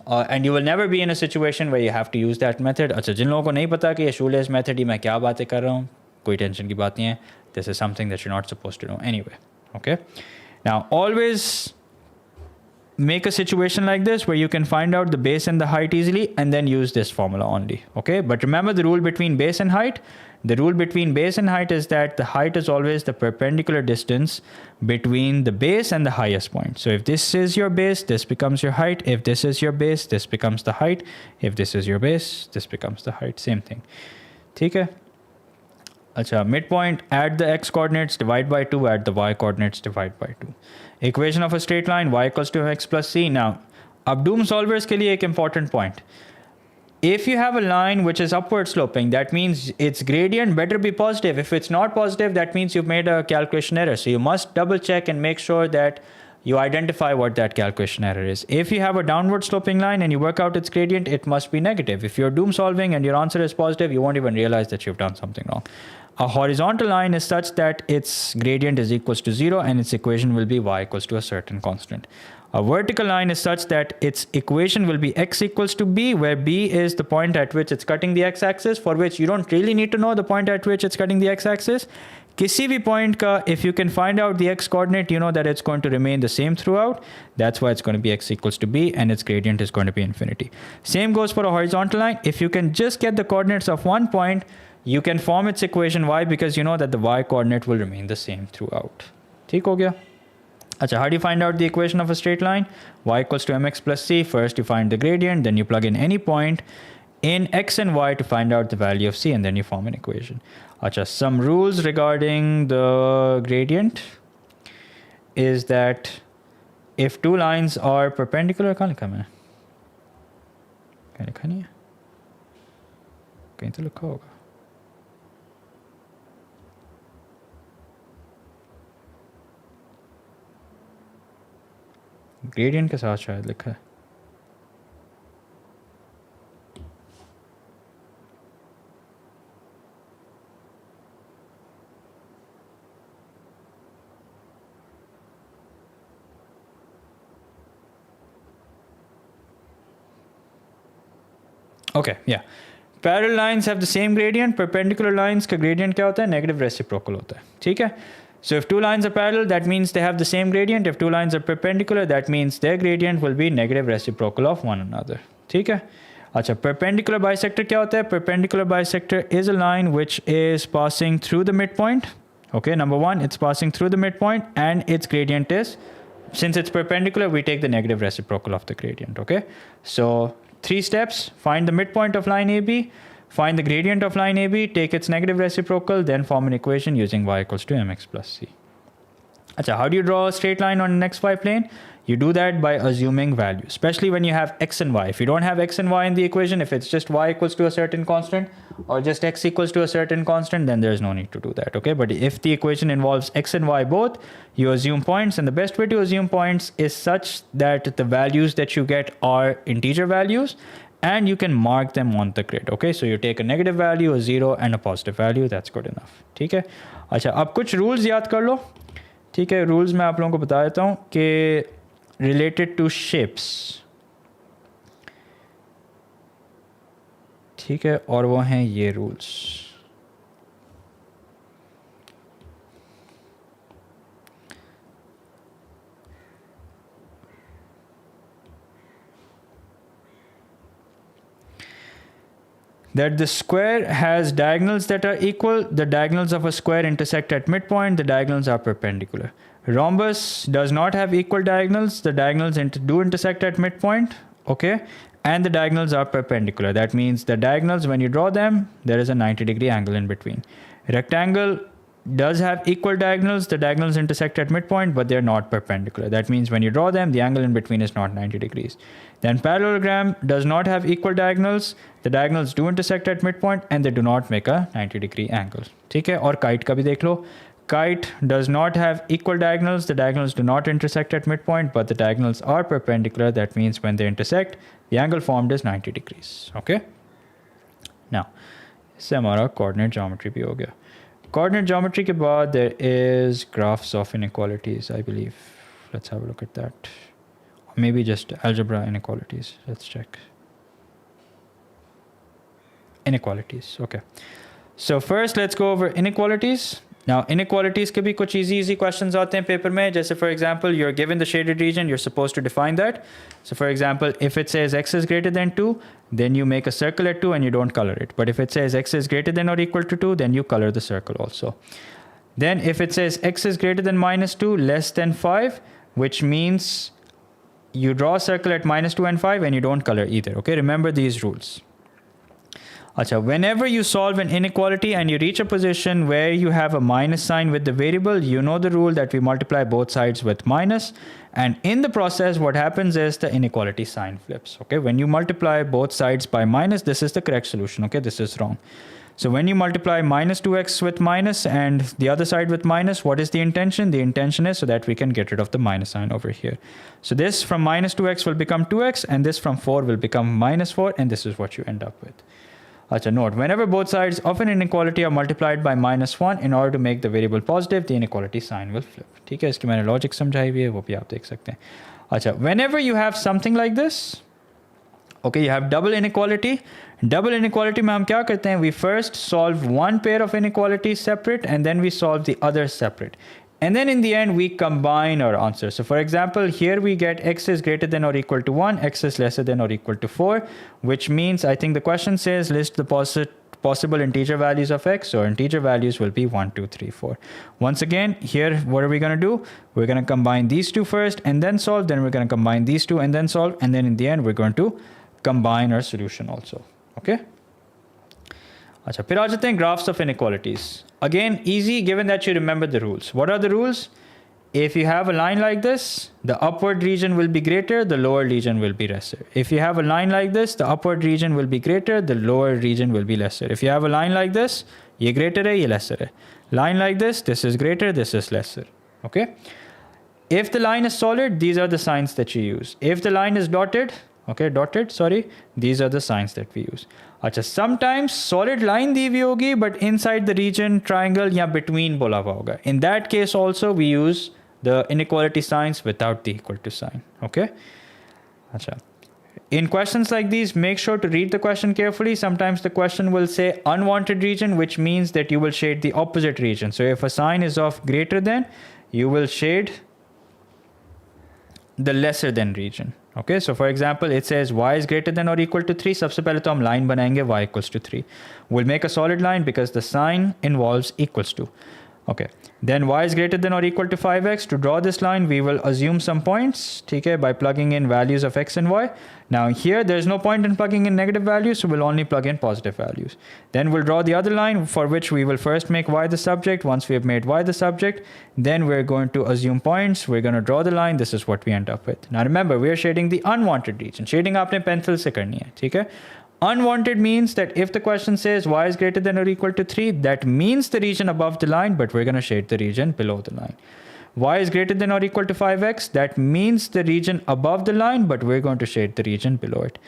And you will never be in a situation where you have to use that method. अच्छा, जिन लोगों को नहीं पता कि ये shoelace method ही मैं क्या बातें कर रहा हूँ, कोई टेंशन की बात नहीं है. This is something that you're not supposed to know anyway. Okay? Now, always make a situation like this where you can find out the base and the height easily and then use this formula only. Okay? But remember the rule between base and height. The rule between base and height is that the height is always the perpendicular distance between the base and the highest point. So if this is your base, this becomes your height. If this is your base, this becomes the height. If this is your base, this becomes the height. Same thing. ठीक है? अच्छा, midpoint, add the x coordinates, divide by 2, add the y coordinates, divide by 2. Equation of a straight line, y equals to x plus c. Now, अब doom solvers के लिए एक important point. If you have a line which is upward sloping, that means its gradient better be positive. If it's not positive, that means you've made a calculation error. So you must double check and make sure that you identify what that calculation error is. If you have a downward sloping line and you work out its gradient, it must be negative. If you're doom solving and your answer is positive, you won't even realize that you've done something wrong. A horizontal line is such that its gradient is equals to 0 and its equation will be y equals to a certain constant. A vertical line is such that its equation will be x equals to b, where b is the point at which it's cutting the x-axis, for which you don't really need to know the point at which it's cutting the x-axis. किसी भी point का, if you can find out the x coordinate, you know that it's going to remain the same throughout. That's why it's going to be x equals to b and its gradient is going to be infinity. Same goes for a horizontal line. If you can just get the coordinates of one point, you can form its equation y, because you know that the y coordinate will remain the same throughout. ठीक हो गया? अच्छा, how do you find out the equation of a straight line? Y equals to mx plus c. First you find the gradient, then you plug in any point in x and y to find out the value of c, and then you form an equation. Acha, some rules regarding the gradient is that if two lines are perpendicular, कहाँ लिखा मैंने? कहीं लिखा नहीं है? कहीं तो लिखा होगा. Gradient के साथ शायद लिखा है. Okay, yeah. Parallel lines have the same gradient. Perpendicular lines का gradient क्या होता है? Negative reciprocal होता है. ठीक है? So if two lines are parallel, that means they have the same gradient. If two lines are perpendicular, that means their gradient will be negative reciprocal of one another. ठीक है? अच्छा, perpendicular bisector क्या होता है? Perpendicular bisector is a line which is passing through the midpoint. Okay, number one, it's passing through the midpoint and its gradient is, since it's perpendicular, we take the negative reciprocal of the gradient. Okay, so 3 steps: find the midpoint of line AB, Find the gradient of line AB, take its negative reciprocal, then form an equation using y equals to mx plus c. Achha, how do you draw a straight line on an xy plane? You do that by assuming value, especially when you have x and y. If you don't have x and y in the equation, if it's just y equals to a certain constant or just x equals to a certain constant, then there's no need to do that, okay? But if the equation involves x and y both, you assume points, and the best way to assume points is such that the values that you get are integer values, and you can mark them on the grid, okay? So you take a negative value, a 0, and a positive value. That's good enough, ठीक है? अच्छा, अब कुछ rules याद कर लो, ठीक है? Rules मैं आप लोगों को बता देता हूँ कि related to shapes, ठीक है? और वो हैं ये rules. That the square has diagonals that are equal. The diagonals of a square intersect at midpoint. The diagonals are perpendicular. Rhombus does not have equal diagonals. The diagonals do intersect at midpoint, okay? And the diagonals are perpendicular. That means the diagonals, when you draw them, there is a 90-degree angle in between. Rectangle does have equal diagonals. The diagonals intersect at midpoint, but they're not perpendicular. That means when you draw them, the angle in between is not 90 degrees. Then parallelogram does not have equal diagonals. The diagonals do intersect at midpoint, and they do not make a 90-degree angle. ठीक है? और kite का भी देख लो. Kite does not have equal diagonals. The diagonals do not intersect at midpoint, but the diagonals are perpendicular. That means when they intersect, the angle formed is 90 degrees. Okay? Now, इससे हमारा coordinate geometry भी हो गया. Coordinate geometry के बाद there is graphs of inequalities, I believe. Let's have a look at that. Maybe just algebra inequalities. Let's check. Inequalities. Okay. So first, let's go over inequalities. Now, inequalities के भी कुछ easy questions आते हैं paper में. जैसे for example, you're given the shaded region, you're supposed to define that. So for example, if it says x is greater than 2, then you make a circle at 2 and you don't color it. But if it says x is greater than or equal to 2, then you color the circle also. Then if it says x is greater than minus 2, less than 5, which means you draw a circle at minus 2 and 5 and you don't color either. Okay, remember these rules. Achha, whenever you solve an inequality and you reach a position where you have a minus sign with the variable, you know the rule that we multiply both sides with minus. And in the process, what happens is the inequality sign flips. Okay, when you multiply both sides by minus, this is the correct solution. Okay, this is wrong. So when you multiply minus 2x with minus and the other side with minus, what is the intention? The intention is so that we can get rid of the minus sign over here. So this from minus 2x will become 2x, and this from 4 will become minus 4, and this is what you end up with. Achha, note, whenever both sides of an inequality are multiplied by minus 1, in order to make the variable positive, the inequality sign will flip. ठीक है, इसकी मैंने logic समझाई हुई है, वो भी आप देख सकते हैं. Achha, whenever you have something like this, okay, you have double inequality. Double inequality में हम क्या करते हैं? We first solve one pair of inequalities separate, and then we solve the other separate. And then in the end, we combine our answers. So for example, here we get x is greater than or equal to 1, x is lesser than or equal to 4, which means I think the question says list the possible integer values of x. So integer values will be 1, 2, 3, 4. Once again, here, what are we going to do? We're going to combine these two first and then solve. Then we're going to combine these two and then solve. And then in the end, we're going to combine our solution also. Okay? Achha, फिर आ जाते हैं graphs of inequalities. Again, easy given that you remember the rules. What are the rules? If you have a line like this, the upward region will be greater, the lower region will be lesser. If you have a line like this, the upward region will be greater, the lower region will be lesser. If you have a line like this, ye greater hai, ye lesser hai. Line like this is greater, this is lesser. Okay? If the line is solid, these are the signs that you use. If the line is dotted, these are the signs that we use. Achha, sometimes solid line दी हुई होगी, but inside the region triangle या between बोला हुआ होगा. In that case also we use the inequality signs without the equal to sign. Okay? Achha. In questions like these, make sure to read the question carefully. Sometimes the question will say unwanted region, which means that you will shade the opposite region. So if a sign is of greater than, you will shade the lesser than region. Okay, so for example, it says y is greater than or equal to 3. सबसे पहले तो हम line बनाएंगे y equals to 3. We'll make a solid line because the sign involves equals to. Okay, then y is greater than or equal to 5x. To draw this line, we will assume some points, okay, by plugging in values of x and y. Now here, there's no point in plugging in negative values, so we'll only plug in positive values. Then we'll draw the other line, for which we will first make y the subject. Once we have made y the subject, then we're going to assume points. We're going to draw the line. This is what we end up with. Now remember, we're shading the unwanted region. Shading आपने pencil से करनी है, ठीक है? Unwanted means that if the question says y is greater than or equal to 3, that means the region above the line, but we're going to shade the region below the line. Y is greater than or equal to 5x, that means the region above the line, but we're going to shade the region below it.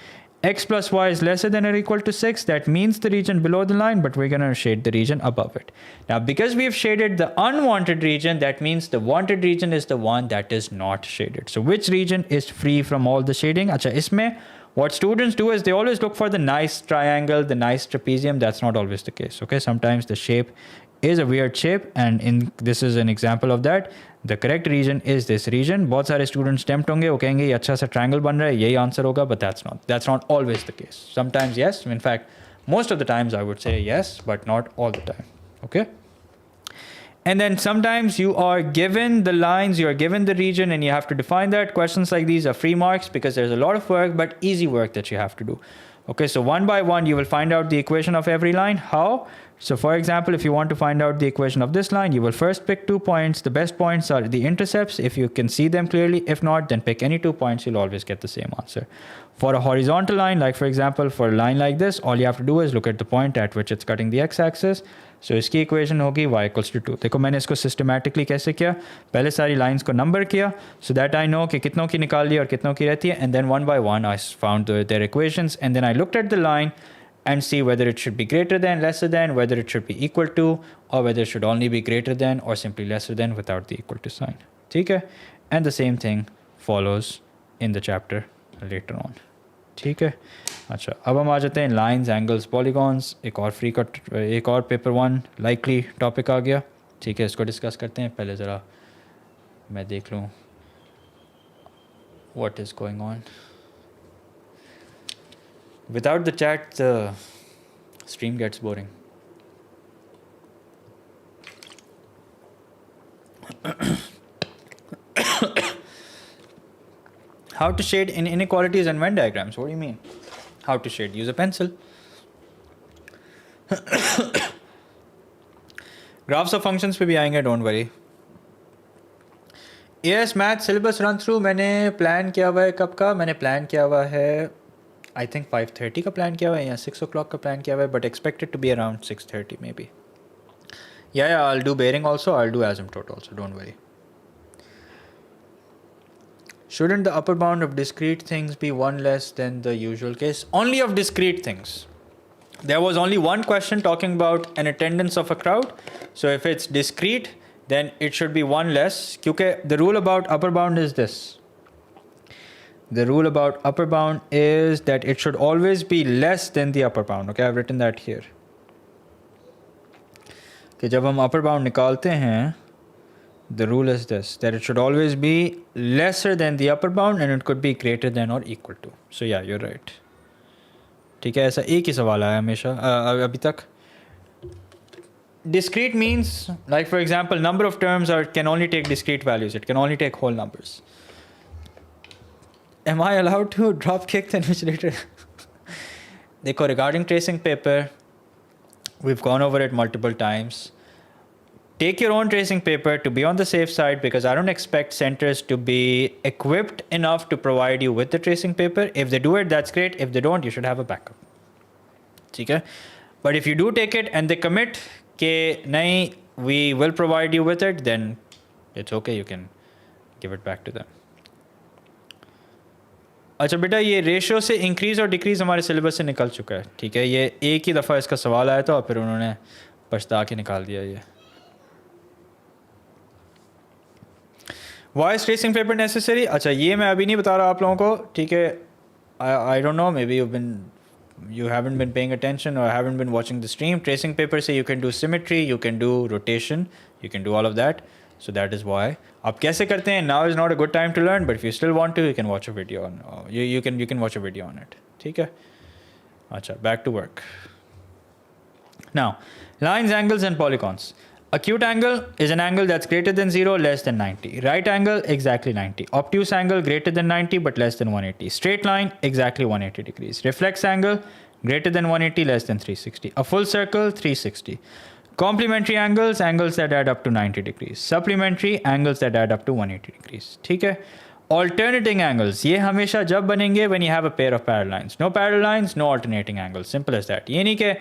X plus y is lesser than or equal to 6, that means the region below the line, but we're going to shade the region above it. Now, because we've shaded the unwanted region, that means the wanted region is the one that is not shaded. So which region is free from all the shading? Acha, isme what students do is they always look for the nice triangle, the nice trapezium. That's not always the case, okay? Sometimes the shape is a weird shape, and this is an example of that. The correct region is this region. बहुत सारे students tempt होंगे, वो कहेंगे ये अच्छा सा triangle बन रहा है, यही answer होगा, but that's not always the case. Sometimes yes, in fact, most of the times I would say yes, but not all the time, okay? And then sometimes you are given the lines, you are given the region, and you have to define that. Questions like these are free marks because there's a lot of work, but easy work that you have to do. Okay, so one by one, you will find out the equation of every line. How? So for example, if you want to find out the equation of this line, you will first pick 2 points. The best points are the intercepts, if you can see them clearly. If not, then pick any 2 points, you'll always get the same answer. For a horizontal line, like for example, for a line like this, all you have to do is look at the point at which it's cutting the x-axis. So इसकी equation होगी y equals to 2. देखो मैंने इसको systematically कैसे किया? पहले सारी lines को number किया, so that I know कि कितनों की निकाल ली और कितनों की रहती है, and then one by one I found their equations, and then I looked at the line and see whether it should be greater than, lesser than, whether it should be equal to, or whether it should only be greater than or simply lesser than without the equal to sign. ठीक है? And the same thing follows in the chapter later on. ठीक है? अच्छा, अब हम आ जाते हैं lines, angles, polygons. एक और पेपर 1 लाइकली टॉपिक आ गया. ठीक है, इसको डिस्कस करते हैं. पहले ज़रा मैं देख लूँ what is going on. Without the chat, the stream gets boring. How to shade in inequalities and Venn diagrams? What do you mean? How to shade? Use a pencil. Graphs of functions पे भी आएंगे, don't worry. AS Math syllabus run through मैंने plan किया हुआ है कब का? मैंने plan किया हुआ है I think 5:30 का plan किया हुआ है या 6 o'clock का plan किया हुआ है, but expected to be around 6:30 maybe. Yeah, I'll do bearing also. I'll do asymptote also. Don't worry. Shouldn't the upper bound of discrete things be 1 less than the usual case? Only of discrete things. There was only one question talking about an attendance of a crowd. So if it's discrete, then it should be 1 less. Because the rule about upper bound is this. The rule about upper bound is that it should always be less than the upper bound. Okay, I've written that here. कि जब हम upper bound निकालते हैं, the rule is this, that it should always be lesser than the upper bound and it could be greater than or equal to. So yeah, you're right. ठीक है, ऐसा एक ही सवाल आया हमेशा अभी तक. Discrete means, like for example, number of terms can only take discrete values. It can only take whole numbers. Am I allowed to drop kick the invigilator? देखो, regarding tracing paper, we've gone over it multiple times. Take your own tracing paper to be on the safe side, because I don't expect centers to be equipped enough to provide you with the tracing paper. If they do it, that's great. If they don't, you should have a backup. Okay? But if you do take it and they commit कि नहीं, we will provide you with it, then it's okay. You can give it back to them. अच्छा बेटा, ये ratio से increase और decrease हमारे syllabus से निकल चुका है. ठीक है, ये एक ही दफ़ा इसका सवाल आया था और फिर उन्होंने पछता के निकाल दिया ये. Why is tracing paper necessary? अच्छा, ये मैं अभी नहीं बता रहा आप लोगों को. ठीक है, I don't know, maybe you haven't been paying attention or haven't been watching the stream. Tracing paper say you can do symmetry, you can do rotation, you can do all of that. So that is why. आप कैसे करते हैं? Now is not a good time to learn, but if you still want to, you can watch a video on. You can watch a video on it. ठीक है? अच्छा, back to work. Now, lines, angles, and polygons. Acute angle is an angle that's greater than 0, less than 90. Right angle, exactly 90. Obtuse angle, greater than 90, but less than 180. Straight line, exactly 180 degrees. Reflex angle, greater than 180, less than 360. A full circle, 360. Complementary angles, angles that add up to 90 degrees. Supplementary, angles that add up to 180 degrees. ठीक है? Alternating angles, ये हमेशा जब बनेंगे when you have a pair of parallel lines. No parallel lines, no alternating angles. Simple as that. ये नहीं कि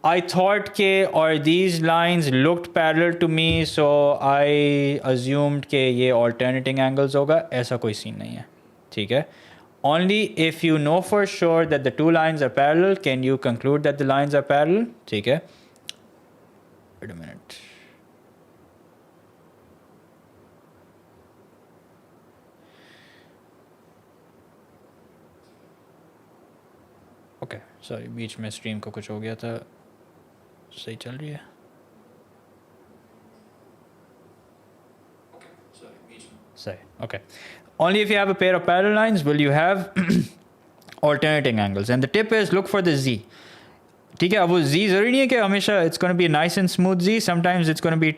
I thought के or these lines looked parallel to me, so I assumed के ये alternating angles होगा. ऐसा कोई scene नहीं है. ठीक है? Only if you know for sure that the two lines are parallel can you conclude that the lines are parallel. ठीक है? Wait a minute. Okay, sorry, बीच में stream को कुछ हो गया था. सही चल रही है. Say, okay. Only if you have a pair of parallel lines will you have alternating angles. And the tip is look for the Z. ठीक है, अब वो Z ज़रूरी नहीं है कि हमेशा it's going to be nice and smooth Z. Sometimes it's going to be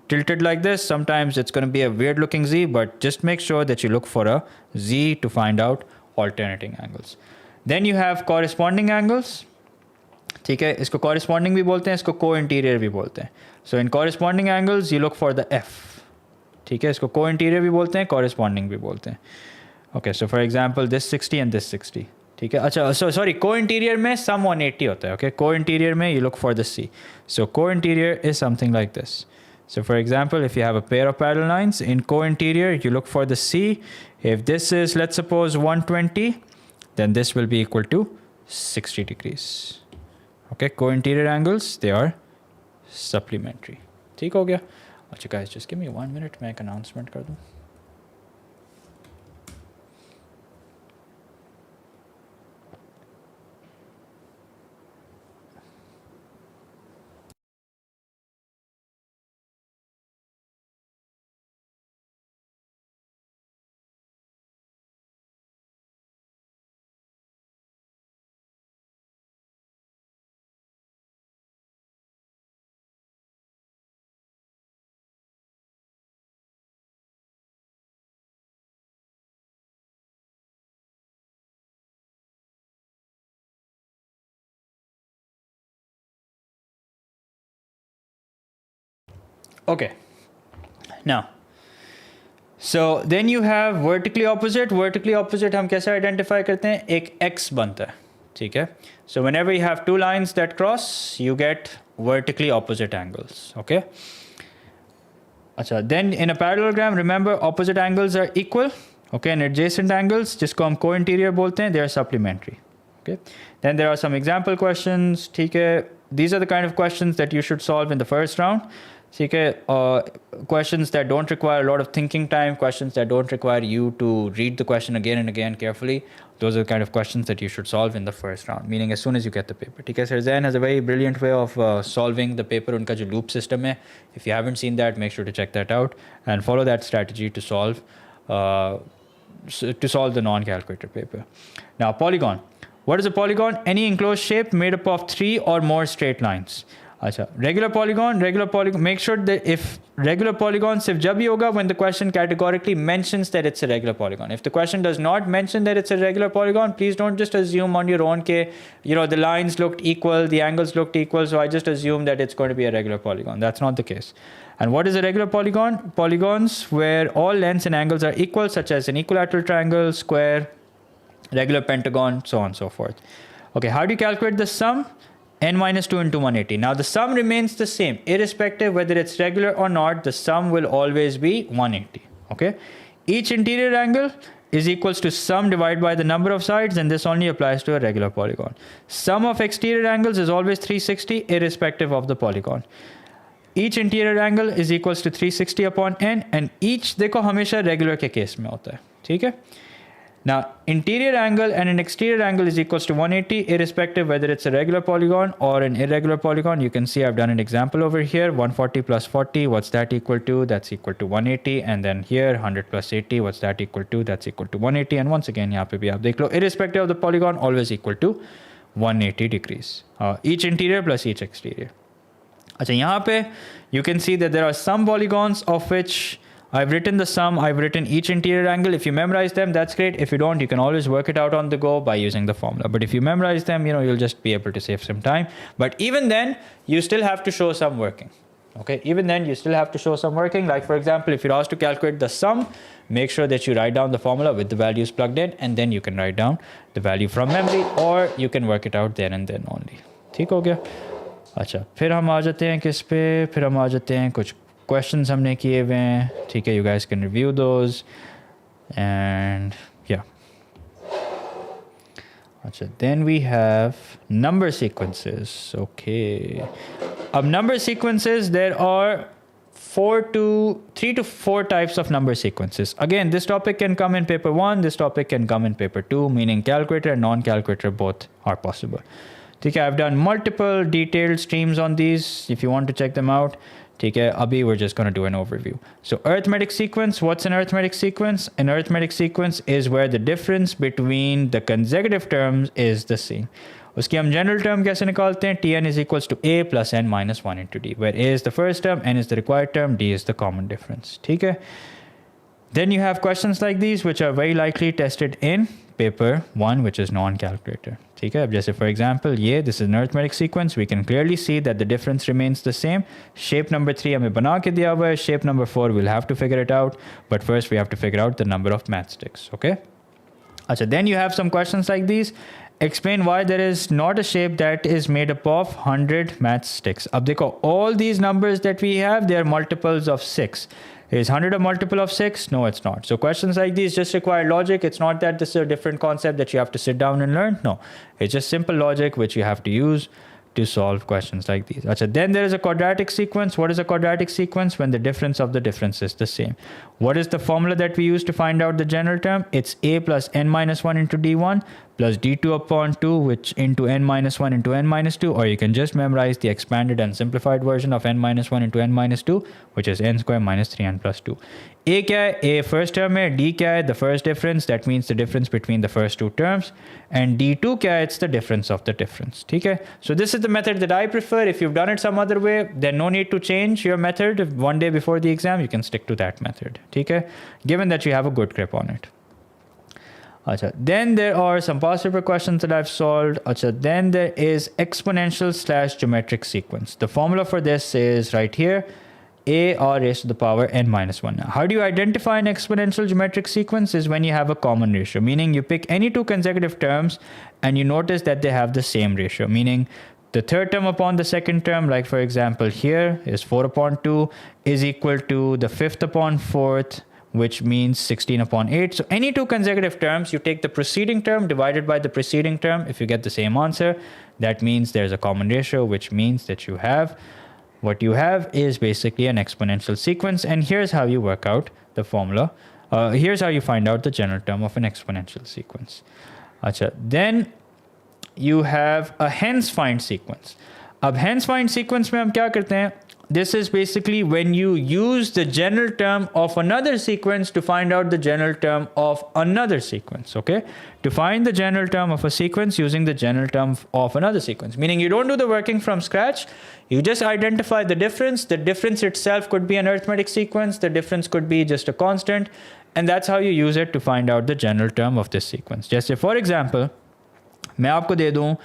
tilted like this. Sometimes it's going to be a weird looking Z. But just make sure that you look for a Z to find out alternating angles. Then you have corresponding angles. ठीक है, इसको corresponding भी बोलते हैं, इसको co-interior भी बोलते हैं. So in corresponding angles you look for the F. ठीक है, इसको co-interior भी बोलते हैं, corresponding भी बोलते हैं. Okay, so for example this 60 and this 60. ठीक है, अच्छा, so sorry, co-interior में sum 180 होता है. Okay, co-interior में you look for the C. So co-interior is something like this. So for example, if you have a pair of parallel lines, in co-interior you look for the C. If this is, let's suppose 120, then this will be equal to 60 degrees. Okay, co-interior angles, they are supplementary. ठीक हो गया? अच्छा guys, just give me 1 minute, मैं एक announcement कर दूँ. Okay, now, so then you have vertically opposite. Vertically opposite हम कैसे identify करते हैं? एक x बनता है, ठीक है? So whenever you have two lines that cross, you get vertically opposite angles, okay? अच्छा, then in a parallelogram, remember opposite angles are equal, okay? And adjacent angles, जिसको हम co-interior बोलते हैं, they are supplementary, okay? Then there are some example questions, ठीक है? These are the kind of questions that you should solve in the first round. ठीक है, questions that don't require a lot of thinking time, questions that don't require you to read the question again and again carefully. Those are the kind of questions that you should solve in the first round, meaning as soon as you get the paper. ठीक है, Sir Zain has a very brilliant way of solving the paper. उनका जो loop system है, if you haven't seen that, make sure to check that out and follow that strategy to solve the non-calculated paper. Now, polygon. What is a polygon? Any enclosed shape made up of 3 or more straight lines. अच्छा, regular polygon, make sure that if regular polygon सिर्फ जब ही होगा when the question categorically mentions that it's a regular polygon. If the question does not mention that it's a regular polygon, please don't just assume on your own के, you know, the lines looked equal, the angles looked equal, so I just assume that it's going to be a regular polygon. That's not the case. And what is a regular polygon? Polygons where all lengths and angles are equal, such as an equilateral triangle, square, regular pentagon, so on and so forth. Okay, how do you calculate the sum? N minus 2 into 180. Now the sum remains the same. Irrespective whether it's regular or not, the sum will always be 180. Okay? Each interior angle is equals to sum divided by the number of sides, and this only applies to a regular polygon. Sum of exterior angles is always 360 irrespective of the polygon. Each interior angle is equals to 360 upon n, and each देखो हमेशा regular के case में होता है. ठीक है? Now, interior angle and an exterior angle is equals to 180 irrespective whether it's a regular polygon or an irregular polygon. You can see I've done an example over here. 140 plus 40, what's that equal to? That's equal to 180. And then here, 100 plus 80, what's that equal to? That's equal to 180. And once again, यहाँ पे भी आप देख लो, irrespective of the polygon, always equal to 180 degrees. Each interior plus each exterior. अच्छा यहाँ पे you can see that there are some polygons of which I've written the sum, I've written each interior angle. If you memorize them, that's great. If you don't, you can always work it out on the go by using the formula. But if you memorize them, you'll just be able to save some time. But even then, you still have to show some working. Okay, even then, you still have to show some working. Like for example, if you're asked to calculate the sum, make sure that you write down the formula with the values plugged in, and then you can write down the value from memory, or you can work it out there and then only. ठीक हो गया? अच्छा, फिर हम आ जाते हैं किस पे? फिर हम आ जाते हैं कुछ questions हमने किए हुए हैं, ठीक है? You guys can review those, and yeah. अच्छा, then we have number sequences. Okay, number sequences, there are 3 to 4 types of number sequences. Again, this topic can come in paper 1, this topic can come in paper 2, meaning calculator and non-calculator both are possible. Okay, I've done multiple detailed streams on these if you want to check them out. Okay, abhi we're just going to do an overview. So arithmetic sequence, what's an arithmetic sequence? An arithmetic sequence is where the difference between the consecutive terms is the same. उसकी हम general term कैसे निकालते हैं? Tn is equals to a plus n minus 1 into d, where a is the first term, n is the required term, d is the common difference. ठीक है? Then you have questions like these which are very likely tested in paper 1, which is non-calculator. ठीक है? अब जैसे for example, this is an arithmetic sequence. We can clearly see that the difference remains the same. Shape number 3 हमें बना के दिया हुआ है. Shape number 4 we'll have to figure it out. But first we have to figure out the number of matchsticks. Okay? अच्छा, then you have some questions like these. Explain why there is not a shape that is made up of 100 matchsticks. अब देखो, all these numbers that we have, they are multiples of 6. Is 100 a multiple of 6? No, it's not. So questions like these just require logic. It's not that this is a different concept that you have to sit down and learn. No, it's just simple logic which you have to use to solve questions like these. Achha, then there is a quadratic sequence. What is a quadratic sequence? When the difference of the difference is the same. What is the formula that we use to find out the general term? It's a plus n minus 1 into d1 plus d2 upon 2, which into n minus 1 into n minus 2, or you can just memorize the expanded and simplified version of n minus 1 into n minus 2, which is n square minus 3n plus 2. A क्या है? A first term है. D क्या है? The first difference. That means the difference between the first two terms. And D2 क्या है? It's the difference of the difference. ठीक है? So this is the method that I prefer. If you've done it some other way, then no need to change your method. If one day before the exam, you can stick to that method. ठीक है? Given that you have a good grip on it. Achha, then there are some past paper questions that I've solved. Achha, then there is exponential / geometric sequence. The formula for this is right here. A r raised to the power n minus 1. Now, how do you identify an exponential geometric sequence? Is when you have a common ratio, meaning you pick any two consecutive terms and you notice that they have the same ratio, meaning the third term upon the second term, like for example here is 4 upon 2 is equal to the fifth upon fourth, which means 16 upon 8. So any two consecutive terms, you take the preceding term divided by the preceding term. If you get the same answer, that means there's a common ratio, which means that you have what you have is basically an exponential sequence. And here's how you work out the formula. Here's how you find out the general term of an exponential sequence. Achha, then you have a hence find sequence. Ab hence find sequence mein hum kya karte hain? This is basically when you use the general term of another sequence to find out the general term of another sequence, okay? To find the general term of a sequence using the general term of another sequence. Meaning you don't do the working from scratch. You just identify the difference. The difference itself could be an arithmetic sequence. The difference could be just a constant. And that's how you use it to find out the general term of this sequence. Just say, for example, मैं आपको दे दूं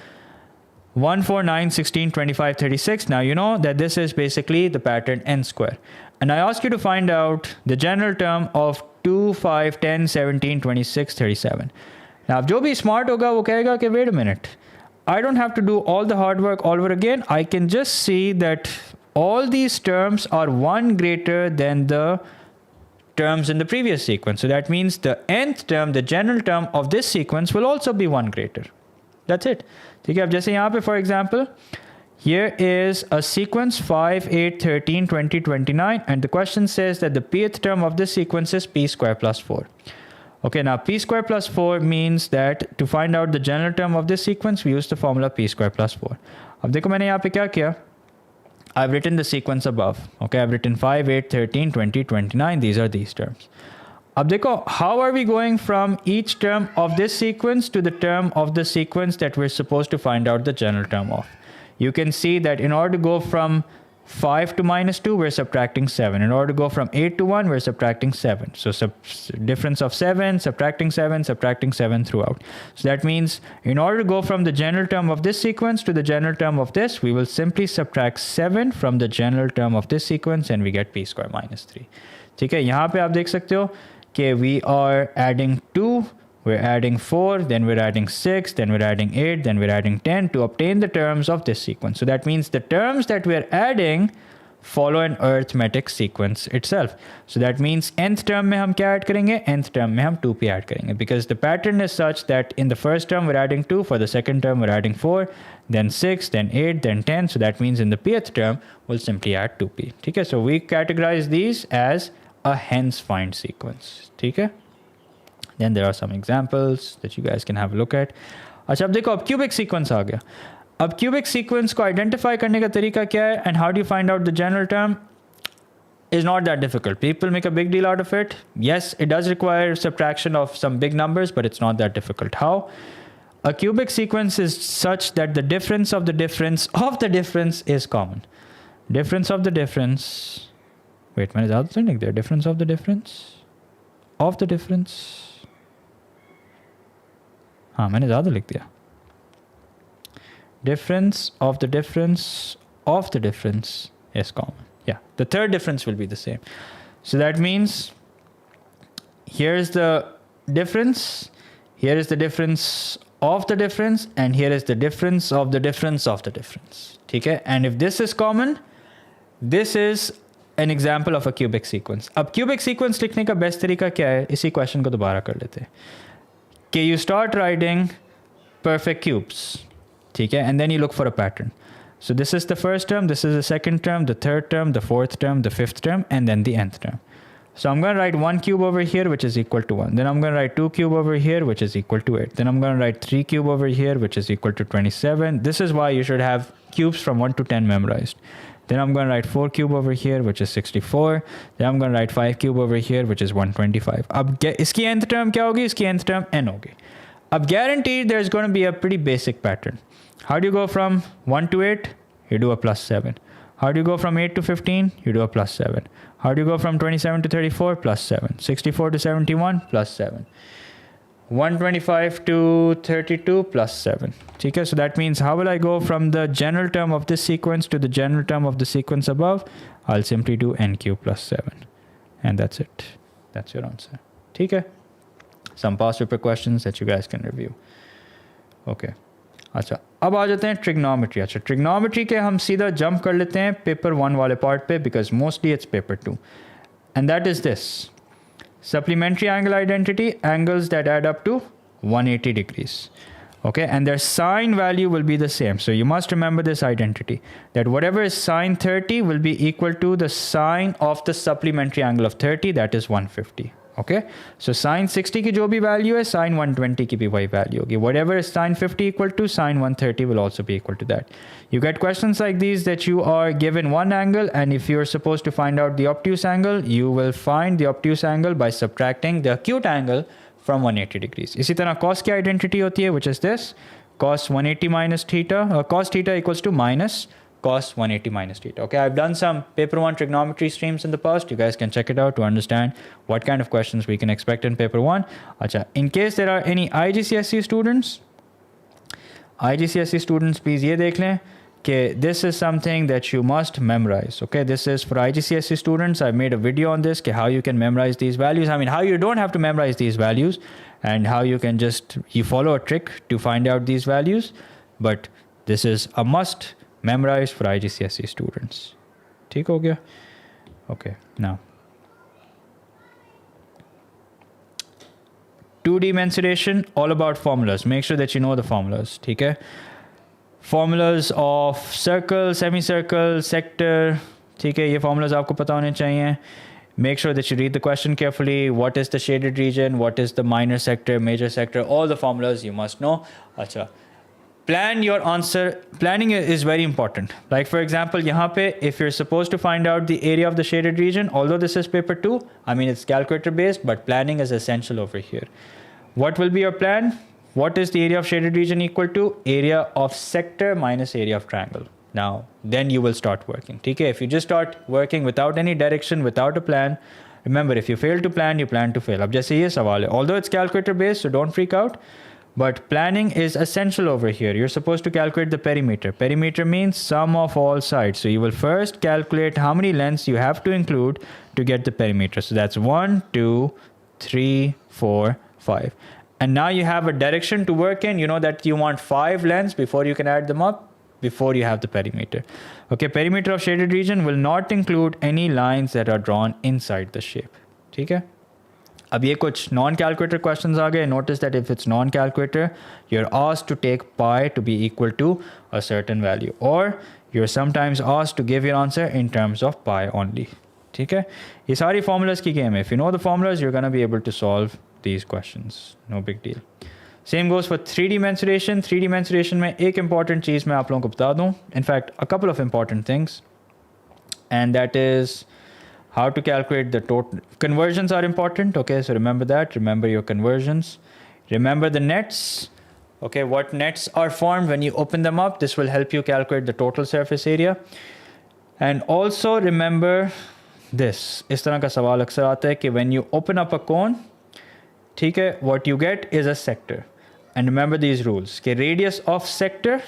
1, 4, 9, 16, 25, 36. Now you know that this is basically the pattern n square. And I ask you to find out the general term of 2, 5, 10, 17, 26, 37. Now, जो भी smart होगा वो कहेगा कि wait a minute. I don't have to do all the hard work all over again. I can just see that all these terms are 1 greater than the terms in the previous sequence. So that means the nth term, the general term of this sequence will also be 1 greater. That's it. ठीक है, अब जैसे यहाँ पे for example, here is a sequence 5, 8, 13, 20, 29, and the question says that the pth term of this sequence is p square plus 4. Okay, now p square plus 4 means that to find out the general term of this sequence, we use the formula p square plus 4. अब देखो मैंने यहाँ पे क्या किया? I've written the sequence above. Okay, I've written 5, 8, 13, 20, 29. These are these terms. अब देखो, how are we going from each term of this sequence to the term of the sequence that we're supposed to find out the general term of? You can see that in order to go from 5 to minus 2, we're subtracting 7. In order to go from 8 to 1, we're subtracting 7. So difference of 7, subtracting 7 throughout. So that means in order to go from the general term of this sequence to the general term of this, we will simply subtract 7 from the general term of this sequence and we get p square minus 3. ठीक है, यहाँ पे आप देख सकते हो कि we are adding 2, we're adding 4, then we're adding 6, then we're adding 8, then we're adding 10 to obtain the terms of this sequence. So that means the terms that we're adding follow an arithmetic sequence itself. So that means nth term में हम क्या add करेंगे? Nth term में हम 2p add करेंगे, because the pattern is such that in the first term we're adding 2, for the second term we're adding 4, then 6, then 8, then 10. So that means in the pth term we'll simply add 2p. ठीक है, so we categorize these as a hence find sequence. ठीक है. Then there are some examples that you guys can have a look at. अच्छा, अब देखो, अब cubic sequence आ गया. अब cubic sequence को identify करने का तरीका क्या है, and how do you find out the general term is not that difficult. People make a big deal out of it. Yes, it does require subtraction of some big numbers, but it's not that difficult. How? A cubic sequence is such that the difference of the difference of the difference is common. Difference of the difference. Wait, मैंने ज़्यादा तो नहीं लिख दिया. Difference of the difference of the difference. हाँ, मैंने ज़्यादा लिख दिया. Difference of the difference of the difference is common. Yeah, the third difference will be the same. So that means here's the difference, here is the difference of the difference, and here is the difference of the difference of the difference. ठीक है? And if this is common, this is an example of a cubic sequence. अब cubic sequence लिखने का best तरीका क्या है? इसी question को दोबारा कर लेते हैं. कि you start writing perfect cubes, ठीक है, and then you look for a pattern. So this is the first term, this is the second term, the third term, the fourth term, the fifth term, and then the nth term. So I'm going to write 1 cube over here, which is equal to 1. Then I'm going to write 2 cube over here, which is equal to 8. Then I'm going to write 3 cube over here, which is equal to 27. This is why you should have cubes from 1 to 10 memorized. Then I'm going to write 4 cube over here, which is 64. Then I'm going to write 5 cube over here, which is 125. अब इसकी nth term क्या होगी? इसकी nth term n होगी. अब guaranteed there's going to be a pretty basic pattern. How do you go from 1 to 8? You do a plus 7. How do you go from 8 to 15? You do a plus 7. How do you go from 27 to 34? Plus 7. 64 to 71? Plus 7. 125 to 32 plus 7. Okay, so that means how will I go from the general term of this sequence to the general term of the sequence above? I'll simply do n cube plus 7. And that's it. That's your answer. Okay. Some past paper questions that you guys can review. Okay. अच्छा, अब आ जाते हैं trigonometry. अच्छा, trigonometry के हम सीधा jump कर लेते हैं पेपर 1 वाले पार्ट पे, because mostly it's paper 2. And that is this. Supplementary angle identity, angles that add up to 180 degrees. Okay, and their sine value will be the same. So you must remember this identity, that whatever is sine 30 will be equal to the sine of the supplementary angle of 30, that is 150. Okay, so sine 60 की जो भी value है, sine 120 की भी वही value होगी. Whatever is sine 50 equal to, sine 130 will also be equal to that. You get questions like these that you are given one angle, and if you're supposed to find out the obtuse angle, you will find the obtuse angle by subtracting the acute angle from 180 degrees. इसी तरह cos की identity होती है, which is this. Cos 180 minus theta, cos theta equals to minus cos 180 minus theta. Okay, I've done some paper 1 trigonometry streams in the past. You guys can check it out to understand what kind of questions we can expect in paper 1. Acha, in case there are any IGCSE students, please ये देख लें कि this is something that you must memorize. Okay, this is for IGCSE students. I've made a video on this, how you can memorize these values. I mean, how you don't have to memorize these values, and how you can just, you follow a trick to find out these values. But this is a must memorize for IGCSE students. ठीक हो गया? Okay, now 2D mensuration, all about formulas. Make sure that you know the formulas. ठीक है? Formulas of circle, semicircle, sector. ठीक है? ये formulas आपको पता होने चाहिए. Make sure that you read the question carefully. What is the shaded region? What is the minor sector, major sector? All the formulas you must know. अच्छा. Plan your answer. Planning is very important. Like for example, यहाँ पे, if you're supposed to find out the area of the shaded region, although this is paper 2, I mean it's calculator based, but planning is essential over here. What will be your plan? What is the area of shaded region equal to? Area of sector minus area of triangle. Now, then you will start working. Okay? If you just start working without any direction, without a plan, remember, if you fail to plan, you plan to fail. अब जैसे ये सवाल है. Although it's calculator based, so don't freak out. But planning is essential over here. You're supposed to calculate the perimeter. Perimeter means sum of all sides. So you will first calculate how many lengths you have to include to get the perimeter. So that's 1, 2, 3, 4, 5. And now you have a direction to work in. You know that you want 5 lengths before you can add them up, before you have the perimeter. Okay, perimeter of shaded region will not include any lines that are drawn inside the shape. Okay? अब ये कुछ non-calculator questions आ गए. Notice that if it's non-calculator, you're asked to take pi to be equal to a certain value. Or you're sometimes asked to give your answer in terms of pi only. ठीक है? ये सारी formulas की game है. If you know the formulas, you're going to be able to solve these questions. No big deal. Same goes for 3D mensuration. 3D mensuration में एक important चीज़ मैं आप लोगों को बता दूँ. In fact, a couple of important things. And that is how to calculate the total. Conversions are important. Okay, so remember that. Remember your conversions. Remember the nets. Okay, what nets are formed when you open them up. This will help you calculate the total surface area. And also remember this. इस तरह का सवाल अक्सर आता है कि when you open up a cone, ठीक है, what you get is a sector. And remember these rules. कि radius of sector,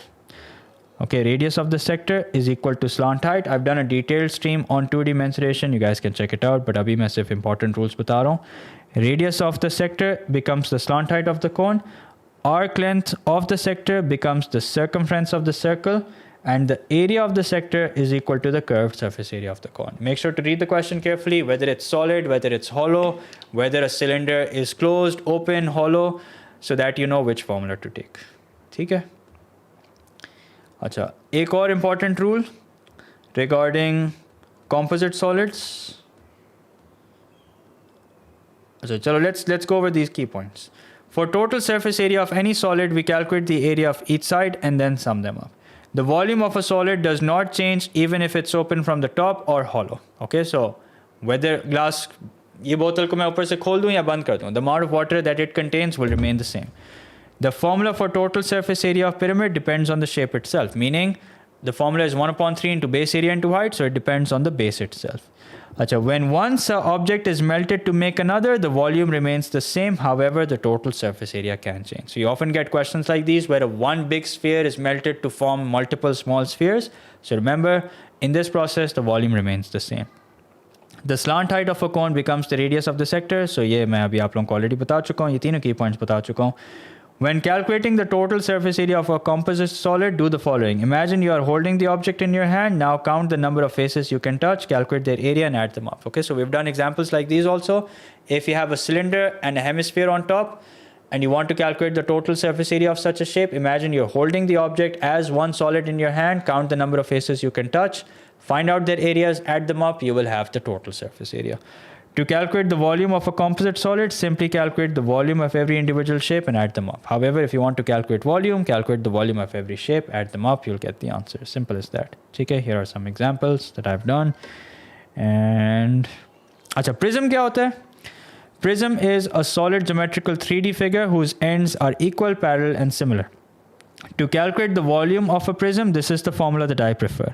okay, radius of the sector is equal to slant height. I've done a detailed stream on 2D mensuration. You guys can check it out. But abhi main sirf important rules bata raha hu. Radius of the sector becomes the slant height of the cone. Arc length of the sector becomes the circumference of the circle. And the area of the sector is equal to the curved surface area of the cone. Make sure to read the question carefully, whether it's solid, whether it's hollow, whether a cylinder is closed, open, hollow, so that you know which formula to take. ठीक है? अच्छा, एक और important rule regarding composite solids. अच्छा, चलो let's go over these key points. For total surface area of any solid, we calculate the area of each side and then sum them up. The volume of a solid does not change even if it's open from the top or hollow. Okay, so whether glass, ये बोतल को मैं ऊपर से खोल दूँ या बंद कर दूँ, the amount of water that it contains will remain the same. The formula for total surface area of pyramid depends on the shape itself, meaning the formula is 1/3 into base area into height, so it depends on the base itself. Achha, when one object is melted to make another, the volume remains the same. However, the total surface area can change. So you often get questions like these where one big sphere is melted to form multiple small spheres. So remember, in this process, the volume remains the same. The slant height of a cone becomes the radius of the sector. So ये मैं अभी आप लोगों को already बता चुका हूँ. ये तीनों key points बता चुका हूँ. When calculating the total surface area of a composite solid, do the following. Imagine you are holding the object in your hand. Now count the number of faces you can touch, calculate their area and add them up. Okay, so we've done examples like these also. If you have a cylinder and a hemisphere on top and you want to calculate the total surface area of such a shape, imagine you're holding the object as one solid in your hand, count the number of faces you can touch, find out their areas, add them up, you will have the total surface area. To calculate the volume of a composite solid, simply calculate the volume of every individual shape and add them up. However, if you want to calculate the volume of every shape, add them up, you'll get the answer. Simple as that. Okay, here are some examples that I've done. And अच्छा, prism क्या होता है? Prism is a solid geometrical 3D figure whose ends are equal, parallel, and similar. To calculate the volume of a prism, this is the formula that I prefer.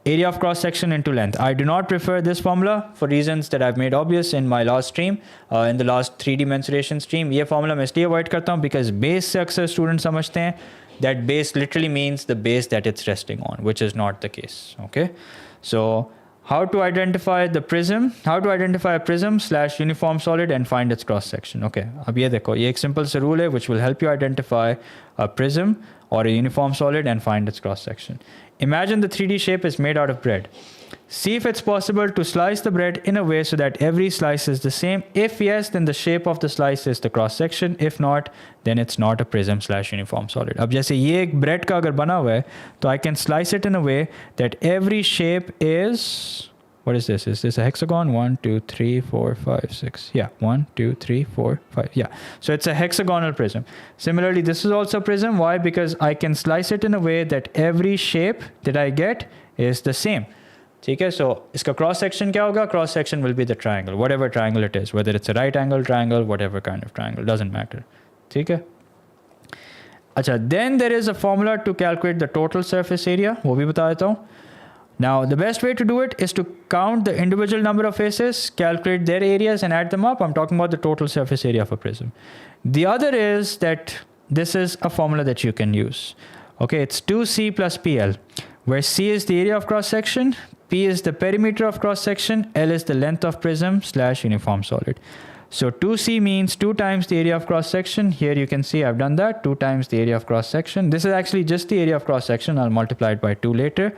Area of cross section into length. I do not prefer this formula for reasons that I've made obvious in my last stream, in the last 3D mensuration stream. ये formula मैं इसलिए avoid करता हूँ because base से अक्सर students समझते हैं that base literally means the base that it's resting on, which is not the case. Okay, so how to identify the prism? How to identify a prism / uniform solid and find its cross section? Okay, अब ये देखो, ये एक simple सा rule है which will help you identify a prism or a uniform solid and find its cross section. Imagine the 3D shape is made out of bread. See if it's possible to slice the bread in a way so that every slice is the same. If yes, then the shape of the slice is the cross section. If not, then it's not a prism / uniform solid. अब जैसे ये एक bread का अगर बना हुआ है, तो I can slice it in a way that every shape is, what is this? Is this a hexagon? 1, 2, 3, 4, 5, 6. Yeah, 1, 2, 3, 4, 5. Yeah. So it's a hexagonal prism. Similarly, this is also a prism. Why? Because I can slice it in a way that every shape that I get is the same. Okay, so इसका cross section क्या होगा? Cross section will be the triangle, whatever triangle it is, whether it's a right angle triangle, whatever kind of triangle, doesn't matter. ठीक है? अच्छा, then there is a formula to calculate the total surface area. वो भी बता देता हूँ. Now, the best way to do it is to count the individual number of faces, calculate their areas and add them up. I'm talking about the total surface area of a prism. The other is that this is a formula that you can use. Okay, it's 2C plus PL, where C is the area of cross-section, P is the perimeter of cross-section, L is the length of prism / uniform solid. So 2C means 2 times the area of cross-section. Here you can see I've done that, 2 times the area of cross-section. This is actually just the area of cross-section. I'll multiply it by 2 later.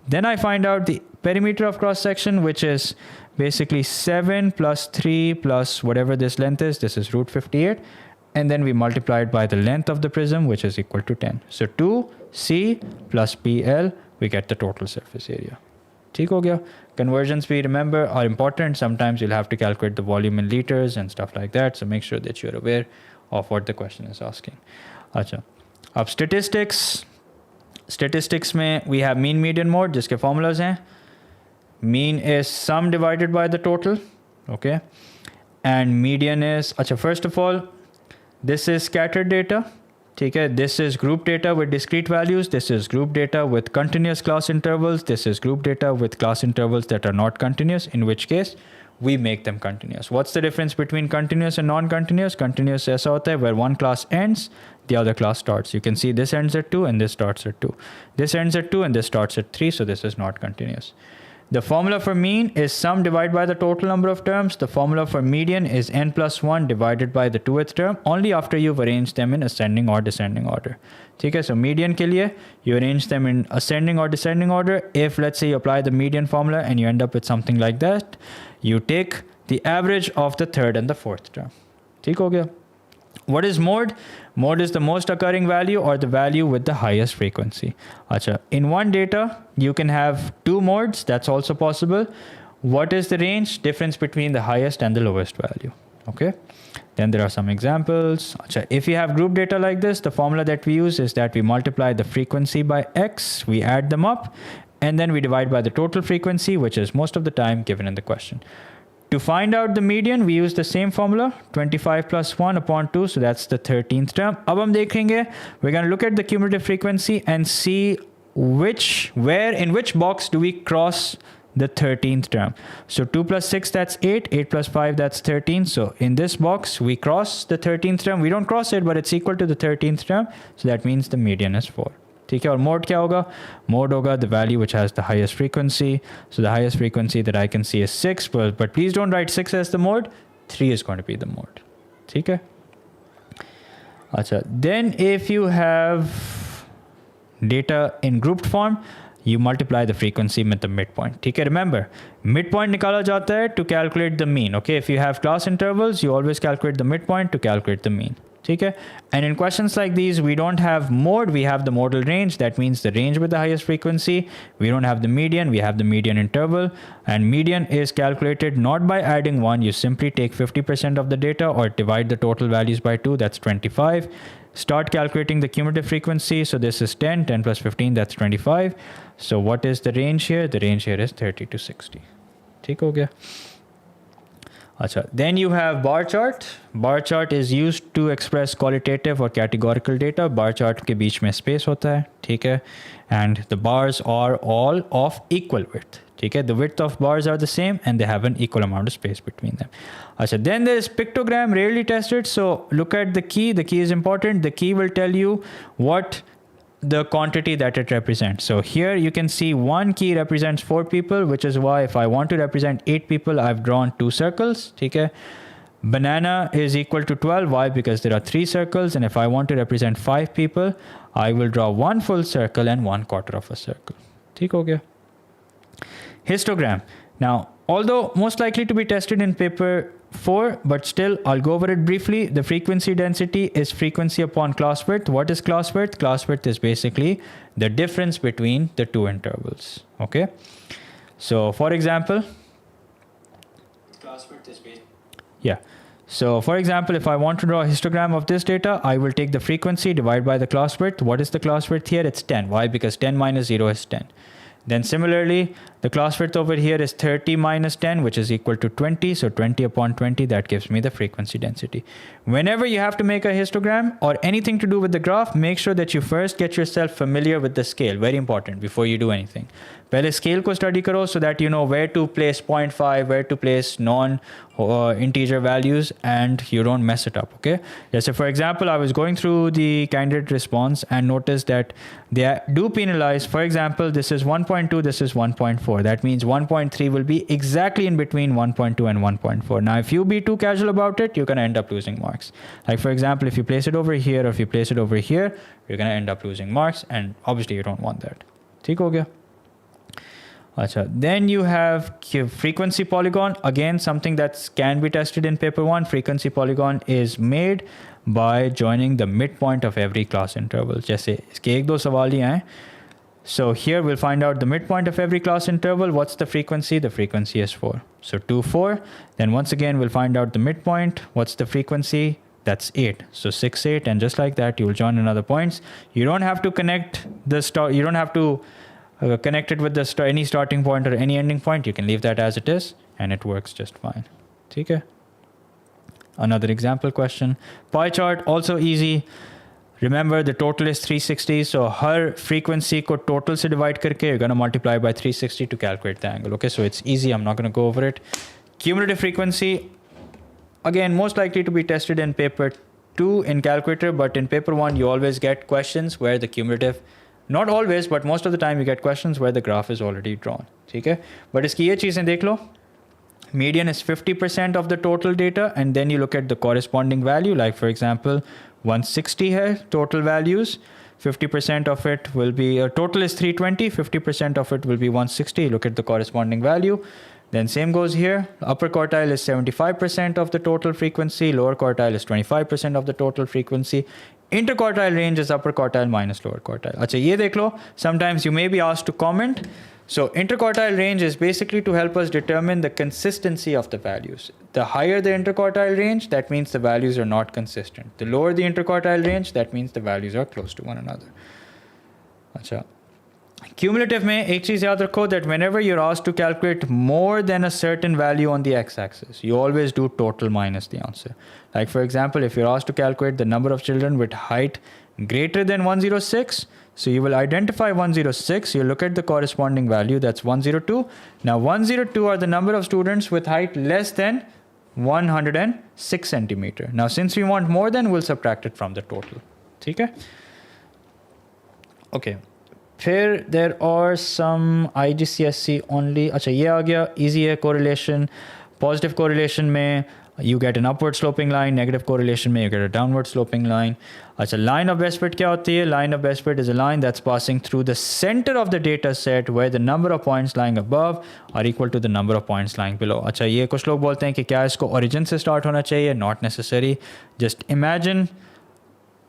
Then I find out the perimeter of cross-section, which is basically 7 plus 3 plus whatever this length is. This is root 58. And then we multiply it by the length of the prism, which is equal to 10. So 2C plus PL, we get the total surface area. ठीक हो गया? Conversions, we remember, are important. Sometimes you'll have to calculate the volume in liters and stuff like that. So make sure that you're aware of what the question is asking. अच्छा, अब statistics. Statistics में we have mean, median, mode, जिसके formulas हैं. Mean is sum divided by the total. Okay. And median is, अच्छा, first of all, this is scattered data. ठीक है, this is group data with discrete values. This is group data with continuous class intervals. This is group data with class intervals that are not continuous, in which case we make them continuous. What's the difference between continuous and non-continuous? Continuous ऐसा होता है where one class ends, the other class starts. You can see this ends at 2 and this starts at 2. This ends at 2 and this starts at 3, so this is not continuous. The formula for mean is sum divided by the total number of terms. The formula for median is n plus 1 divided by the 2th term, only after you've arranged them in ascending or descending order. Okay, so median के लिए, you arrange them in ascending or descending order. If, let's say, you apply the median formula and you end up with something like that, you take the average of the 3rd and the 4th term. ठीक हो गया? What is mode? Mode is the most occurring value or the value with the highest frequency. Achha, in one data, you can have 2 modes. That's also possible. What is the range? Difference between the highest and the lowest value. Okay. Then there are some examples. Achha, if you have group data like this, the formula that we use is that we multiply the frequency by x, we add them up, and then we divide by the total frequency, which is most of the time given in the question. To find out the median, we use the same formula, 25 plus 1 upon 2, so that's the 13th term. अब हम देखेंगे, we're going to look at the cumulative frequency and see in which box do we cross the 13th term. So 2 plus 6, that's 8, 8 plus 5, that's 13. So in this box, we cross the 13th term. We don't cross it, but it's equal to the 13th term. So that means the median is 4. ठीक है, और mode क्या होगा? Mode होगा the value which has the highest frequency. So the highest frequency that I can see is 6, but please don't write 6 as the mode. 3 is going to be the mode. ठीक है? अच्छा, then if you have data in grouped form, you multiply the frequency with the midpoint. ठीक है? Remember, midpoint निकाला जाता है to calculate the mean. Okay, if you have class intervals, you always calculate the midpoint to calculate the mean. Okay? And in questions like these, we don't have mode, we have the modal range. That means the range with the highest frequency. We don't have the median, we have the median interval. And median is calculated not by adding 1. You simply take 50% of the data or divide the total values by 2. That's 25. Start calculating the cumulative frequency. So this is 10. 10 plus 15, that's 25. So what is the range here? The range here is 30 to 60. ठीक हो गया? Achha. Then you have bar chart. Bar chart is used to express qualitative or categorical data. Bar chart के बीच में space होता है, ठीक है? And the bars are all of equal width. ठीक है? The width of bars are the same and they have an equal amount of space between them. Achha. Then there is pictogram, rarely tested. So look at the key. The key is important. The key will tell you what the quantity that it represents. So here you can see one key represents 4 people, which is why if I want to represent 8 people, I've drawn 2 circles. Okay. Banana is equal to 12. Why? Because there are 3 circles. And if I want to represent 5 people, I will draw 1 full circle and 1/4 of a circle. ठीक हो गया? Histogram. Now, although most likely to be tested in paper 4, but still I'll go over it briefly. The frequency density is frequency upon class width. What is class width? Class width is basically the difference between the 2 intervals. Okay. So for example, class width is yeah. So for example, if I want to draw a histogram of this data, I will take the frequency divided by the class width. What is the class width here? It's 10. Why? Because 10 minus 0 is 10. Then similarly, The class width over here is 30 minus 10, which is equal to 20. So 20 upon 20, that gives me the frequency density. Whenever you have to make a histogram or anything to do with the graph, make sure that you first get yourself familiar with the scale. Very important before you do anything. पहले scale को study करो so that you know where to place 0.5, where to place non-integer values, and you don't mess it up, okay? Yes, so for example, I was going through the candidate response and noticed that they do penalize. For example, this is 1.2, this is 1.4. That means 1.3 will be exactly in between 1.2 and 1.4. Now, if you be too casual about it, you're going to end up losing marks. Like for example, if you place it over here or if you place it over here, you're going to end up losing marks, and obviously you don't want that. ठीक हो गया? Achha. Then you have frequency polygon. Again, something that can be tested in paper 1. Frequency polygon is made by joining the midpoint of every class interval. जैसे इसके एक दो सवाल ही हैं. So here we'll find out the midpoint of every class interval. What's the frequency? The frequency is 4. So 2, 4. Then once again, we'll find out the midpoint. What's the frequency? That's 8. So 6, 8. And just like that, you will join another points. You don't have to connect the start. You don't have to connect it with the any starting point or any ending point. You can leave that as it is and it works just fine. Okay. Another example question. Pie chart, also easy. Remember, the total is 360. So her frequency ko total se divide karke, you're going to multiply by 360 to calculate the angle. Okay, so it's easy. I'm not going to go over it. Cumulative frequency, again, most likely to be tested in paper 2 in calculator, but in paper 1, you always get questions where the cumulative, not always, but most of the time you get questions where the graph is already drawn. Okay? But iski ye cheezein dekh lo. Median is 50% of the total data, and then you look at the corresponding value. Like for example, 160 hai, total values. 50% of it will be, total is 320, 50% of it will be 160. Look at the corresponding value. Then same goes here. Upper quartile is 75% of the total frequency. Lower quartile is 25% of the total frequency. Interquartile range is upper quartile minus lower quartile. Acha, ye dekh lo. Sometimes you may be asked to comment. So interquartile range is basically to help us determine the consistency of the values. The higher the interquartile range, that means the values are not consistent. The lower the interquartile range, that means the values are close to one another. Acha. Cumulative mein ek cheez yaad rakho that whenever you're asked to calculate more than a certain value on the x-axis, you always do total minus the answer. Like for example, if you're asked to calculate the number of children with height greater than 106, so you will identify 106, you look at the corresponding value, that's 102. Now 102 are the number of students with height less than 106 centimeter. Now since we want more than, we'll subtract it from the total. Okay? Okay. Here there are some IGCSE only. Acha, ye aa gaya. Easy hai correlation. Positive correlation mein you get an upward sloping line. Negative correlation mein you get a downward sloping line. Acha, line of best fit kya hoti hai? Line of best fit is a line that's passing through the center of the data set where the number of points lying above are equal to the number of points lying below. Acha, ye kuch log bolte hain ki kya isko origin se start hona chahiye? Not necessary. Just imagine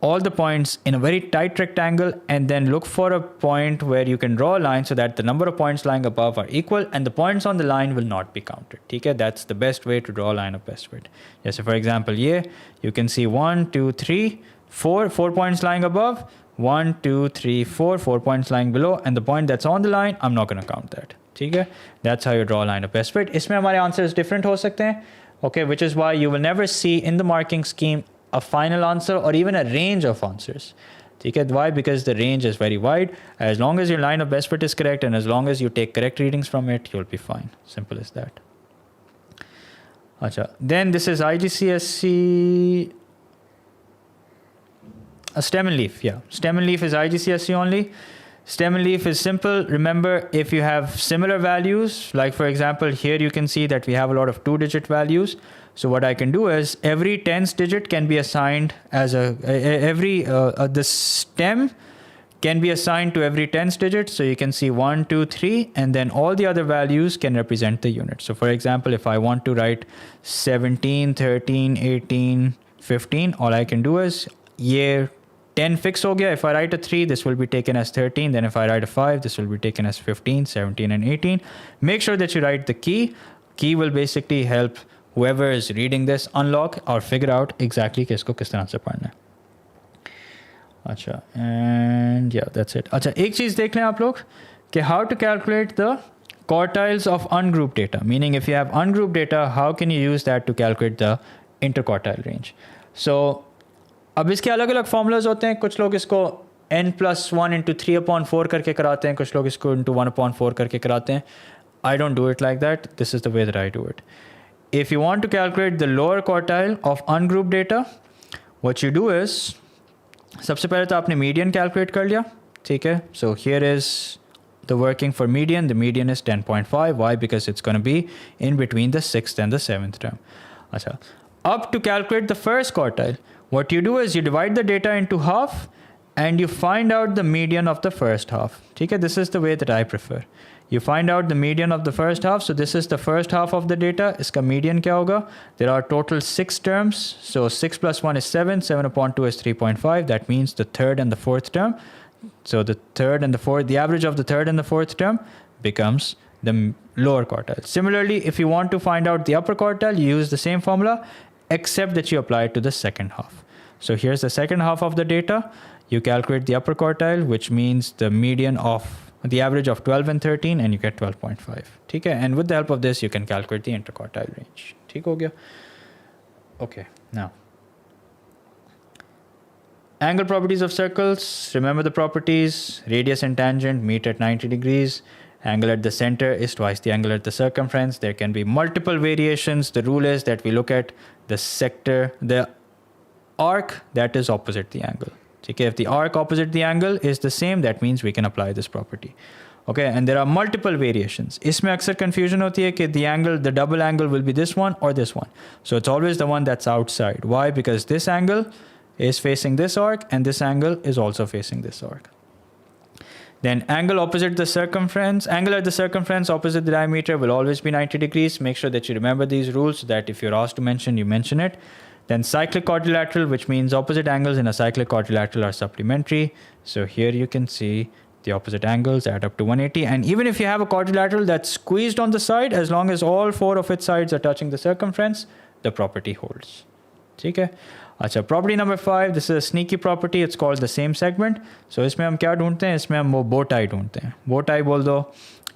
all the points in a very tight rectangle and then look for a point where you can draw a line so that the number of points lying above are equal and the points on the line will not be counted. Okay? That's the best way to draw a line of best fit. Yes, so for example, here you can see 1, 2, 3, 4 points lying above, 1, 2, 3, 4 points lying below, and the point that's on the line, I'm not going to count that. Okay? That's how you draw a line of best fit. Isme hamare answers different ho sakte hain. Okay, which is why you will never see in the marking scheme a final answer or even a range of answers. Why? Because the range is very wide. As long as your line of best fit is correct and as long as you take correct readings from it, you'll be fine. Simple as that. Achha. Then this is IGCSE a stem and leaf. Yeah, stem and leaf is IGCSE only. Stem and leaf is simple. Remember, if you have similar values, like for example, here you can see that we have a lot of 2-digit values. So what I can do is every tens digit can be assigned as the stem can be assigned to every tens digit. So you can see 1, 2, 3, and then all the other values can represent the unit. So for example, if I want to write 17, 13, 18, 15, all I can do is year 10 fix ho gaya. If I write a 3, this will be taken as 13. Then if I write a 5, this will be taken as 15, 17, and 18. Make sure that you write the key. Key will basically help whoever is reading this unlock or figure out exactly kisko kis tarah se padhna hai. Acha, and yeah, that's it. Acha, ek cheez dekh lein aap log कि how to calculate the quartiles of ungrouped data, meaning if you have ungrouped data, how can you use that to calculate the interquartile range? So अब इसके अलग अलग formulas होते हैं. कुछ लोग इसको n plus 1 into 3/4 करके कराते हैं, कुछ लोग इसको into 1/4 करके कराते हैं. I don't do it like that. This is the way that I do it. If you want to calculate the lower quartile of ungrouped data, what you do is, सबसे पहले तो आपने median calculate कर लिया, ठीक है? So here is the working for median. The median is 10.5. Why? Because it's going to be in between the 6th and the 7th term. अच्छा, up to calculate the first quartile, what you do is you divide the data into half and you find out the median of the first half. Okay, this is the way that I prefer. You find out the median of the first half. So this is the first half of the data. Iska median kya hoga? There are total 6 terms. So 6 plus 1 is 7. 7/2 is 3.5. That means the third and the fourth term. So the third and the fourth, the average of the third and the fourth term becomes the lower quartile. Similarly, if you want to find out the upper quartile, you use the same formula, except that you apply it to the second half. So here's the second half of the data. You calculate the upper quartile, which means the median of the average of 12 and 13, and you get 12.5. Okay, and with the help of this, you can calculate the interquartile range. ठीक हो गया? Okay, now. Angle properties of circles. Remember the properties. Radius and tangent meet at 90 degrees. Angle at the center is twice the angle at the circumference. There can be multiple variations. The rule is that we look at the sector, the arc that is opposite the angle. Okay, if the arc opposite the angle is the same, that means we can apply this property. Okay, and there are multiple variations. इसमें अक्सर confusion होती है कि the angle, the double angle will be this one or this one. So it's always the one that's outside. Why? Because this angle is facing this arc and this angle is also facing this arc. Then angle opposite the circumference, angle at the circumference opposite the diameter will always be 90 degrees. Make sure that you remember these rules so that if you're asked to mention, you mention it. Then cyclic quadrilateral, which means opposite angles in a cyclic quadrilateral are supplementary. So here you can see the opposite angles add up to 180. And even if you have a quadrilateral that's squeezed on the side, as long as all 4 of its sides are touching the circumference, the property holds. Okay? अच्छा, property number 5, this is a sneaky property, it's called the same segment. So इसमें हम क्या ढूंढते हैं? इसमें हम वो bow tie ढूंढते हैं. Bow tie बोल दो,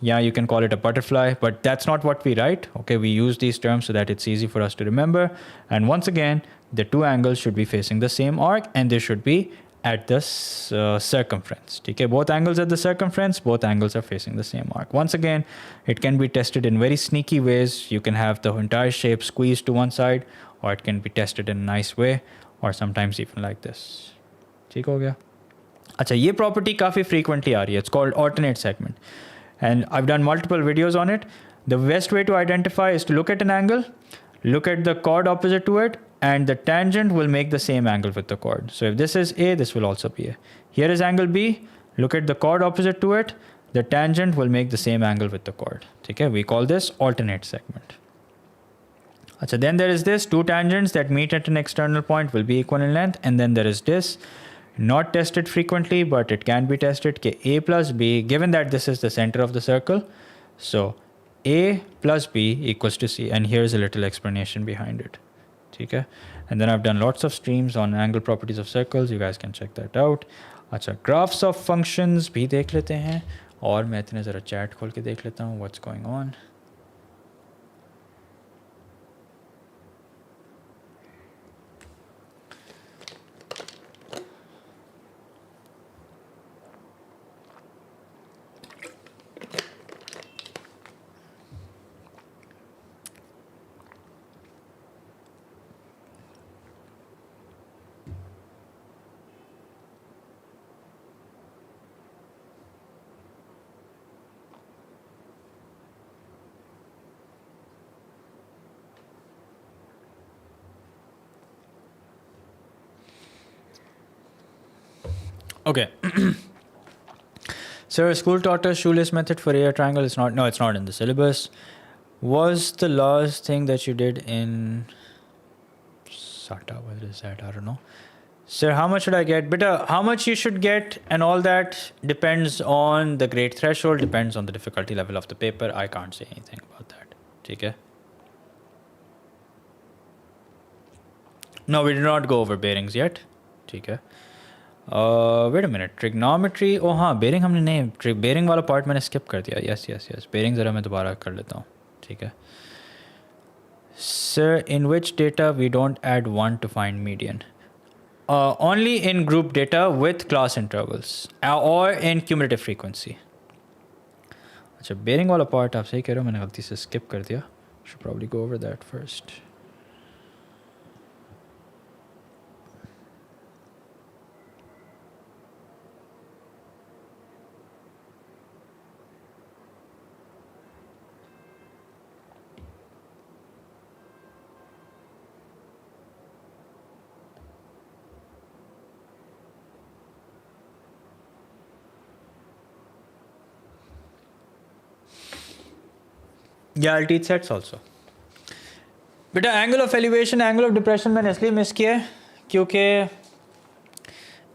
yeah, you can call it a butterfly, but that's not what we write. Okay, we use these terms so that it's easy for us to remember. And once again, the two angles should be facing the same arc and they should be at the circumference. Okay, both angles at the circumference, both angles are facing the same arc. Once again, it can be tested in very sneaky ways. You can have the entire shape squeezed to one side, or it can be tested in a nice way, or sometimes even like this. ठीक हो गया? अच्छा, ये property काफ़ी frequently आ रही है. It's called alternate segment. And I've done multiple videos on it. The best way to identify is to look at an angle, look at the chord opposite to it, and the tangent will make the same angle with the chord. So if this is A, this will also be A. Here is angle B, look at the chord opposite to it, the tangent will make the same angle with the chord. Okay, we call this alternate segment. So then there is this, two tangents that meet at an external point will be equal in length, and then there is this, not tested frequently, but it can be tested, A plus B, given that this is the center of the circle, so A plus B equals to C, and here's a little explanation behind it. Okay? And then I've done lots of streams on angle properties of circles, you guys can check that out. अच्छा, graphs of functions भी देख लेते हैं, और मैं इतने ज़रा chat खोल के देख लेता हूँ what's going on. Okay. So school taught us shoelace method for area triangle. It's not in the syllabus. Was the last thing that you did in SATA? What is that? I don't know. Sir, how much should I get? Beta, how much you should get and all that depends on the grade threshold, depends on the difficulty level of the paper. I can't say anything about that. Okay? No, we did not go over bearings yet. Okay? Wait a minute, trigonometry, ओ हाँ bearing हमने नहीं, bearing वाला part मैंने skip कर दिया, yes bearing ज़रा मैं दोबारा कर लेता हूँ, ठीक है. Sir in which data we don't add 1 to find median? Only in group data with class intervals or in cumulative frequency. अच्छा बेरिंग वाला पार्ट आप सही कह रहे हो, मैंने गलती से स्किप कर दिया. Should probably go over that first. Yeah, I'll teach sets also. बेटा angle of elevation, angle of depression मैंने इसलिए मिस किया है क्योंकि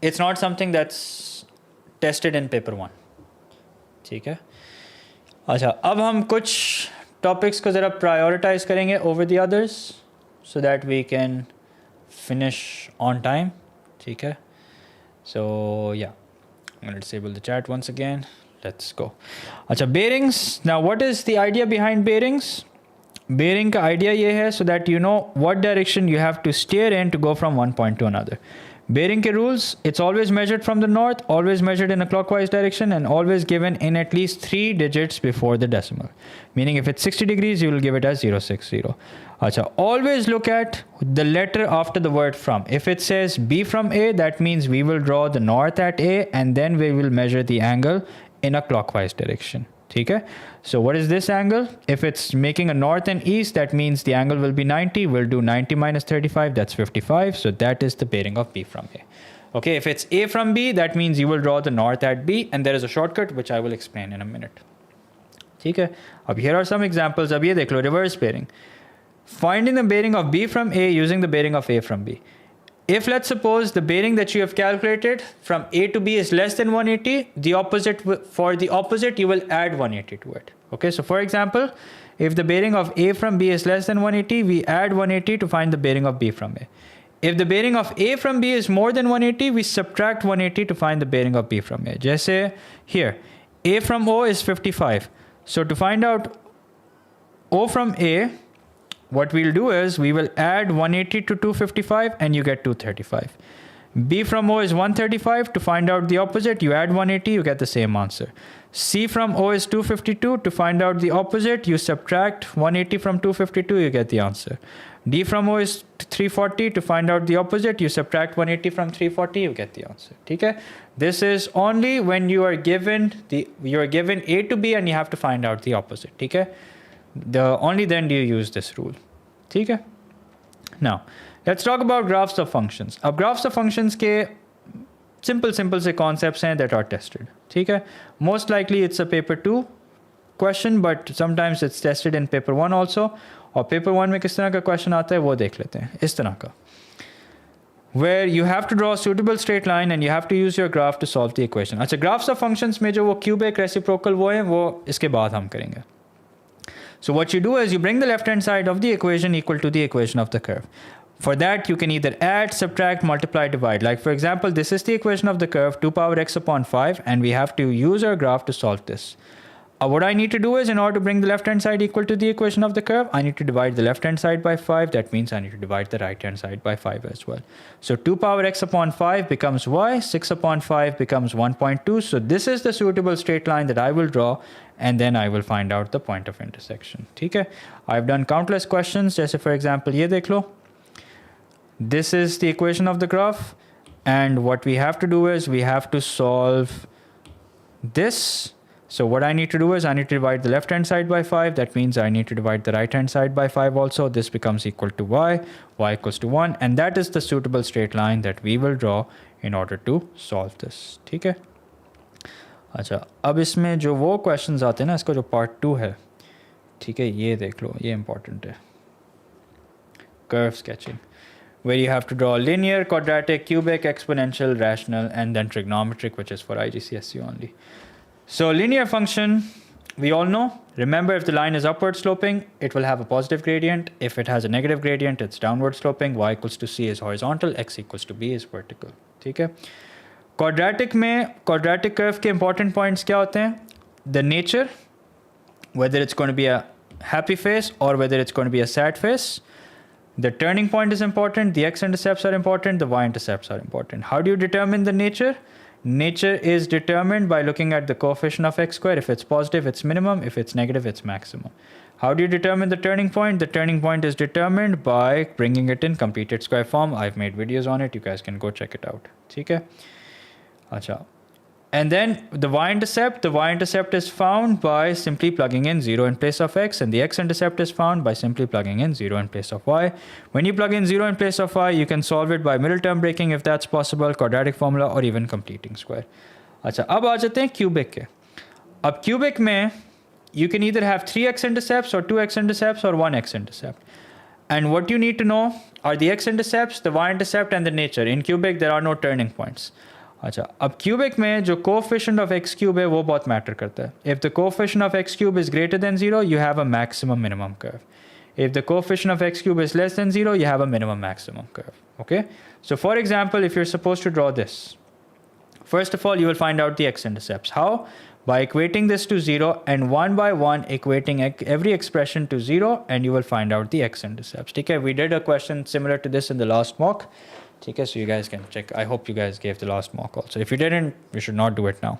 it's not something that's tested in paper 1. ठीक है. अच्छा अब हम कुछ टॉपिक्स को ज़रा प्रायोरिटाइज करेंगे over the others so that we can finish on time. ठीक है. सो या I'm going to disable the chat once again. Let's go. अच्छा bearings. Now what is the idea behind bearings? Bearing का idea ये है so that you know what direction you have to steer in to go from one point to another. Bearing के rules, it's always measured from the north, always measured in a clockwise direction, and always given in at least 3 digits before the decimal. Meaning if it's 60 degrees, you will give it as 060. Achha, always look at the letter after the word from. If it says B from A, that means we will draw the north at A, and then we will measure the angle in a clockwise direction. Okay? So what is this angle? If it's making a north and east, that means the angle will be 90. We'll do 90 minus 35, that's 55. So that is the bearing of B from A. Okay, if it's A from B, that means you will draw the north at B, and there is a shortcut which I will explain in a minute. Okay? Now here are some examples. Ab ye dekh lo, reverse bearing. Finding the bearing of B from A using the bearing of A from B. If let's suppose the bearing that you have calculated from A to B is less than 180, for the opposite you will add 180 to it. Okay, so for example, if the bearing of A from B is less than 180, we add 180 to find the bearing of B from A. If the bearing of A from B is more than 180, we subtract 180 to find the bearing of B from A. Just say here, A from O is 55. So to find out O from A, what we'll do is we will add 180 to 255 and you get 235. B from O is 135. To find out the opposite, you add 180, you get the same answer. C from O is 252. To find out the opposite, you subtract 180 from 252, you get the answer. D from O is 340. To find out the opposite, you subtract 180 from 340, you get the answer. Okay? This is only when you are given A to B and you have to find out the opposite. Okay? Only then do you use this rule. Okay? Now, let's talk about graphs of functions. अब graphs of functions के simple से concepts हैं that are tested. ठीक है? Most likely it's a paper 2 question, but sometimes it's tested in paper 1 also. और paper 1 में किस तरह का question आता है वो देख लेते हैं. इस तरह का. Where you have to draw a suitable straight line and you have to use your graph to solve the equation. अच्छा, graphs of functions में जो वो cubic reciprocal वो हैं वो इसके बाद हम करेंगे. So what you do is you bring the left hand side of the equation equal to the equation of the curve. For that you can either add, subtract, multiply, divide. Like for example, this is the equation of the curve 2 power x upon 5 and we have to use our graph to solve this. What I need to do is in order to bring the left hand side equal to the equation of the curve, I need to divide the left hand side by 5. That means I need to divide the right hand side by 5 as well. So 2 power x upon 5 becomes y, 6 upon 5 becomes 1.2. So this is the suitable straight line that I will draw and then I will find out the point of intersection. Okay? I've done countless questions. Just for example, ye dekh lo. This is the equation of the graph and what we have to do is we have to solve this. So what I need to do is I need to divide the left hand side by 5. That means I need to divide the right hand side by 5 also. This becomes equal to y equals to 1, and that is the suitable straight line that we will draw in order to solve this. ठीक है? अच्छा, अब इसमें जो वो questions आते हैं ना, इसका जो part 2 है, ठीक है, ये देख लो, ये important है. Curve sketching, where you have to draw linear, quadratic, cubic, exponential, rational, and then trigonometric, which is for IGCSE only. So linear function, we all know. Remember, if the line is upward sloping, it will have a positive gradient. If it has a negative gradient, it's downward sloping. Y equals to C is horizontal. X equals to B is vertical. Okay? Quadratic में quadratic curve के important points क्या होते हैं? The nature, whether it's going to be a happy face or whether it's going to be a sad face. The turning point is important, the x-intercepts are important, the y-intercepts are important. How do you determine the nature? Nature is determined by looking at the coefficient of x squared. If it's positive, it's minimum. If it's negative, it's maximum. How do you determine the turning point? The turning point is determined by bringing it in completed square form. I've made videos on it. You guys can go check it out. Okay? Acha. And then the y-intercept is found by simply plugging in 0 in place of x, and the x-intercept is found by simply plugging in 0 in place of y. When you plug in 0 in place of y, you can solve it by middle term breaking if that's possible, quadratic formula, or even completing square. अच्छा, अब आ जाते हैं cubic के. अब cubic में you can either have 3 x-intercepts or 2 x-intercepts or 1 x-intercept. And what you need to know are the x-intercepts, the y-intercept, and the nature. In cubic, there are no turning points. अच्छा, अब cubic में जो coefficient of x cube है वो बहुत matter करता है. If the coefficient of x cube is greater than 0, you have a maximum minimum curve. If the coefficient of x cube is less than 0, you have a minimum maximum curve. Okay? So for example, if you're supposed to draw this, first of all, you will find out the x-intercepts. How? By equating this to 0 and one by one equating every expression to 0, and you will find out the x-intercepts. Okay? We did a question similar to this in the last mock. Okay, so you guys can check. I hope you guys gave the last mock also. If you didn't, you should not do it now.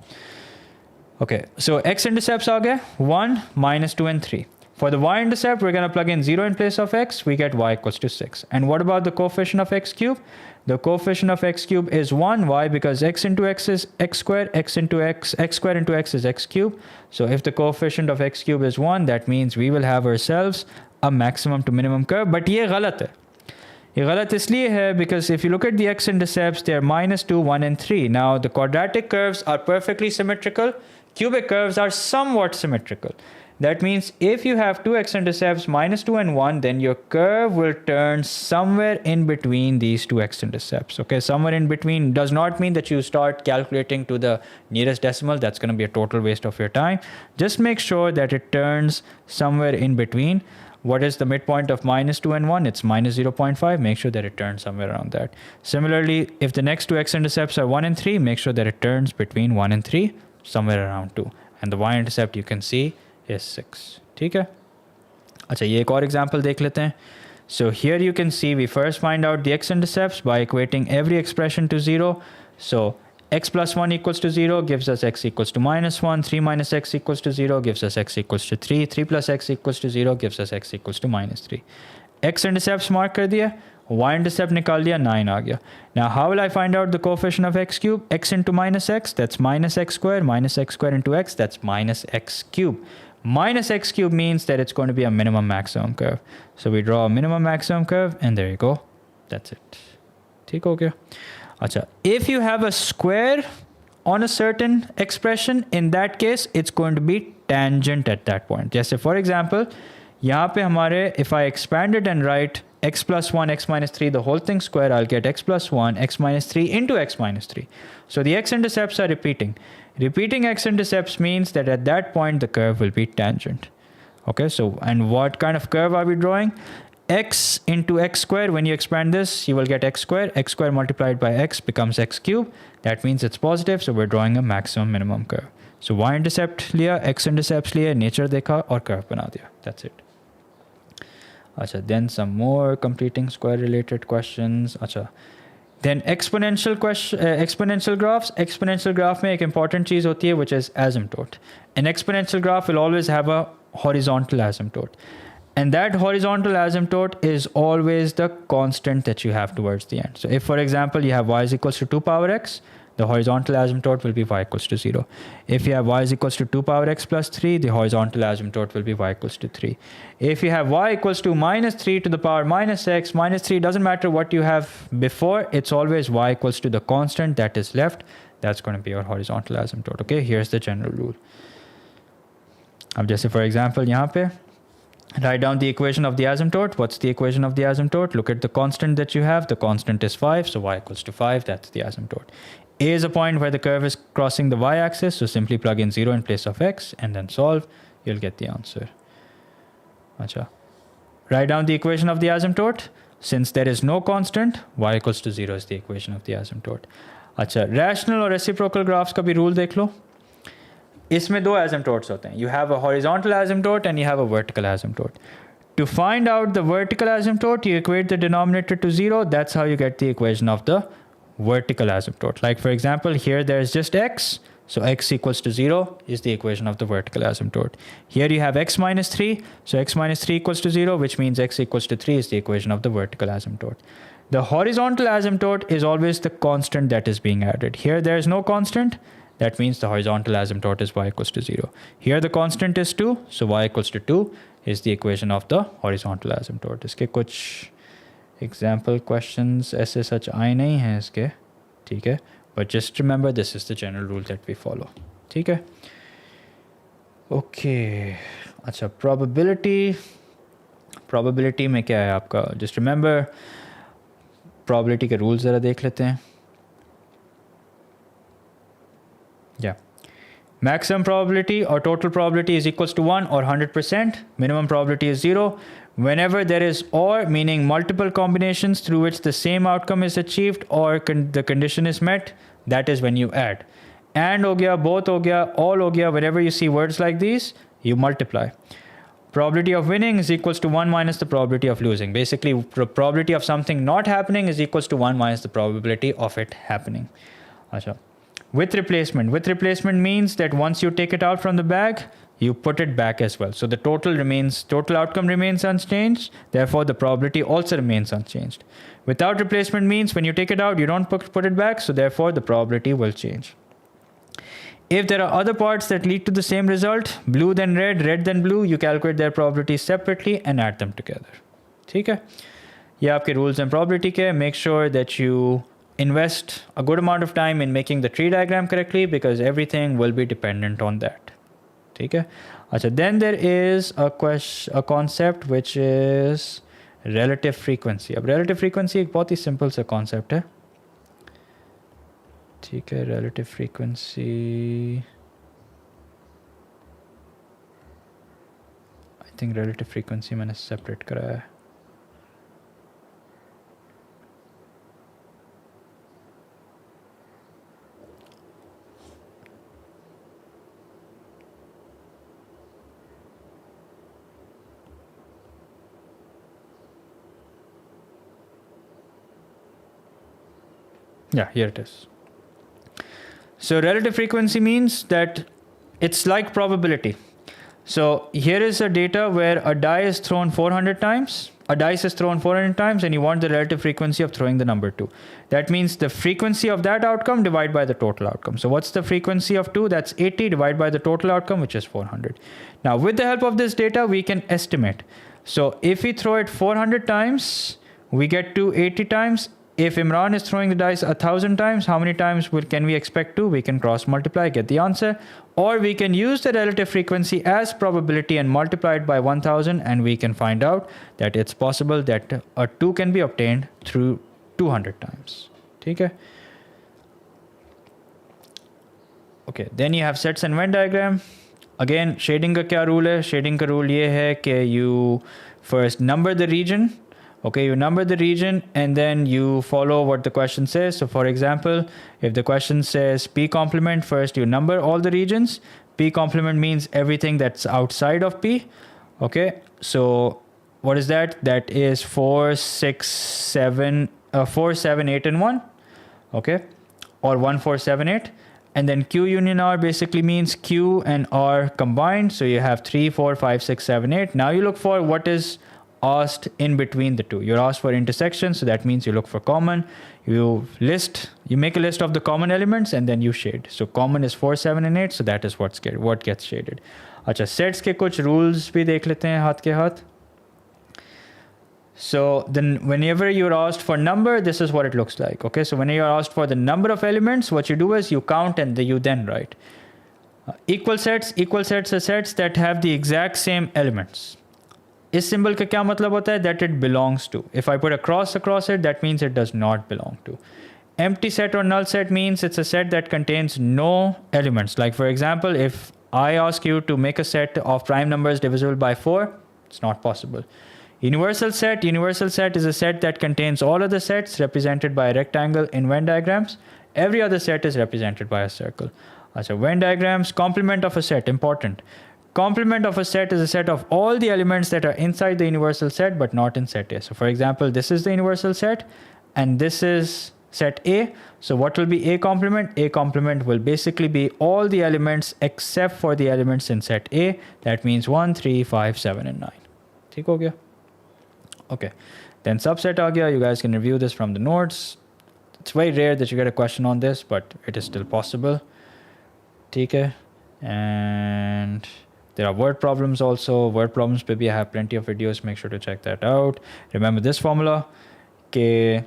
Okay, so x-intercepts are 1, -2, and 3. For the y-intercept, we're going to plug in 0 in place of x. We get y equals to 6. And what about the coefficient of x cube? The coefficient of x cube is 1. Why? Because x into x is x squared, x squared into x is x cube. So if the coefficient of x cube is 1, that means we will have ourselves a maximum to minimum curve. But ये गलत है. ये गलत इसलिए है because if you look at the x-intercepts, they are -2, 1, and 3. Now, the quadratic curves are perfectly symmetrical. Cubic curves are somewhat symmetrical. That means if you have two x-intercepts, -2 and 1, then your curve will turn somewhere in between these two x-intercepts. Okay, somewhere in between does not mean that you start calculating to the nearest decimal. That's going to be a total waste of your time. Just make sure that it turns somewhere in between. What is the midpoint of -2 and 1? It's -0.5. Make sure that it turns somewhere around that. Similarly, if the next two x-intercepts are 1 and 3, make sure that it turns between 1 and 3, somewhere around 2. And the y-intercept you can see is 6. ठीक है? अच्छा, ये एक और example देख लेते हैं. So here you can see we first find out the x-intercepts by equating every expression to 0. So x plus 1 equals to 0 gives us x equals to -1. 3 minus x equals to 0 gives us x equals to 3. 3 plus x equals to 0 gives us x equals to -3. x-intercepts mark कर दिया, y-intercept निकाल दिया, 9 आ गया. Now how will I find out the coefficient of x cube? X into -x, that's -x squared into x, that's -x cube. -x cube means that it's going to be a minimum maximum curve. So we draw a minimum maximum curve and there you go. That's it. ठीक हो गया? Achha, if you have a square on a certain expression, in that case, it's going to be tangent at that point. जैसे for example, यहाँ पे हमारे, if I expand it and write x plus 1, x minus 3, the whole thing square, I'll get x plus 1, x minus 3 into x minus 3. So the x-intercepts are repeating. Repeating x-intercepts means that at that point, the curve will be tangent. Okay, so, and what kind of curve are we drawing? X into x squared, when you expand this, you will get x squared. X squared multiplied by x becomes x cube. That means it's positive, so we're drawing a maximum minimum curve. So y-intercept लिया, x-intercepts लिया, nature देखा और curve बना दिया. That's it. अच्छा, then some more completing square related questions. अच्छा, then exponential graphs. Exponential graph में एक important चीज़ होती है which is asymptote. An exponential graph will always have a horizontal asymptote. And that horizontal asymptote is always the constant that you have towards the end. So if, for example, you have y is equals to 2 power x, the horizontal asymptote will be y equals to 0. If you have y is equals to 2 power x plus 3, the horizontal asymptote will be y equals to 3. If you have y equals to -3 to the power -x, -3, doesn't matter what you have before, it's always y equals to the constant that is left. That's going to be your horizontal asymptote. Okay, here's the general rule. अब जैसे for example, यहाँ पे, write down the equation of the asymptote. What's the equation of the asymptote? Look at the constant that you have. The constant is 5, so y equals to 5. That's the asymptote. A is a point where the curve is crossing the y-axis, so simply plug in 0 in place of x and then solve. You'll get the answer. Achha. Write down the equation of the asymptote. Since there is no constant, y equals to 0 is the equation of the asymptote. अच्छा, rational और reciprocal graphs का भी rule देख लो. इसमें दो asymptotes होते हैं. You have a horizontal asymptote and you have a vertical asymptote. To find out the vertical asymptote, you equate the denominator to 0. That's how you get the equation of the vertical asymptote. Like for example, here there's just x. So x equals to 0 is the equation of the vertical asymptote. Here you have x minus 3. So x minus 3 equals to 0, which means x equals to 3 is the equation of the vertical asymptote. The horizontal asymptote is always the constant that is being added. Here there is no constant. That means the horizontal asymptote is y equals to 0. Here the constant is 2. So y equals to 2 is the equation of the horizontal asymptote. इसके कुछ example questions ऐसे सच आए नहीं हैं इसके, ठीक है. But just remember this is the general rule that we follow. ठीक है. Okay. अच्छा, probability में क्या है आपका? Just remember probability के rules ज़रा देख लेते हैं. Yeah. Maximum probability or total probability is equals to 1 or 100%. Minimum probability is 0. Whenever there is or, meaning multiple combinations through which the same outcome is achieved or the condition is met, that is when you add. And ho gaya, both ho gaya, all ho gaya, whenever you see words like these, you multiply. Probability of winning is equals to 1 minus the probability of losing. Basically, probability of something not happening is equals to 1 minus the probability of it happening. Achha. With replacement means that once you take it out from the bag, you put it back as well. So the total outcome remains unchanged. Therefore, the probability also remains unchanged. Without replacement means when you take it out, you don't put it back. So therefore, the probability will change. If there are other parts that lead to the same result, blue then red, red then blue, you calculate their probabilities separately and add them together. ठीक है? ये आपके rules and probability के. Make sure that you invest a good amount of time in making the tree diagram correctly because everything will be dependent on that. ठीक है? अच्छा, then there is a concept which is relative frequency. अब relative frequency एक बहुत ही simple सा concept है. ठीक है, relative frequency. I think relative frequency मैंने separate कराया है. Yeah, here it is. So relative frequency means that it's like probability. So here is a data where a dice is thrown 400 times and you want the relative frequency of throwing the number 2. That means the frequency of that outcome divided by the total outcome. So what's the frequency of 2? That's 80 divided by the total outcome, which is 400. Now with the help of this data, we can estimate. So if we throw it 400 times, we get 280 times. If Imran is throwing the dice 1,000 times, how many times can we expect to? We can cross multiply, get the answer. Or we can use the relative frequency as probability and multiply it by 1,000 and we can find out that it's possible that a 2 can be obtained through 200 times. Okay? Okay, then you have sets and Venn diagram. Again, shading का क्या rule है? Shading का rule ये है कि you first number the region. Okay, you number the region and then you follow what the question says. So for example, if the question says P complement, first you number all the regions. P complement means everything that's outside of P. Okay, so what is that? That is 4, 6, 7, 4, 7, 8 and 1. Okay, or 1, 4, 7, 8. And then Q union R basically means Q and R combined. So you have 3, 4, 5, 6, 7, 8. Now you look for what is asked in between the two. You're asked for intersection, so that means you look for common. You make a list of the common elements and then you shade. So common is 4, 7 and 8, so that is what gets shaded. अच्छा, sets के कुछ rules भी देख लेते हैं हाथ के हाथ. So then whenever you're asked for number, this is what it looks like. Okay, so when you're asked for the number of elements, what you do is you count and you then write. Equal sets are sets that have the exact same elements. इस symbol का क्या मतलब होता है? That it belongs to. If I put a cross across it, that means it does not belong to. Empty set or null set means it's a set that contains no elements. Like for example, if I ask you to make a set of prime numbers divisible by 4, it's not possible. Universal set is a set that contains all of the sets represented by a rectangle in Venn diagrams. Every other set is represented by a circle. So Venn diagrams, complement of a set, important. Complement of a set is a set of all the elements that are inside the universal set but not in set A. So for example, this is the universal set and this is set A. So what will be A complement? A complement will basically be all the elements except for the elements in set A. That means 1, 3, 5, 7 and 9. ठीक हो गया? Okay. Then subset aa gaya. You guys can review this from the notes. It's very rare that you get a question on this, but it is still possible. ठीक है? And there are word problems also. Word problems pe bhi I have plenty of videos. Make sure to check that out. Remember this formula. Okay.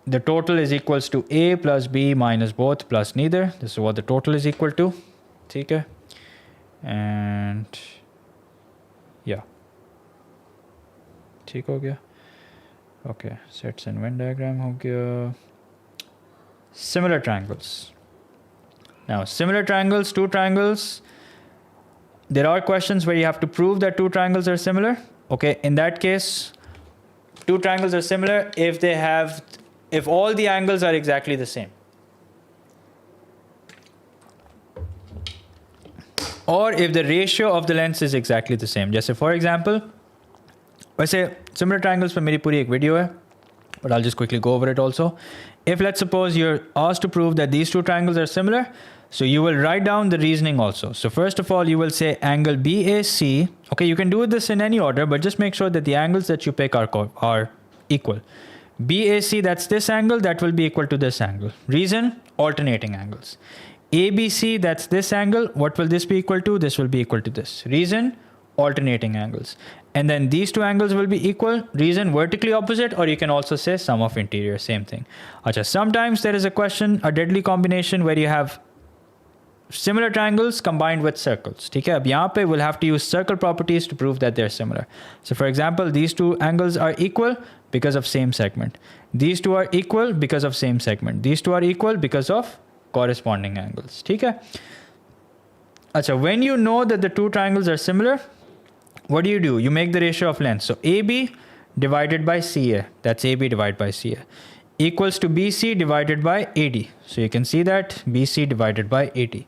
The total is equals to A plus B minus both plus neither. This is what the total is equal to. ठीक है? And yeah. ठीक हो गया? Okay. Sets and Venn diagram हो गया. Similar triangles. Now, similar triangles, two triangles. There are questions where you have to prove that two triangles are similar. Okay. In that case, two triangles are similar if all the angles are exactly the same. Or if the ratio of the lengths is exactly the same. Just for example, वैसे similar triangles पे मेरी पूरी एक video है, but I'll just quickly go over it also. If let's suppose you're asked to prove that these two triangles are similar, so you will write down the reasoning also. So first of all, you will say angle BAC. Okay, you can do this in any order, but just make sure that the angles that you pick are equal. BAC, that's this angle, that will be equal to this angle. Reason, alternating angles. ABC, that's this angle. What will this be equal to? This will be equal to this. Reason, alternating angles. And then these two angles will be equal. Reason, vertically opposite, or you can also say sum of interior, same thing. Achha, sometimes there is a question, a deadly combination where you have similar triangles combined with circles. ठीक है? अब यहाँ पे we'll have to use circle properties to prove that they're similar. So for example, these two angles are equal because of same segment. These two are equal because of same segment. These two are equal because of corresponding angles. ठीक है? अच्छा, when you know that the two triangles are similar, what do? You make the ratio of length. So AB divided by CA, that's AB divided by CA, equals to BC divided by AD. So you can see that BC divided by AD.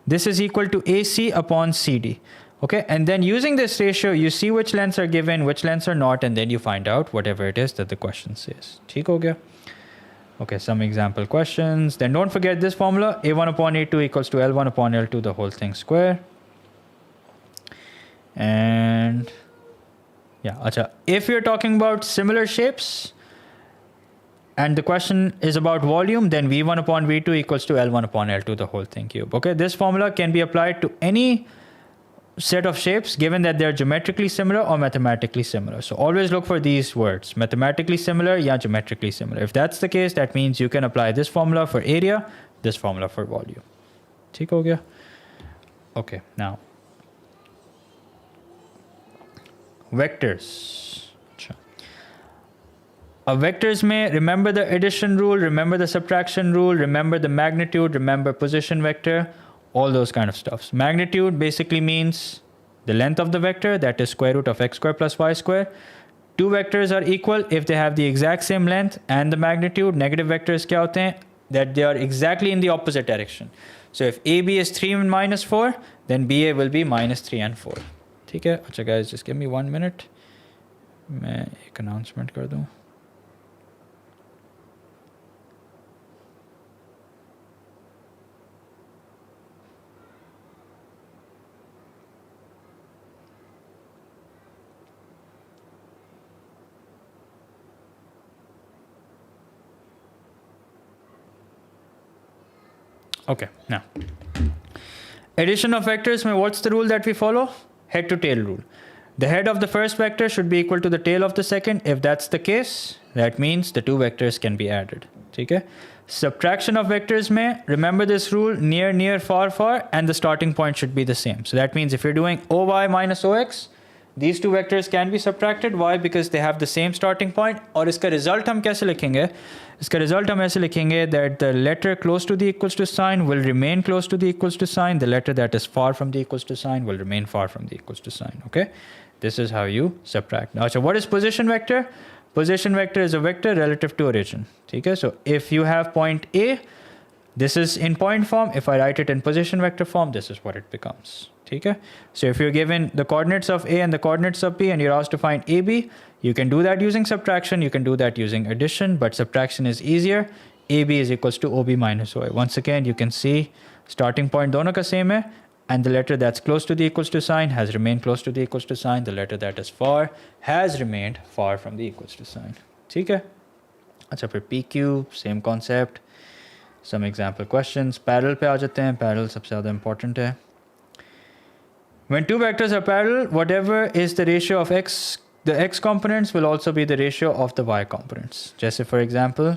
This is equal to AC upon CD. Okay, and then using this ratio, you see which lengths are given, which lengths are not, and then you find out whatever it is that the question says. ठीक हो गया? Okay, some example questions. Then don't forget this formula, A1 upon A2 equals to L1 upon L2, the whole thing square. And yeah, acha, if you're talking about similar shapes and the question is about volume, then V1 upon V2 equals to L1 upon L2, the whole thing cube. Okay, this formula can be applied to any set of shapes given that they're geometrically similar or mathematically similar. So always look for these words, mathematically similar, yeah, geometrically similar. If that's the case, that means you can apply this formula for area, this formula for volume. ठीक हो गया? Okay, now vectors. Vectors may remember the addition rule, remember the subtraction rule, remember the magnitude, remember position vector, all those kind of stuff. Magnitude basically means the length of the vector, that is square root of x square plus y square. Two vectors are equal if they have the exact same length and the magnitude. Negative vectors kya hote hain? That they are exactly in the opposite direction. So if AB is 3 and minus 4, then BA will be minus 3 and 4. ठीक है? अच्छा guys, just give me 1 minute. मैं एक announcement कर दूँ. Okay, now addition of vectors, what's the rule that we follow? Head to tail rule. The head of the first vector should be equal to the tail of the second. If that's the case, that means the two vectors can be added. Okay? Subtraction of vectors remember this rule, near, near, far, far, and the starting point should be the same. So that means if you're doing OY minus OX, these two vectors can be subtracted. Why? Because they have the same starting point. और इसका result हम कैसे लिखेंगे? इसका result हम ऐसे लिखेंगे that the letter close to the equals to sign will remain close to the equals to sign. The letter that is far from the equals to sign will remain far from the equals to sign. Okay? This is how you subtract. Now, so what is position vector? Position vector is a vector relative to origin. Okay? So if you have point A This is in point form. If I write it in position vector form, this is what it becomes. Okay? So if you're given the coordinates of A and the coordinates of B and you're asked to find AB, you can do that using subtraction, you can do that using addition, but subtraction is easier. AB is equals to OB minus OA. Once again, you can see starting point dono ka same hai, and the letter that's close to the equals to sign has remained close to the equals to sign. The letter that is far has remained far from the equals to sign. ठीक है? अच्छा फिर PQ, same concept. Some example questions. Parallel पे आ जाते हैं. Parallel सबसे ज़्यादा important है. When two vectors are parallel, whatever is the ratio of x, the x components will also be the ratio of the y components. जैसे for example,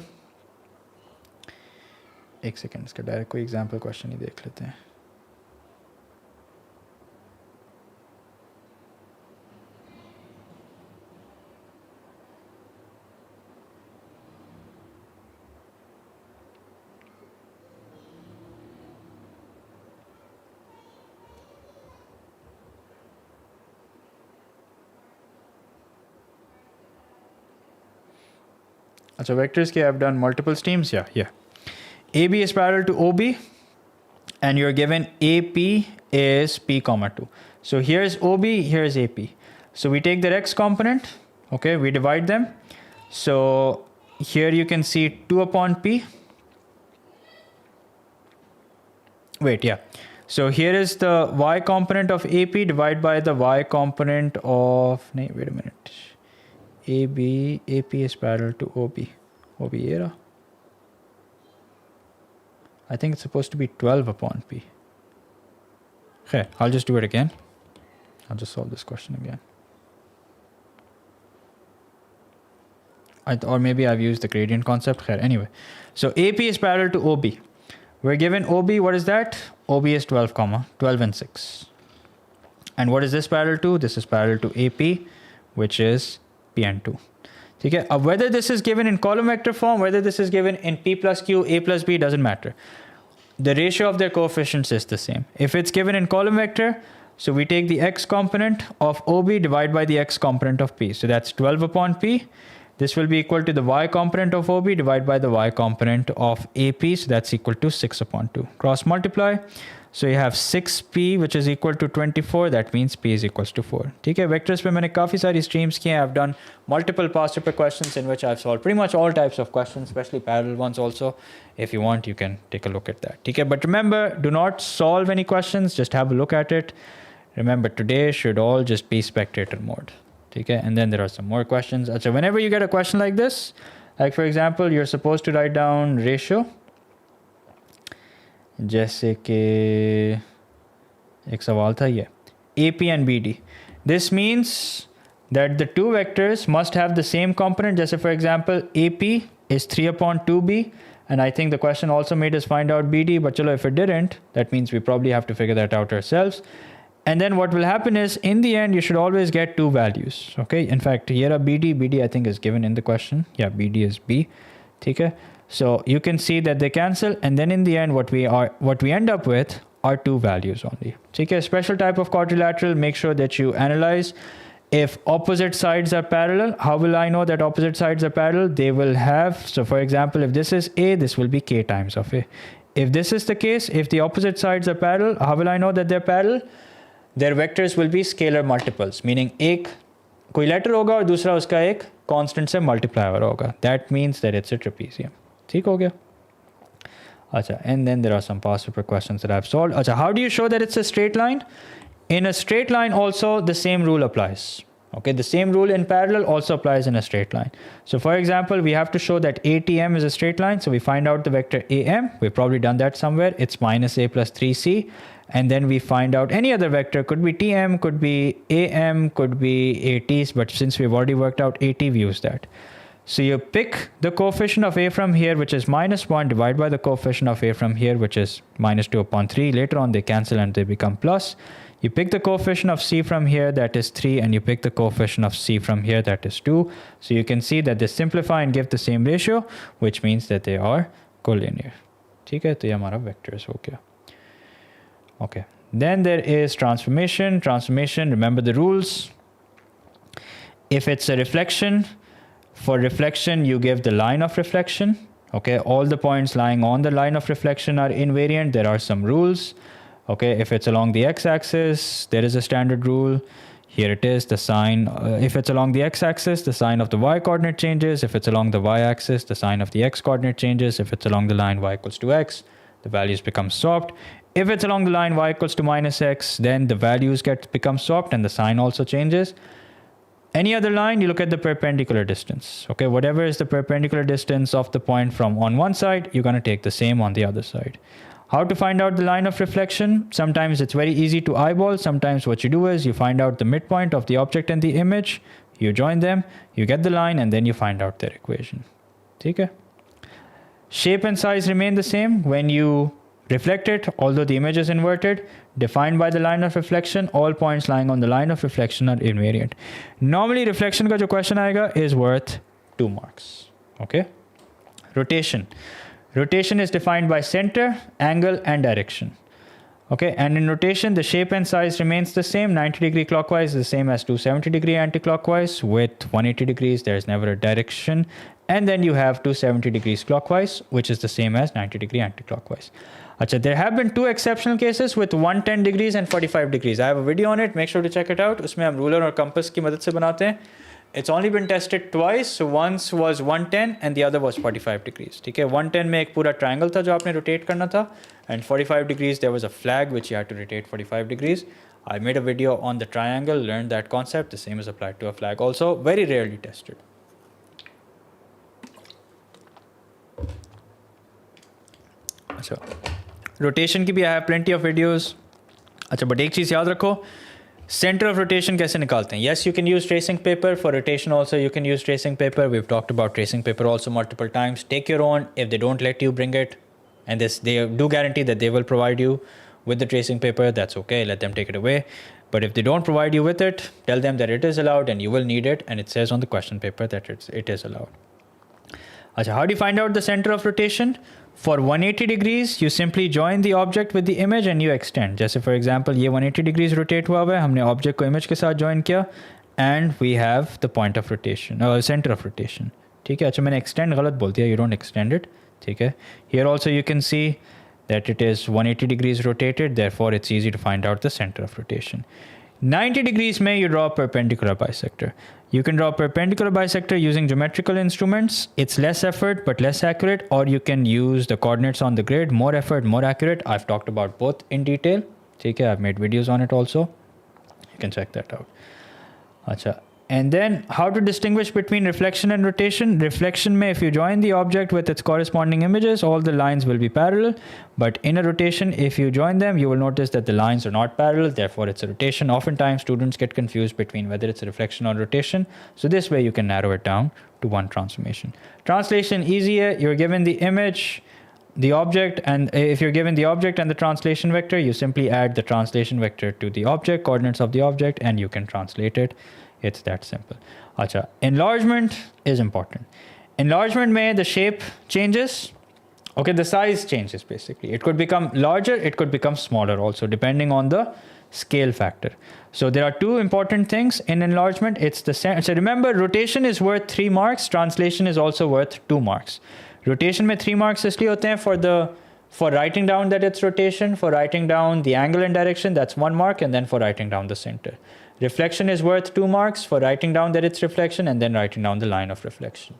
एक second इसका direct कोई एग्जाम्पल क्वेश्चन ही देख लेते हैं. So vectors के I've done multiple streams. Yeah. AB is parallel to OB and you're given AP is P comma 2. So here's OB, here's AP. So we take their x component, okay, we divide them. So here you can see 2 upon P. Wait, yeah. So here is the y component of AP divided by the y component of, wait a minute. AP is parallel to OB era. I think it's supposed to be 12 upon P. Okay, I'll just do it again. I'll just solve this question again. Or maybe I've used the gradient concept. Anyway, so AP is parallel to OB. We're given OB, what is that? OB is 12 and 6. And what is this parallel to? This is parallel to AP, which is P and 2. Okay? Whether this is given in column vector form, whether this is given in P plus Q, A plus B, doesn't matter. The ratio of their coefficients is the same. If it's given in column vector, so we take the x component of OB divided by the x component of P. So that's 12 upon P. This will be equal to the y component of OB divided by the y component of AP. So that's equal to 6 upon 2. Cross multiply. So you have 6P which is equal to 24. That means P is equals to 4. Okay, vectors पे मैंने काफ़ी सारी streams किए हैं. I've done multiple past paper questions in which I've solved pretty much all types of questions, especially parallel ones also. If you want, you can take a look at that. Okay, but remember, do not solve any questions. Just have a look at it. Remember, today should all just be spectator mode. Okay, and then there are some more questions. So whenever you get a question like this, like for example, you're supposed to write down ratio. जैसे कि एक सवाल था ये AP and BD. This means that the two vectors must have the same component. जैसे for example AP is 3 upon 2B, and I think the question also made us find out BD, but chalo, if it didn't, that means we probably have to figure that out ourselves. And then what will happen is in the end you should always get two values. Okay, in fact here are BD I think is given in the question. Yeah, BD is B. Okay. So you can see that they cancel, and then in the end what we end up with are two values only. Okay, a special type of quadrilateral, make sure that you analyze if opposite sides are parallel. How will I know that opposite sides are parallel? They will have, so for example, if this is A, this will be K times of A. If this is the case, if the opposite sides are parallel, how will I know that they're parallel? Their vectors will be scalar multiples, meaning एक कोई letter होगा और दूसरा उसका एक constant से multiplier होगा. That means that it's a trapezium. ठीक हो गया? अच्छा, and then there are some past paper questions that I've solved. अच्छा, how do you show that it's a straight line? In a straight line also the same rule applies. Okay, the same rule in parallel also applies in a straight line. So for example, we have to show that ATM is a straight line. So we find out the vector AM. We've probably done that somewhere. It's minus A plus 3C. And then we find out any other vector. Could be TM, could be AM, could be ATs. But since we've already worked out AT, we use that. So you pick the coefficient of A from here, which is minus 1, divide by the coefficient of A from here, which is minus 2 upon 3. Later on, they cancel and they become plus. You pick the coefficient of C from here, that is 3, and you pick the coefficient of C from here, that is 2. So you can see that they simplify and give the same ratio, which means that they are collinear. ठीक है, तो ये हमारा vectors हो गया. Okay. Then there is transformation. Transformation, remember the rules. If it's a reflection, for reflection, you give the line of reflection. Okay, all the points lying on the line of reflection are invariant. There are some rules. Okay, if it's along the x-axis, there is a standard rule. Here it is, the sign. If it's along the x-axis, the sign of the y-coordinate changes. If it's along the y-axis, the sign of the x-coordinate changes. If it's along the line y equals to x, the values become swapped. If it's along the line y equals to minus x, then the values become swapped and the sign also changes. Any other line, you look at the perpendicular distance. Okay, whatever is the perpendicular distance of the point from on one side, you're going to take the same on the other side. How to find out the line of reflection? Sometimes it's very easy to eyeball. Sometimes what you do is you find out the midpoint of the object and the image, you join them, you get the line, and then you find out their equation. Okay? Shape and size remain the same when you reflect it, although the image is inverted. Defined by the line of reflection, all points lying on the line of reflection are invariant. Normally, reflection ka jo question aayega is worth 2 marks. Okay? Rotation. Rotation is defined by center, angle, and direction. Okay, and in rotation, the shape and size remains the same. 90 degree clockwise is the same as 270 degree anti-clockwise. With 180 degrees, there's never a direction. And then you have 270 degrees clockwise, which is the same as 90 degree anti-clockwise. Achha, there have been 2 exceptional cases with 110 degrees and 45 degrees. I have a video on it. Make sure to check it out. Usme hum ruler or compass ki madad se banate hain. It's only been tested twice. So once was 110 and the other was 45 degrees. Okay, 110 में एक पूरा triangle था जो आपने rotate करना था, and 45 degrees there was a flag which you had to rotate 45 degrees. I made a video on the triangle, learned that concept. The same is applied to a flag also. Very rarely tested. So rotation की भी I have plenty of videos. अच्छा, but एक चीज़ याद रखो. Center of rotation कैसे निकालते हैं? Yes, you can use tracing paper. For rotation also, you can use tracing paper. We've talked about tracing paper also multiple times. Take your own. If they don't let you, bring it. And they do guarantee that they will provide you with the tracing paper. That's okay. Let them take it away. But if they don't provide you with it, tell them that it is allowed and you will need it. And it says on the question paper that it is allowed. Achha, how do you find out the center of rotation? For 180 degrees, you simply join the object with the image and you extend. जैसे for example, ये 180 degrees rotate हुआ है, हमने object को image के साथ join किया, and we have the point of rotation, center of rotation. ठीक है, अच्छा मैंने extend गलत बोल दिया, you don't extend it. ठीक है, here also you can see that it is 180 degrees rotated, therefore it's easy to find out the center of rotation. 90 degrees में you draw a perpendicular bisector. You can draw a perpendicular bisector using geometrical instruments. It's less effort but less accurate, or you can use the coordinates on the grid. More effort, more accurate. I've talked about both in detail. Okay, I've made videos on it also. You can check that out. Achha. And then how to distinguish between reflection and rotation. Reflection mein, if you join the object with its corresponding images, all the lines will be parallel. But in a rotation, if you join them, you will notice that the lines are not parallel. Therefore, it's a rotation. Oftentimes, students get confused between whether it's a reflection or rotation. So this way, you can narrow it down to one transformation. Translation, easier. You're given the image, the object, and if you're given the object and the translation vector, you simply add the translation vector to the object, coordinates of the object, and you can translate it. It's that simple. Achha, enlargement is important. Enlargement mein the shape changes. Okay, the size changes basically. It could become larger, it could become smaller also, depending on the scale factor. So there are 2 important things in enlargement. It's the same. So remember, rotation is worth 3 marks. Translation is also worth 2 marks. Rotation mein 3 marks isliye hote hain for writing down that it's rotation, for writing down the angle and direction, that's 1 mark, and then for writing down the center. Reflection is worth 2 marks for writing down that it's reflection and then writing down the line of reflection.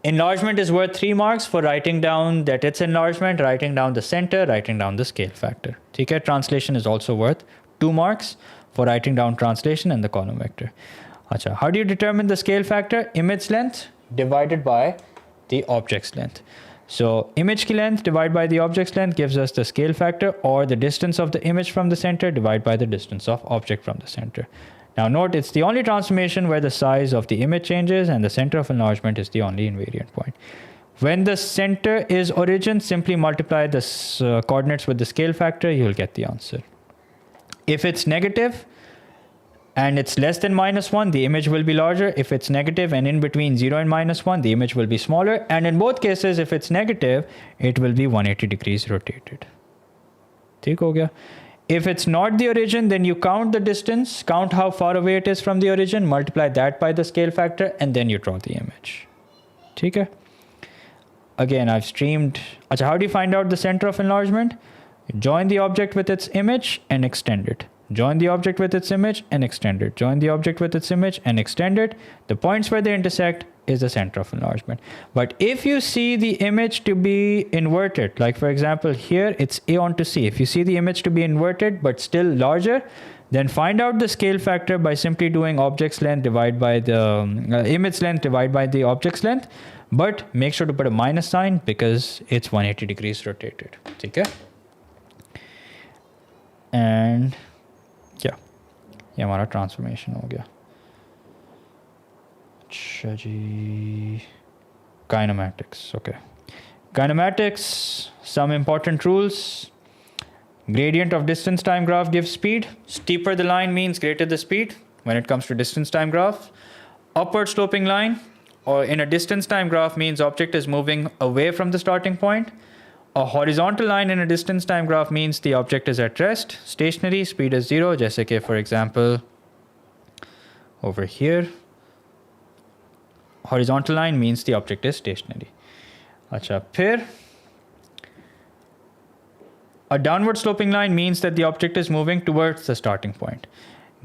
Enlargement is worth 3 marks for writing down that it's enlargement, writing down the center, writing down the scale factor. Okay? Translation is also worth 2 marks for writing down translation and the column vector. Achha, how do you determine the scale factor? Image length divided by the object's length. So image ki length divided by the object's length gives us the scale factor, or the distance of the image from the center divided by the distance of object from the center. Now note, it's the only transformation where the size of the image changes and the center of enlargement is the only invariant point. When the center is origin, simply multiply the coordinates with the scale factor, you'll get the answer. If it's negative and it's less than -1, the image will be larger. If it's negative and in between 0 and -1, the image will be smaller. And in both cases, if it's negative, it will be 180 degrees rotated. ठीक हो गया? If it's not the origin, then you count the distance, count how far away it is from the origin, multiply that by the scale factor, and then you draw the image. ठीक है? again, I've streamed. Acha, how do you find out the center of enlargement? Join the object with its image and extend it. Join the object with its image and extend it. Join the object with its image and extend it. The points where they intersect is the center of enlargement. But if you see the image to be inverted, like for example here it's A onto C. If you see the image to be inverted but still larger, then find out the scale factor by simply doing object's length divided by the image length divided by the object's length. But make sure to put a minus sign because it's 180 degrees rotated. Okay? And yeah, ये हमारा transformation हो गया. अच्छा जी, kinematics. Okay, kinematics, some important rules. Gradient of distance time graph gives speed. Steeper the line means greater the speed when it comes to distance time graph. Upward sloping line or in a distance time graph means object is moving away from the starting point. A horizontal line in a distance time graph means the object is at rest. Stationary, speed is 0. जैसे कि for example over here, horizontal line means the object is stationary. अच्छा, फिर a downward sloping line means that the object is moving towards the starting point.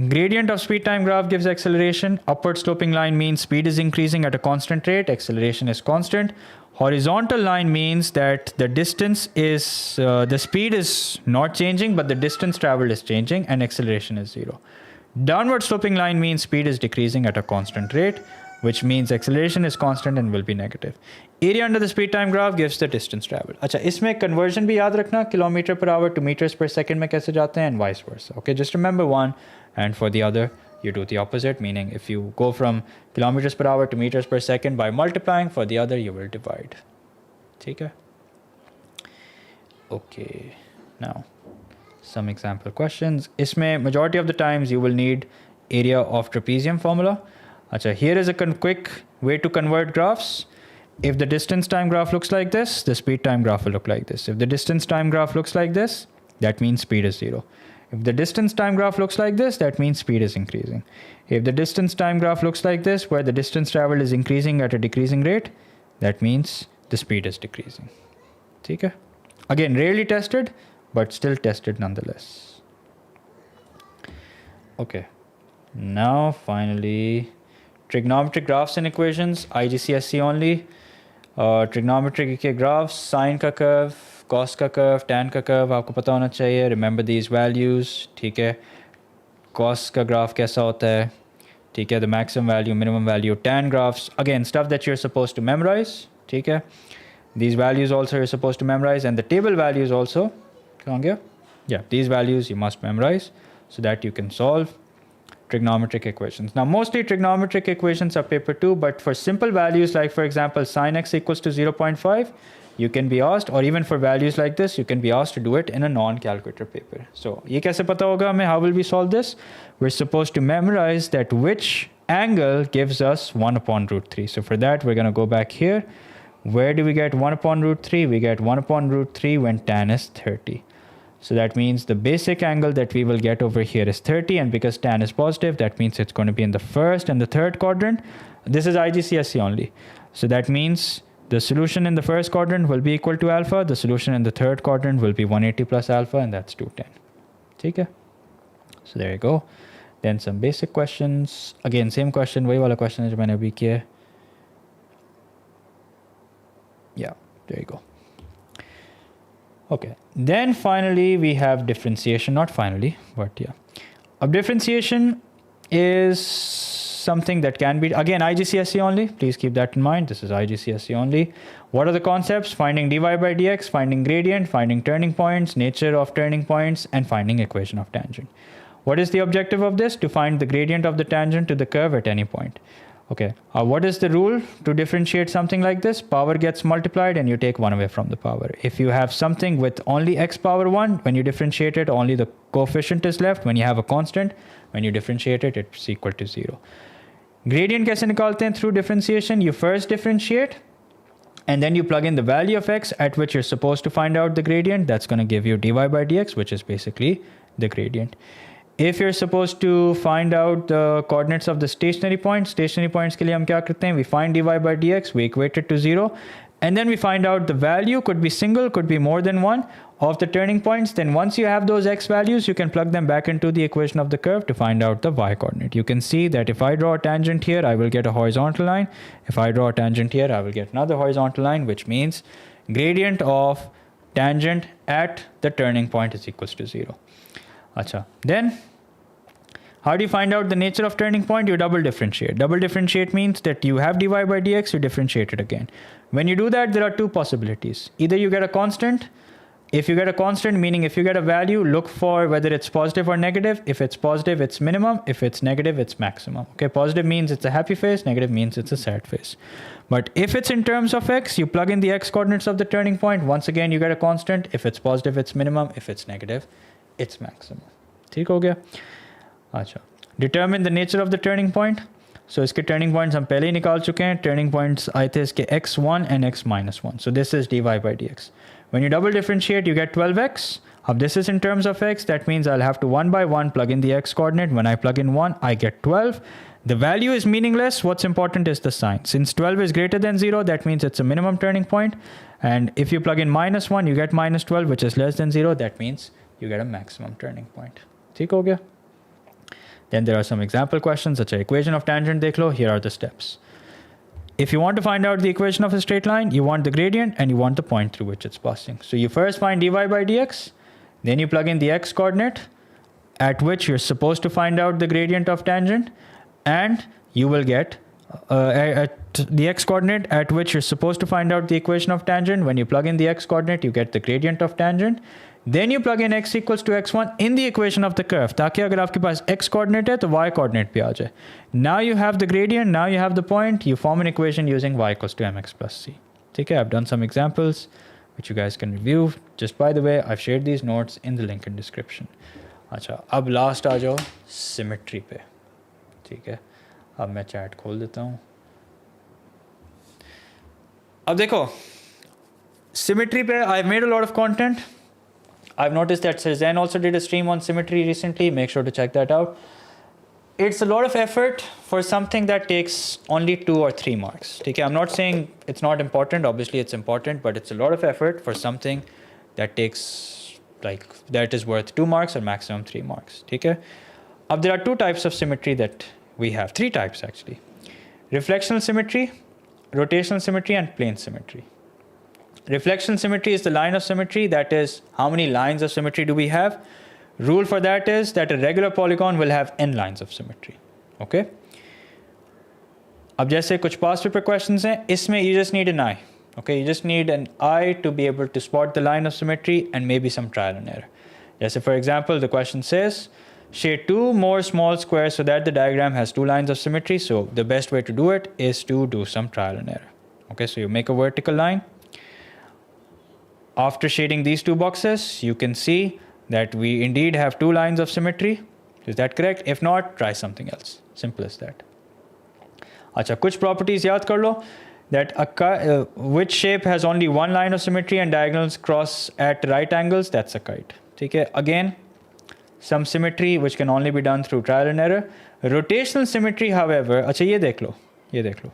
Gradient of speed time graph gives acceleration. Upward sloping line means speed is increasing at a constant rate, acceleration is constant. Horizontal line means that the distance is, the speed is not changing, but the distance traveled is changing and acceleration is 0. Downward sloping line means speed is decreasing at a constant rate, which means acceleration is constant and will be negative. Area under the speed time graph gives the distance traveled. अच्छा, इसमें conversion भी याद रखना, kilometer per hour to meters per second में कैसे जाते हैं and vice versa. Okay, just remember one, and for the other, you do the opposite, meaning if you go from kilometers per hour to meters per second by multiplying, for the other you will divide. ठीक है? Okay, now some example questions. इसमें majority of the times you will need area of trapezium formula. अच्छा, here is a quick way to convert graphs. If the distance time graph looks like this, the speed time graph will look like this. If the distance time graph looks like this, that means speed is 0. If the distance time graph looks like this, that means speed is increasing. If the distance time graph looks like this, where the distance traveled is increasing at a decreasing rate, that means the speed is decreasing. Okay? Again, rarely tested, but still tested nonetheless. Okay. Now, finally, trigonometric graphs and equations, IGCSE only. Trigonometry के graphs, sine का curve, cos का curve, tan का curve आपको पता होना चाहिए. Remember these values. ठीक है. Cos का graph कैसा होता है? ठीक है. The maximum value, minimum value. Tan graphs, again, stuff that you're supposed to memorize. ठीक है. These values also you're supposed to memorize, and the table values also. Yeah, these values you must memorize so that you can solve trigonometric equations. Now, mostly trigonometric equations are paper 2, but for simple values like, for example, sine x equals to 0.5, you can be asked, or even for values like this, you can be asked to do it in a non-calculator paper. So, ये कैसे पता होगा हमें? How will we solve this? We're supposed to memorize that which angle gives us 1 upon root 3. So, for that, we're going to go back here. Where do we get 1 upon root 3? We get 1 upon root 3 when tan is 30. So that means the basic angle that we will get over here is 30, and because tan is positive, that means it's going to be in the first and the third quadrant. This is IGCSE only. So that means the solution in the first quadrant will be equal to alpha. The solution in the third quadrant will be 180 plus alpha, and that's 210. Okay? So there you go. Then some basic questions. Again, same question. वही वाला question है जो मैंने अभी किया है. Yeah, there you go. Okay, then finally we have differentiation, not finally, but yeah. Differentiation is something that can be, again, IGCSE only, please keep that in mind, this is IGCSE only. What are the concepts? Finding dy by dx, finding gradient, finding turning points, nature of turning points, and finding equation of tangent. What is the objective of this? To find the gradient of the tangent to the curve at any point. Okay, what is the rule to differentiate something like this? Power gets multiplied and you take 1 away from the power. If you have something with only x power 1, when you differentiate it, only the coefficient is left. When you have a constant, when you differentiate it, it's equal to 0. Gradient कैसे निकालते हैं? Through differentiation. You first differentiate and then you plug in the value of x at which you're supposed to find out the gradient. That's going to give you dy by dx, which is basically the gradient. If you're supposed to find out the coordinates of the stationary points के लिए हम क्या करते हैं? We find dy by dx, we equate it to 0, And then we find out the value could be single, could be more than one of the turning points. Then once you have those x values, you can plug them back into the equation of the curve to find out the y coordinate. You can see that if I draw a tangent here, I will get a horizontal line. If I draw a tangent here, I will get another horizontal line, which means gradient of tangent at the turning point is equals to 0. Acha. Then how do you find out the nature of turning point? You double differentiate. Double differentiate means that you have dy by dx, you differentiate it again. When you do that, there are two possibilities. Either you get a constant. If you get a constant, meaning if you get a value, look for whether it's positive or negative. If it's positive, it's minimum. If it's negative, it's maximum. Okay, positive means it's a happy face, negative means it's a sad face. But if it's in terms of x, you plug in the x coordinates of the turning point. Once again, you get a constant. If it's positive, it's minimum. If it's negative, it's maximum. ठीक हो गया? अच्छा. Determine the nature of the turning point. So इसके turning points हम पहले ही निकाल चुके हैं. Turning points आए थे इसके x1 and x minus 1. So this is dy by dx. When you double differentiate, you get 12x. Now this is in terms of x. That means I'll have to 1 by 1 plug in the x coordinate. When I plug in 1, I get 12. The value is meaningless. What's important is the sign. Since 12 is greater than 0, that means it's a minimum turning point. And if you plug in minus 1, you get minus 12, which is less than 0. That means you get a maximum turning point. ठीक हो गया? Then there are some example questions such as equation of tangent dekh lo. Here are the steps. If you want to find out the equation of a straight line, you want the gradient and you want the point through which it's passing. So you first find dy by dx, then you plug in the x coordinate at which you're supposed to find out the gradient of tangent, and you will get at the x coordinate at which you're supposed to find out the equation of tangent. When you plug in the x coordinate, you get the gradient of tangent. Then you plug in x equals to x1 in the equation of the curve, ताकि अगर आपके पास x coordinate है तो y coordinate भी आ जाए. Now you have the gradient, now you have the point, you form an equation using y equals to mx plus c. ठीक है, I've done some examples which you guys can review. Just by the way, I've shared these notes in the link in description. अच्छा, अब last आ जाओ symmetry पे. ठीक है, अब मैं chat खोल देता हूँ. अब देखो, symmetry पे I've made a lot of content. I've noticed that Zen also did a stream on symmetry recently. Make sure to check that out. It's a lot of effort for something that takes only 2 or 3 marks. Okay? I'm not saying it's not important. Obviously, it's important, but it's a lot of effort for something that takes that is worth 2 marks or maximum 3 marks. Okay? There are 2 types of symmetry that we have. 3 types actually. Reflectional symmetry, rotational symmetry, and plane symmetry. Reflection symmetry is the line of symmetry. That is, how many lines of symmetry do we have? Rule for that is that a regular polygon will have n lines of symmetry. Okay? अब जैसे कुछ past paper questions हैं, इसमें you just need an eye. Okay, you just need an eye to be able to spot the line of symmetry and maybe some trial and error. Jैसे for example, the question says, shade 2 more small squares so that the diagram has 2 lines of symmetry. So the best way to do it is to do some trial and error. Okay, so you make a vertical line. After shading these 2 boxes, you can see that we indeed have 2 lines of symmetry. Is that correct? If not, try something else. Simple as that. Acha, kuch properties yaad kar lo. That which shape has only 1 line of symmetry and diagonals cross at right angles? That's a kite. Okay? Again, some symmetry which can only be done through trial and error. Rotational symmetry, however, acha, ye dekh lo. Ye dekh lo.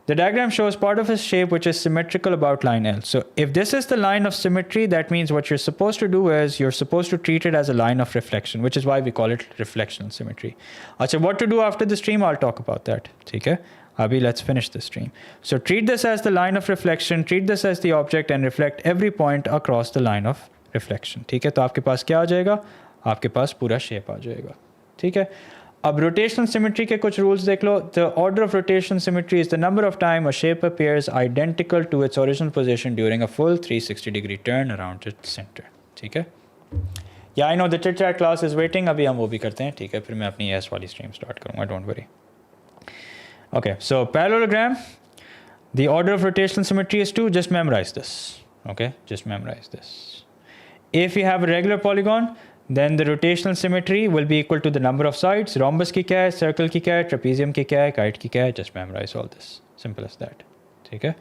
The diagram shows part of a shape which is symmetrical about line L. So if this is the line of symmetry, that means what you're supposed to do is you're supposed to treat it as a line of reflection, which is why we call it reflectional symmetry. Achha, what to do after the stream, I'll talk about that. Okay? Abhi, let's finish the stream. So treat this as the line of reflection, treat this as the object and reflect every point across the line of reflection. ठीक है? तो आपके पास क्या आ जाएगा? आपके पास पूरा shape आ जाएगा. ठीक है? अब rotational symmetry के कुछ rules देख लो. The order of rotation symmetry is the number of time a shape appears identical to its original position during a full 360-degree turn around its center. ठीक है? Yeah, I know the chit chat class is waiting. अभी हम वो भी करते हैं. ठीक है? फिर मैं अपनी S वाली stream start करूँगा. Don't worry. Okay, so parallelogram. The order of rotational symmetry is 2. Just memorize this. Okay, just memorize this. If you have a regular polygon, then the rotational symmetry will be equal to the number of sides. Rhombus ki kya hai, circle ki kya hai, trapezium ki kya hai, kite ki kya hai. Just memorize all this. Simple as that. Okay.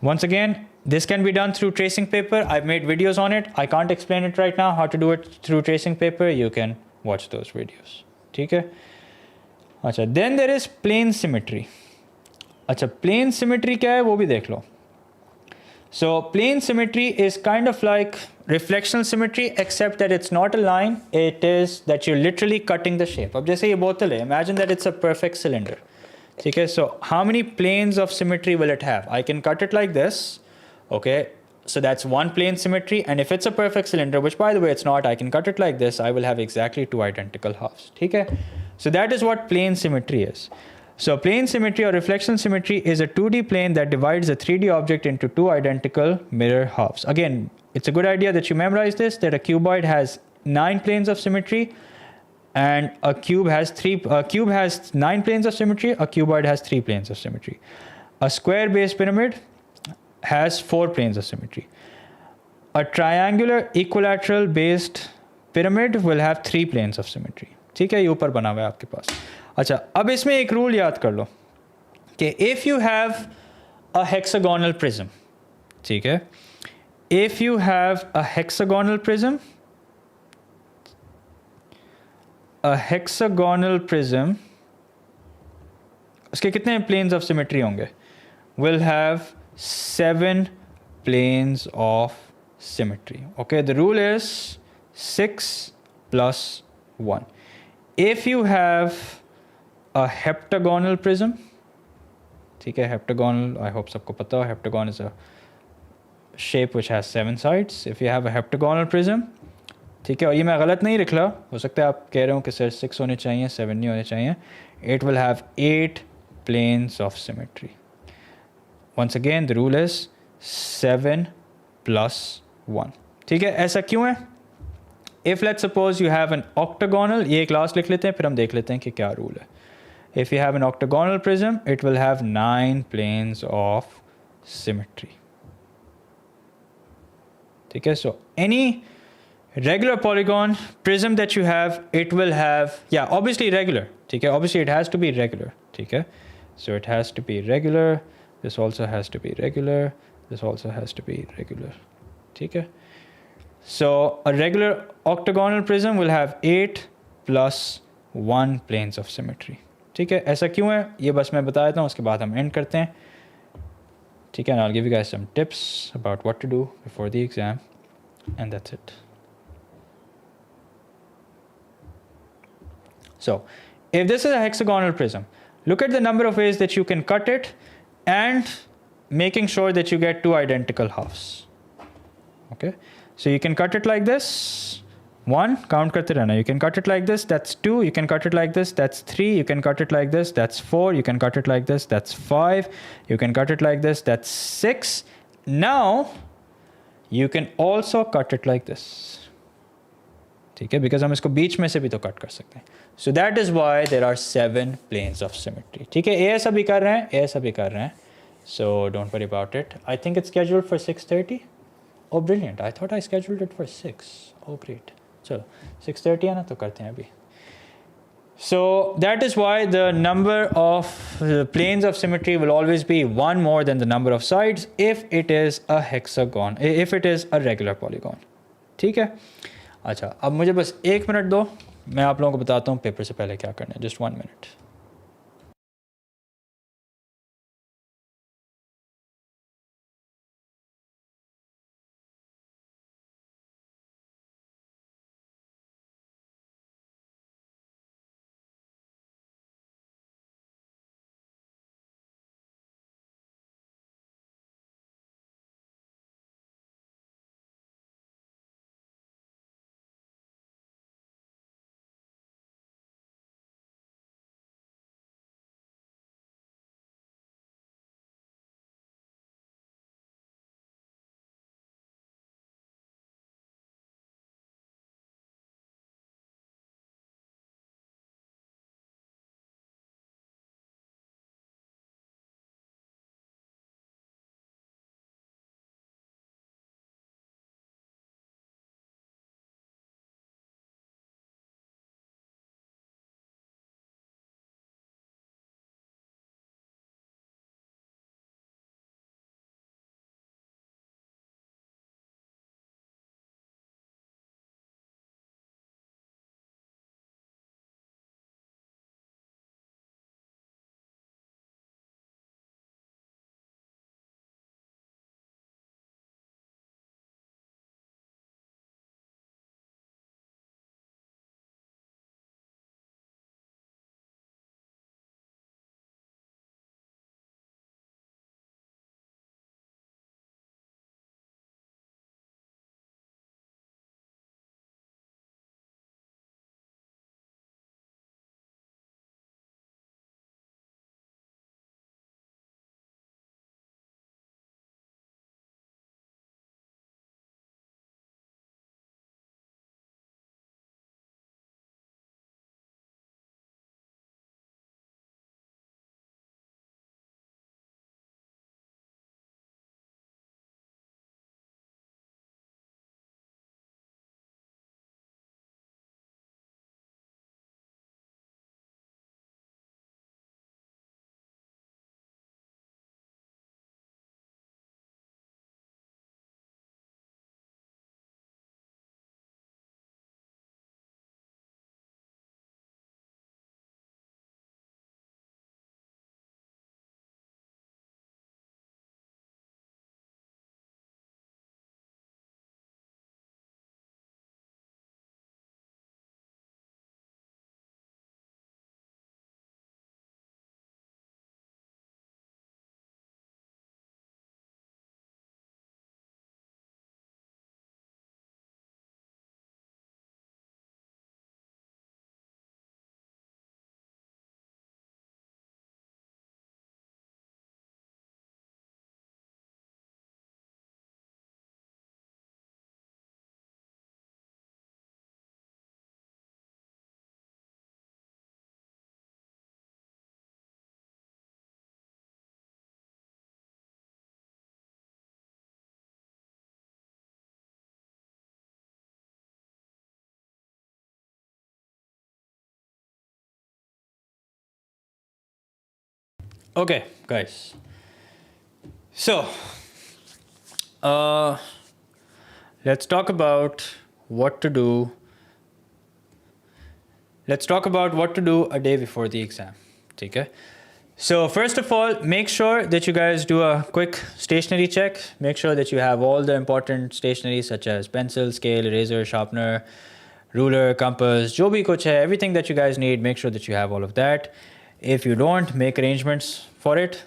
Once again, this can be done through tracing paper. I've made videos on it. I can't explain it right now how to do it through tracing paper. You can watch those videos. Okay. अच्छा, then there is plane symmetry. अच्छा, plane symmetry क्या है वो भी देख लो. So plane symmetry is kind of like reflectional symmetry, except that it's not a line. It is that you're literally cutting the shape. अब जैसे ये बोतल है, imagine that it's a perfect cylinder. ठीक है, so how many planes of symmetry will it have? I can cut it like this, okay? So that's one plane symmetry, and if it's a perfect cylinder, which by the way it's not, I can cut it like this, I will have exactly two identical halves. ठीक है? So that is what plane symmetry is. So plane symmetry or reflection symmetry is a 2D plane that divides a 3D object into two identical mirror halves. Again, it's a good idea that you memorize this, that a cuboid has 9 planes of symmetry, and a cube has 9 planes of symmetry, a cuboid has 3 planes of symmetry. A square based pyramid has 4 planes of symmetry. A triangular equilateral based pyramid will have 3 planes of symmetry. ठीक है, ये ऊपर बना हुआ है आपके पास. अच्छा, अब इसमें एक रूल याद कर लो कि if you have a hexagonal prism, ठीक है, if you have a hexagonal prism, उसके कितने प्लेन्स ऑफ सिमेट्री होंगे? Will have 7 planes of symmetry. Okay, the rule is 6 plus 1. If you have a heptagonal prism, ठीक है, heptagonal, I hope सबको पता हो, heptagon is a shape which has 7 sides. If you have a heptagonal prism, ठीक है, और ये मैं गलत नहीं लिख रहा, हो सकता है आप कह रहे हो कि सर 6 होने चाहिए, 7 नहीं होने चाहिए. It will have 8 planes of symmetry. Once again, the rule is 7 plus 1. ठीक है, ऐसा क्यों है? If let's suppose you have an octagonal, ये क्लास लिख लेते हैं, फिर हम देख लेते हैं कि क्या रूल है. If you have an octagonal prism, it will have 9 planes of symmetry. ठीक है, so any regular polygon prism that you have, it will have, yeah, obviously regular. ठीक है, obviously it has to be regular. ठीक है, so it has to be regular. This also has to be regular. This also has to be regular. ठीक है, so a regular octagonal prism will have 8 plus 1 planes of symmetry. ठीक है, ऐसा क्यों है ये बस मैं बता देता हूँ, उसके बाद हम एंड करते हैं. ठीक है, and I'll give you guys some tips about what to do before the exam, and that's it. So if this is a hexagonal prism, look at the number of ways that you can cut it and making sure that you get 2 identical halves. Okay, so you can cut it like this, 1, count karte rehna. You can cut it like this, that's 2. You can cut it like this, that's 3. You can cut it like this, that's 4. You can cut it like this, that's 5. You can cut it like this, that's 6. Now you can also cut it like this. ठीक है, because हम इसको बीच में से भी तो cut कर सकते हैं. So that is why there are 7 planes of symmetry. ठीक है, ये सभी कर रहे हैं, ये सभी कर रहे हैं. So don't worry about it. I think it's scheduled for 6:30. Oh, brilliant. I thought I scheduled it for 6. Oh, great. चलो 6:30 है ना, तो करते हैं अभी. So that is why the number of planes of symmetry will always be 1 more than the number of sides if it is a hexagon, if it is a regular polygon. ठीक है, अच्छा, अब मुझे बस 1 मिनट दो, मैं आप लोगों को बताता हूँ पेपर से पहले क्या करना है. Just 1 minute. Okay, guys. So, let's talk about what to do. Let's talk about what to do a day before the exam. Okay. So first of all, make sure that you guys do a quick stationery check. Make sure that you have all the important stationery such as pencil, scale, eraser, sharpener, ruler, compass, jo bhi kuch hai, everything that you guys need. Make sure that you have all of that. If you don't, make arrangements for it.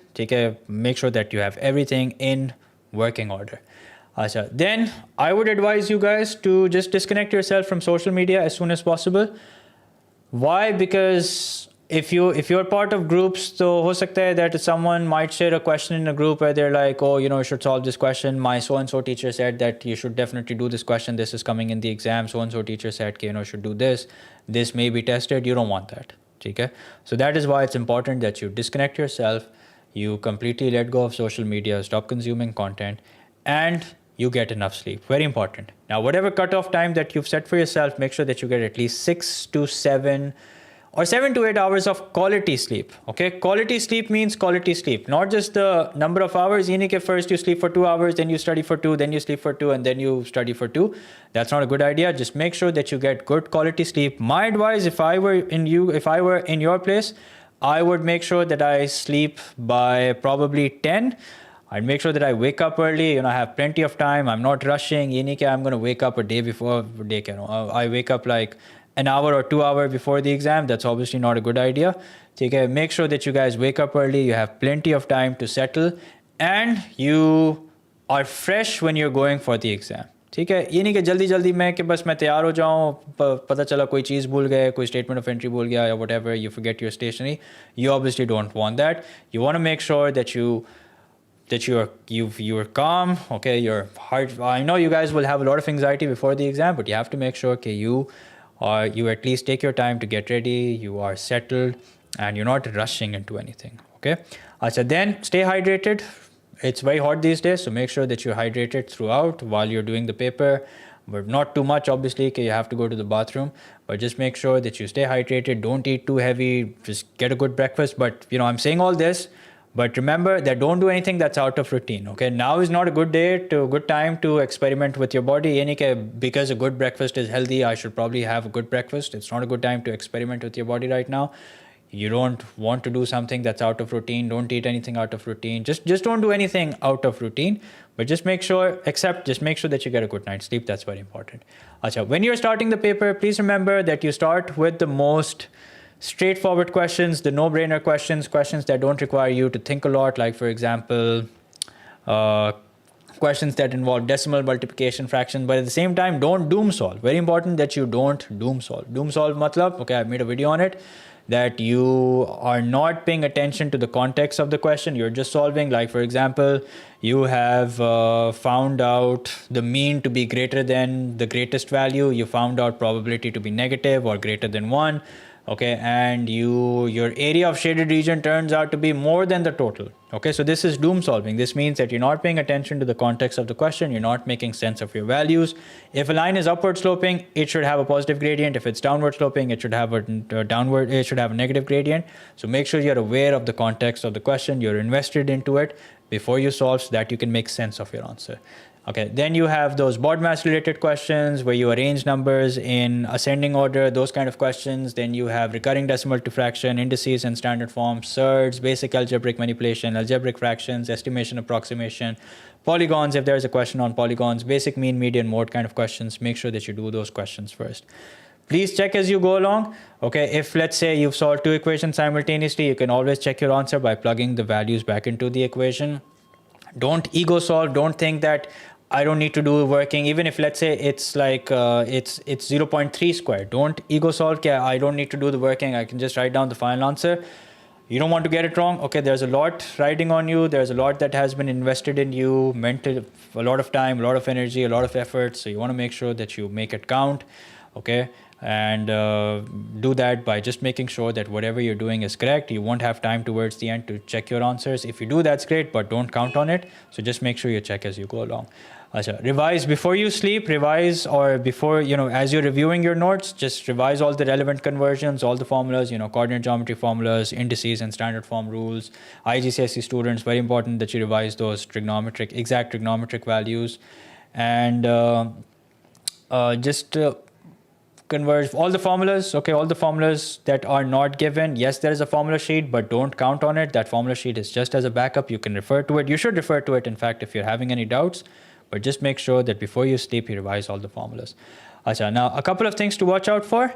Make sure that you have everything in working order. Then I would advise you guys to just disconnect yourself from social media as soon as possible. Why? Because if you're part of groups, so ho sakta hai that someone might share a question in a group where they're like, oh, you should solve this question. My so-and-so teacher said that you should definitely do this question. This is coming in the exam. So-and-so teacher said, should do this. This may be tested. You don't want that. Okay? So that is why it's important that you disconnect yourself. You completely let go of social media, stop consuming content, and you get enough sleep. Very important. Now, whatever cutoff time that you've set for yourself, make sure that you get at least 6 to 7 or 7 to 8 hours of quality sleep. Okay, quality sleep means quality sleep, not just the number of hours. First you sleep for 2 hours, then you study for 2, then you sleep for 2, and then you study for 2. That's not a good idea. Just make sure that you get good quality sleep. My advice, if I were in your place, I would make sure that I sleep by probably 10. I'd make sure that I wake up early. I have plenty of time. I'm not rushing. I'm going to wake up a day before. I wake up like an hour or 2 hours before the exam. That's obviously not a good idea. Make sure that you guys wake up early. You have plenty of time to settle, and you are fresh when you're going for the exam. ठीक है, ये नहीं कि जल्दी जल्दी में कि बस मैं तैयार हो जाऊँ, पता चला कोई चीज़ भूल गए, कोई statement of entry भूल गया, या whatever, you forget your stationery. You obviously don't want that. You want to make sure that you're calm. Okay, your heart. I know you guys will have a lot of anxiety before the exam, but you have to make sure you at least take your time to get ready. You are settled, and you're not rushing into anything. Okay. Then stay hydrated. It's very hot these days, so make sure that you're hydrated throughout while you're doing the paper, but not too much, obviously, because you have to go to the bathroom. But just make sure that you stay hydrated. Don't eat too heavy. Just get a good breakfast. But I'm saying all this. But remember that don't do anything that's out of routine. Okay, now is not a good time to experiment with your body. Because a good breakfast is healthy, I should probably have a good breakfast. It's not a good time to experiment with your body right now. You don't want to do something that's out of routine. Don't eat anything out of routine. Just don't do anything out of routine. But just make sure that you get a good night's sleep. That's very important. When you're starting the paper, please remember that you start with the most straightforward questions, the no-brainer questions that don't require you to think a lot, like for example, questions that involve decimal multiplication, fractions, but at the same time, don't doom solve. Very important that you don't doom solve. Doom solve matlab, okay, I've made a video on it, that you are not paying attention to the context of the question. You're just solving, like for example, you have found out the mean to be greater than the greatest value. You found out probability to be negative or greater than 1. Okay, and your area of shaded region turns out to be more than the total. Okay, so this is doom solving. This means that you're not paying attention to the context of the question. You're not making sense of your values. If a line is upward sloping, it should have a positive gradient. If it's downward sloping, it should have a negative gradient. So make sure you're aware of the context of the question. You're invested into it before you solve, so that you can make sense of your answer. Okay, then you have those BODMAS related questions where you arrange numbers in ascending order, those kind of questions. Then you have recurring decimal to fraction, indices and standard form, Surds, basic algebraic manipulation, algebraic fractions, estimation, approximation, polygons, if there's a question on polygons, basic mean, median, mode kind of questions. Make sure that you do those questions first. Please check as you go along. Okay, if let's say you've solved 2 equations simultaneously, you can always check your answer by plugging the values back into the equation. Don't ego solve. Don't think that I don't need to do working. Even if let's say it's like it's 0.3 squared. Don't ego solve. I don't need to do the working. I can just write down the final answer. You don't want to get it wrong. Okay, there's a lot riding on you. There's a lot that has been invested in you, a lot of time, a lot of energy, a lot of effort. So you want to make sure that you make it count. Okay, and do that by just making sure that whatever you're doing is correct. You won't have time towards the end to check your answers. If you do, that's great, but don't count on it. So just make sure you check as you go along. Revise before you sleep, revise, or before, as you're reviewing your notes, just revise all the relevant conversions, all the formulas, coordinate geometry formulas, indices and standard form rules. IGCSE students, very important that you revise those exact trigonometric values. And just converge all the formulas, okay, all the formulas that are not given. Yes, there is a formula sheet, but don't count on it. That formula sheet is just as a backup. You can refer to it. You should refer to it, in fact, if you're having any doubts, but just make sure that before you sleep, you revise all the formulas. Now, a couple of things to watch out for.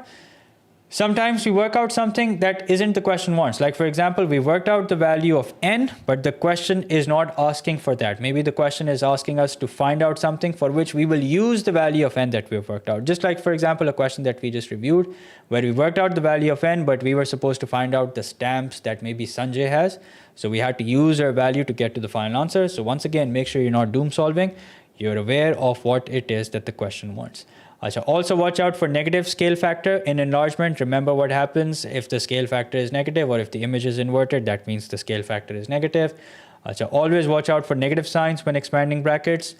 Sometimes we work out something that isn't the question wants. Like, for example, we worked out the value of n, but the question is not asking for that. Maybe the question is asking us to find out something for which we will use the value of n that we've worked out. Just like, for example, a question that we just reviewed, where we worked out the value of n, but we were supposed to find out the stamps that maybe Sanjay has. So we had to use our value to get to the final answer. So once again, make sure you're not doom solving. You're aware of what it is that the question wants. Also watch out for negative scale factor in enlargement. Remember what happens if the scale factor is negative, or if the image is inverted, that means the scale factor is negative. Always watch out for negative signs when expanding brackets.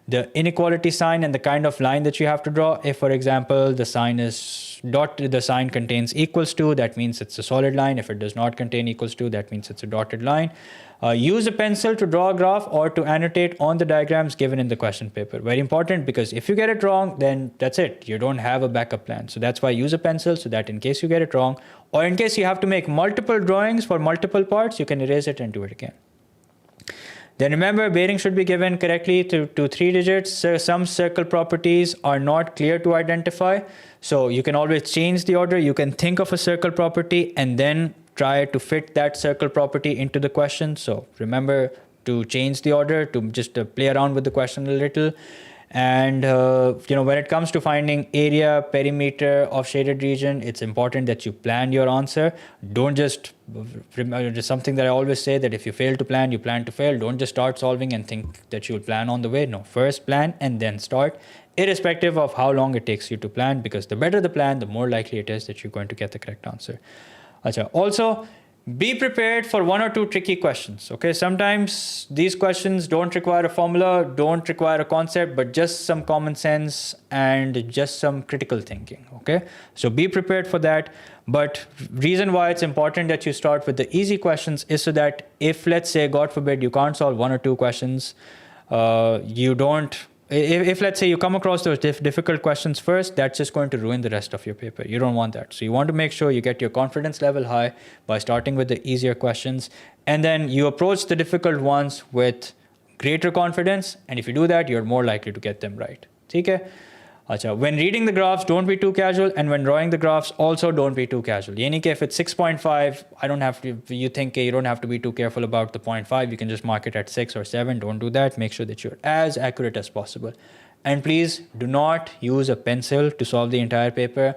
The inequality sign and the kind of line that you have to draw. If, for example, the sign is the sign contains equals to, that means it's a solid line. If it does not contain equals to, that means it's a dotted line. Use a pencil to draw a graph or to annotate on the diagrams given in the question paper. Very important, because if you get it wrong, then that's it. You don't have a backup plan. So that's why use a pencil, so that in case you get it wrong, or in case you have to make multiple drawings for multiple parts, you can erase it and do it again. Then remember, bearing should be given correctly to 3 digits. So some circle properties are not clear to identify. So you can always change the order. You can think of a circle property and then try to fit that circle property into the question. So remember to change the order, to just play around with the question a little. And when it comes to finding area, perimeter of shaded region, it's important that you plan your answer. Don't just remember something that I always say, that if you fail to plan, you plan to fail. Don't just start solving and think that you'll plan on the way. No, first plan and then start, irrespective of how long it takes you to plan, because the better the plan, the more likely it is that you're going to get the correct answer. Also, be prepared for 1 or 2 tricky questions. Okay, sometimes these questions don't require a formula, don't require a concept, but just some common sense and just some critical thinking. Okay, so be prepared for that. But reason why it's important that you start with the easy questions is so that if, let's say, God forbid, you can't solve 1 or 2 questions, if let's say you come across those difficult questions first, that's just going to ruin the rest of your paper. You don't want that. So you want to make sure you get your confidence level high by starting with the easier questions, and then you approach the difficult ones with greater confidence. And if you do that, you're more likely to get them right. Okay? When reading the graphs, don't be too casual, and when drawing the graphs, also don't be too casual. If it's 6.5, you think you don't have to be too careful about the 0.5. You can just mark it at 6 or 7. Don't do that. Make sure that you're as accurate as possible. And please do not use a pencil to solve the entire paper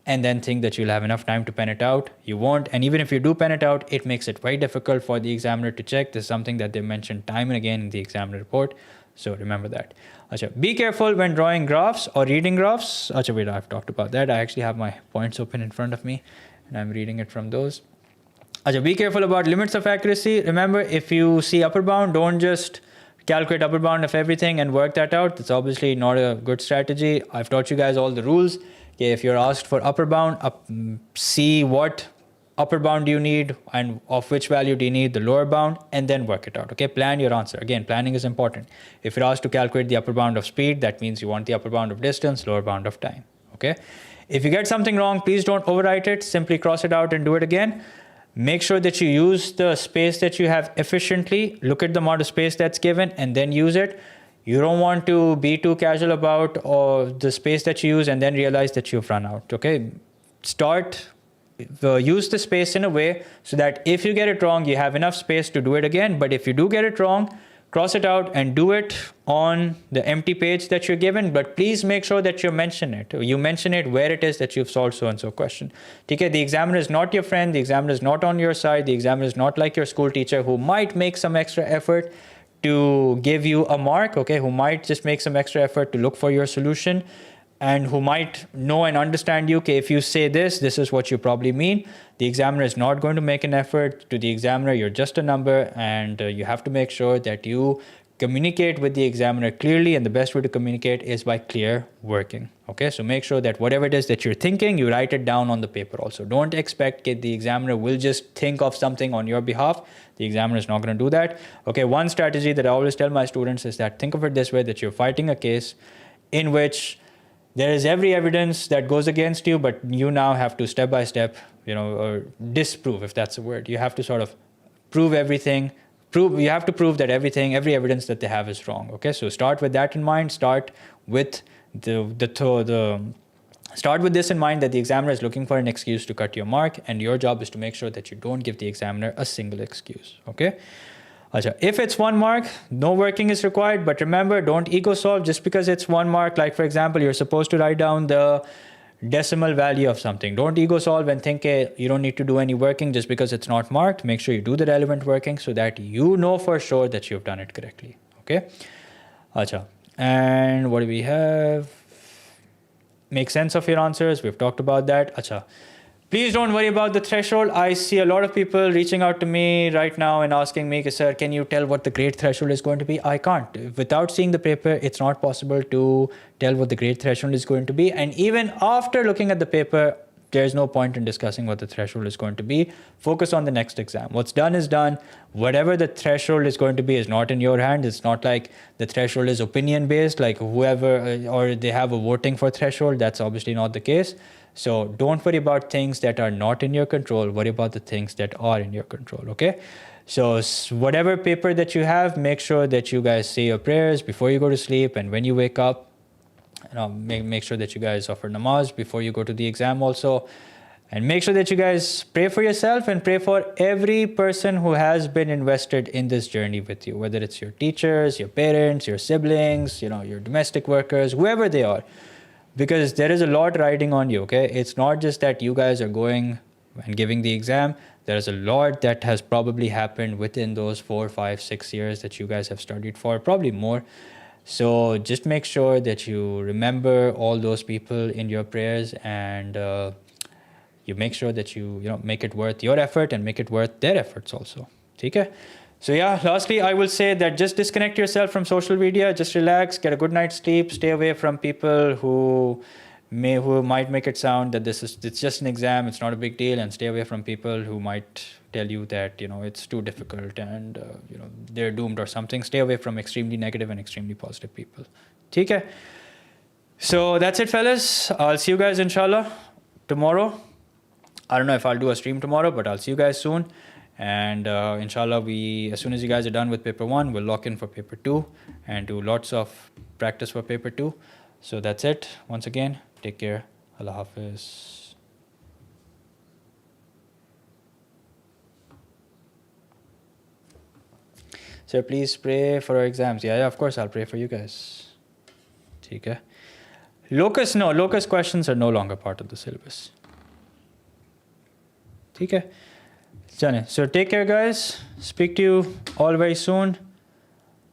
and then think that you'll have enough time to pen it out. You won't. And even if you do pen it out, it makes it very difficult for the examiner to check. This is something that they mentioned time and again in the examiner report. So remember that. Be careful when drawing graphs or reading graphs. Wait, I've talked about that. I actually have my points open in front of me and I'm reading it from those. Be careful about limits of accuracy. Remember, if you see upper bound, don't just calculate upper bound of everything and work that out. That's obviously not a good strategy. I've taught you guys all the rules. Okay, if you're asked for upper bound, see what upper bound do you need and of which value do you need the lower bound, and then work it out. Okay, plan your answer. Again, planning is important. If you're asked to calculate the upper bound of speed, that means you want the upper bound of distance, lower bound of time. Okay, if you get something wrong, please don't overwrite it. Simply cross it out and do it again. Make sure that you use the space that you have efficiently. Look at the amount of space that's given and then use it. You don't want to be too casual about the space that you use and then realize that you've run out. Okay, use the space in a way so that if you get it wrong, you have enough space to do it again. But if you do get it wrong, cross it out and do it on the empty page that you're given. But please make sure that you mention it. You mention it where it is that you've solved so-and-so question. Okay, the examiner is not your friend. The examiner is not on your side. The examiner is not like your school teacher who might make some extra effort to give you a mark, okay, who might just make some extra effort to look for your solution, and who might know and understand you, okay, if you say this, this is what you probably mean. The examiner is not going to make an effort. To the examiner, you're just a number, and you have to make sure that you communicate with the examiner clearly, and the best way to communicate is by clear working. Okay, so make sure that whatever it is that you're thinking, you write it down on the paper also. Don't expect that the examiner will just think of something on your behalf. The examiner is not going to do that. Okay, one strategy that I always tell my students is that think of it this way, that you're fighting a case in which there is every evidence that goes against you, but you now have to step by step, or disprove, if that's a word. You have to sort of prove everything. You have to prove that every evidence that they have is wrong. Okay, so start with that in mind. Start with start with this in mind, that the examiner is looking for an excuse to cut your mark, and your job is to make sure that you don't give the examiner a single excuse. Okay. If it's 1 mark, no working is required, but remember, don't ego solve just because it's 1 mark. Like for example, you're supposed to write down the decimal value of something. Don't ego solve and think you don't need to do any working just because it's not marked. Make sure you do the relevant working so that you know for sure that you've done it correctly. Okay. And what do we have? Make sense of your answers. We've talked about that. Please don't worry about the threshold. I see a lot of people reaching out to me right now and asking me, sir, can you tell what the grade threshold is going to be? I can't. Without seeing the paper, it's not possible to tell what the grade threshold is going to be. And even after looking at the paper, there's no point in discussing what the threshold is going to be. Focus on the next exam. What's done is done. Whatever the threshold is going to be is not in your hand. It's not like the threshold is opinion based, like whoever, or they have a voting for threshold. That's obviously not the case. So don't worry about things that are not in your control. Worry about the things that are in your control. Okay. So whatever paper that you have, make sure that you guys say your prayers before you go to sleep, and when you wake up, make sure that you guys offer namaz before you go to the exam also. And make sure that you guys pray for yourself and pray for every person who has been invested in this journey with you, whether it's your teachers, your parents, your siblings, your domestic workers, whoever they are. Because there is a lot riding on you, okay? It's not just that you guys are going and giving the exam. There is a lot that has probably happened within those 4, 5, 6 years that you guys have studied for, probably more. So just make sure that you remember all those people in your prayers, and you make sure that you make it worth your effort and make it worth their efforts also. Okay? So yeah, lastly, I will say that just disconnect yourself from social media, just relax, get a good night's sleep, stay away from people who might make it sound that it's just an exam, it's not a big deal, and stay away from people who might tell you that it's too difficult and they're doomed or something. Stay away from extremely negative and extremely positive people. Okay? So that's it, fellas. I'll see you guys inshallah tomorrow. I don't know if I'll do a stream tomorrow, but I'll see you guys soon. And inshallah, as soon as you guys are done with paper 1, we'll lock in for paper 2 and do lots of practice for paper 2. So that's it. Once again, take care. Allah Hafiz. So please pray for our exams. Yeah, of course I'll pray for you guys. Okay. Locus questions are no longer part of the syllabus. Okay. So take care, guys. Speak to you all very soon.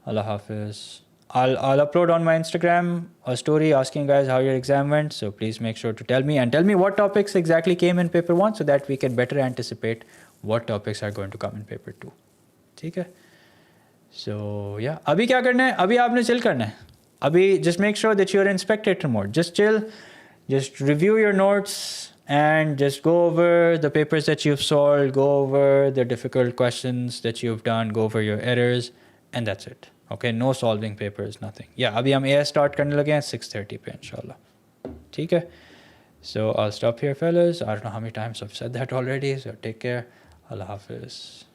Allah Hafiz. I'll upload on my Instagram a story asking guys how your exam went. So please make sure to tell me, and tell me what topics exactly came in paper 1 so that we can better anticipate what topics are going to come in paper 2. Okay? So yeah. Abhi kya karna hai? Abhi aapne chill karna hai. Abhi just make sure that you're in spectator mode. Just chill. Just review your notes. And just go over the papers that you've solved, go over the difficult questions that you've done, go over your errors, and that's it. Okay, no solving papers, nothing. Yeah, abhi hum AS start karne lage hain 6:30 pe inshallah. Okay? So I'll stop here, fellas. I don't know how many times I've said that already, so take care. Allah Hafiz.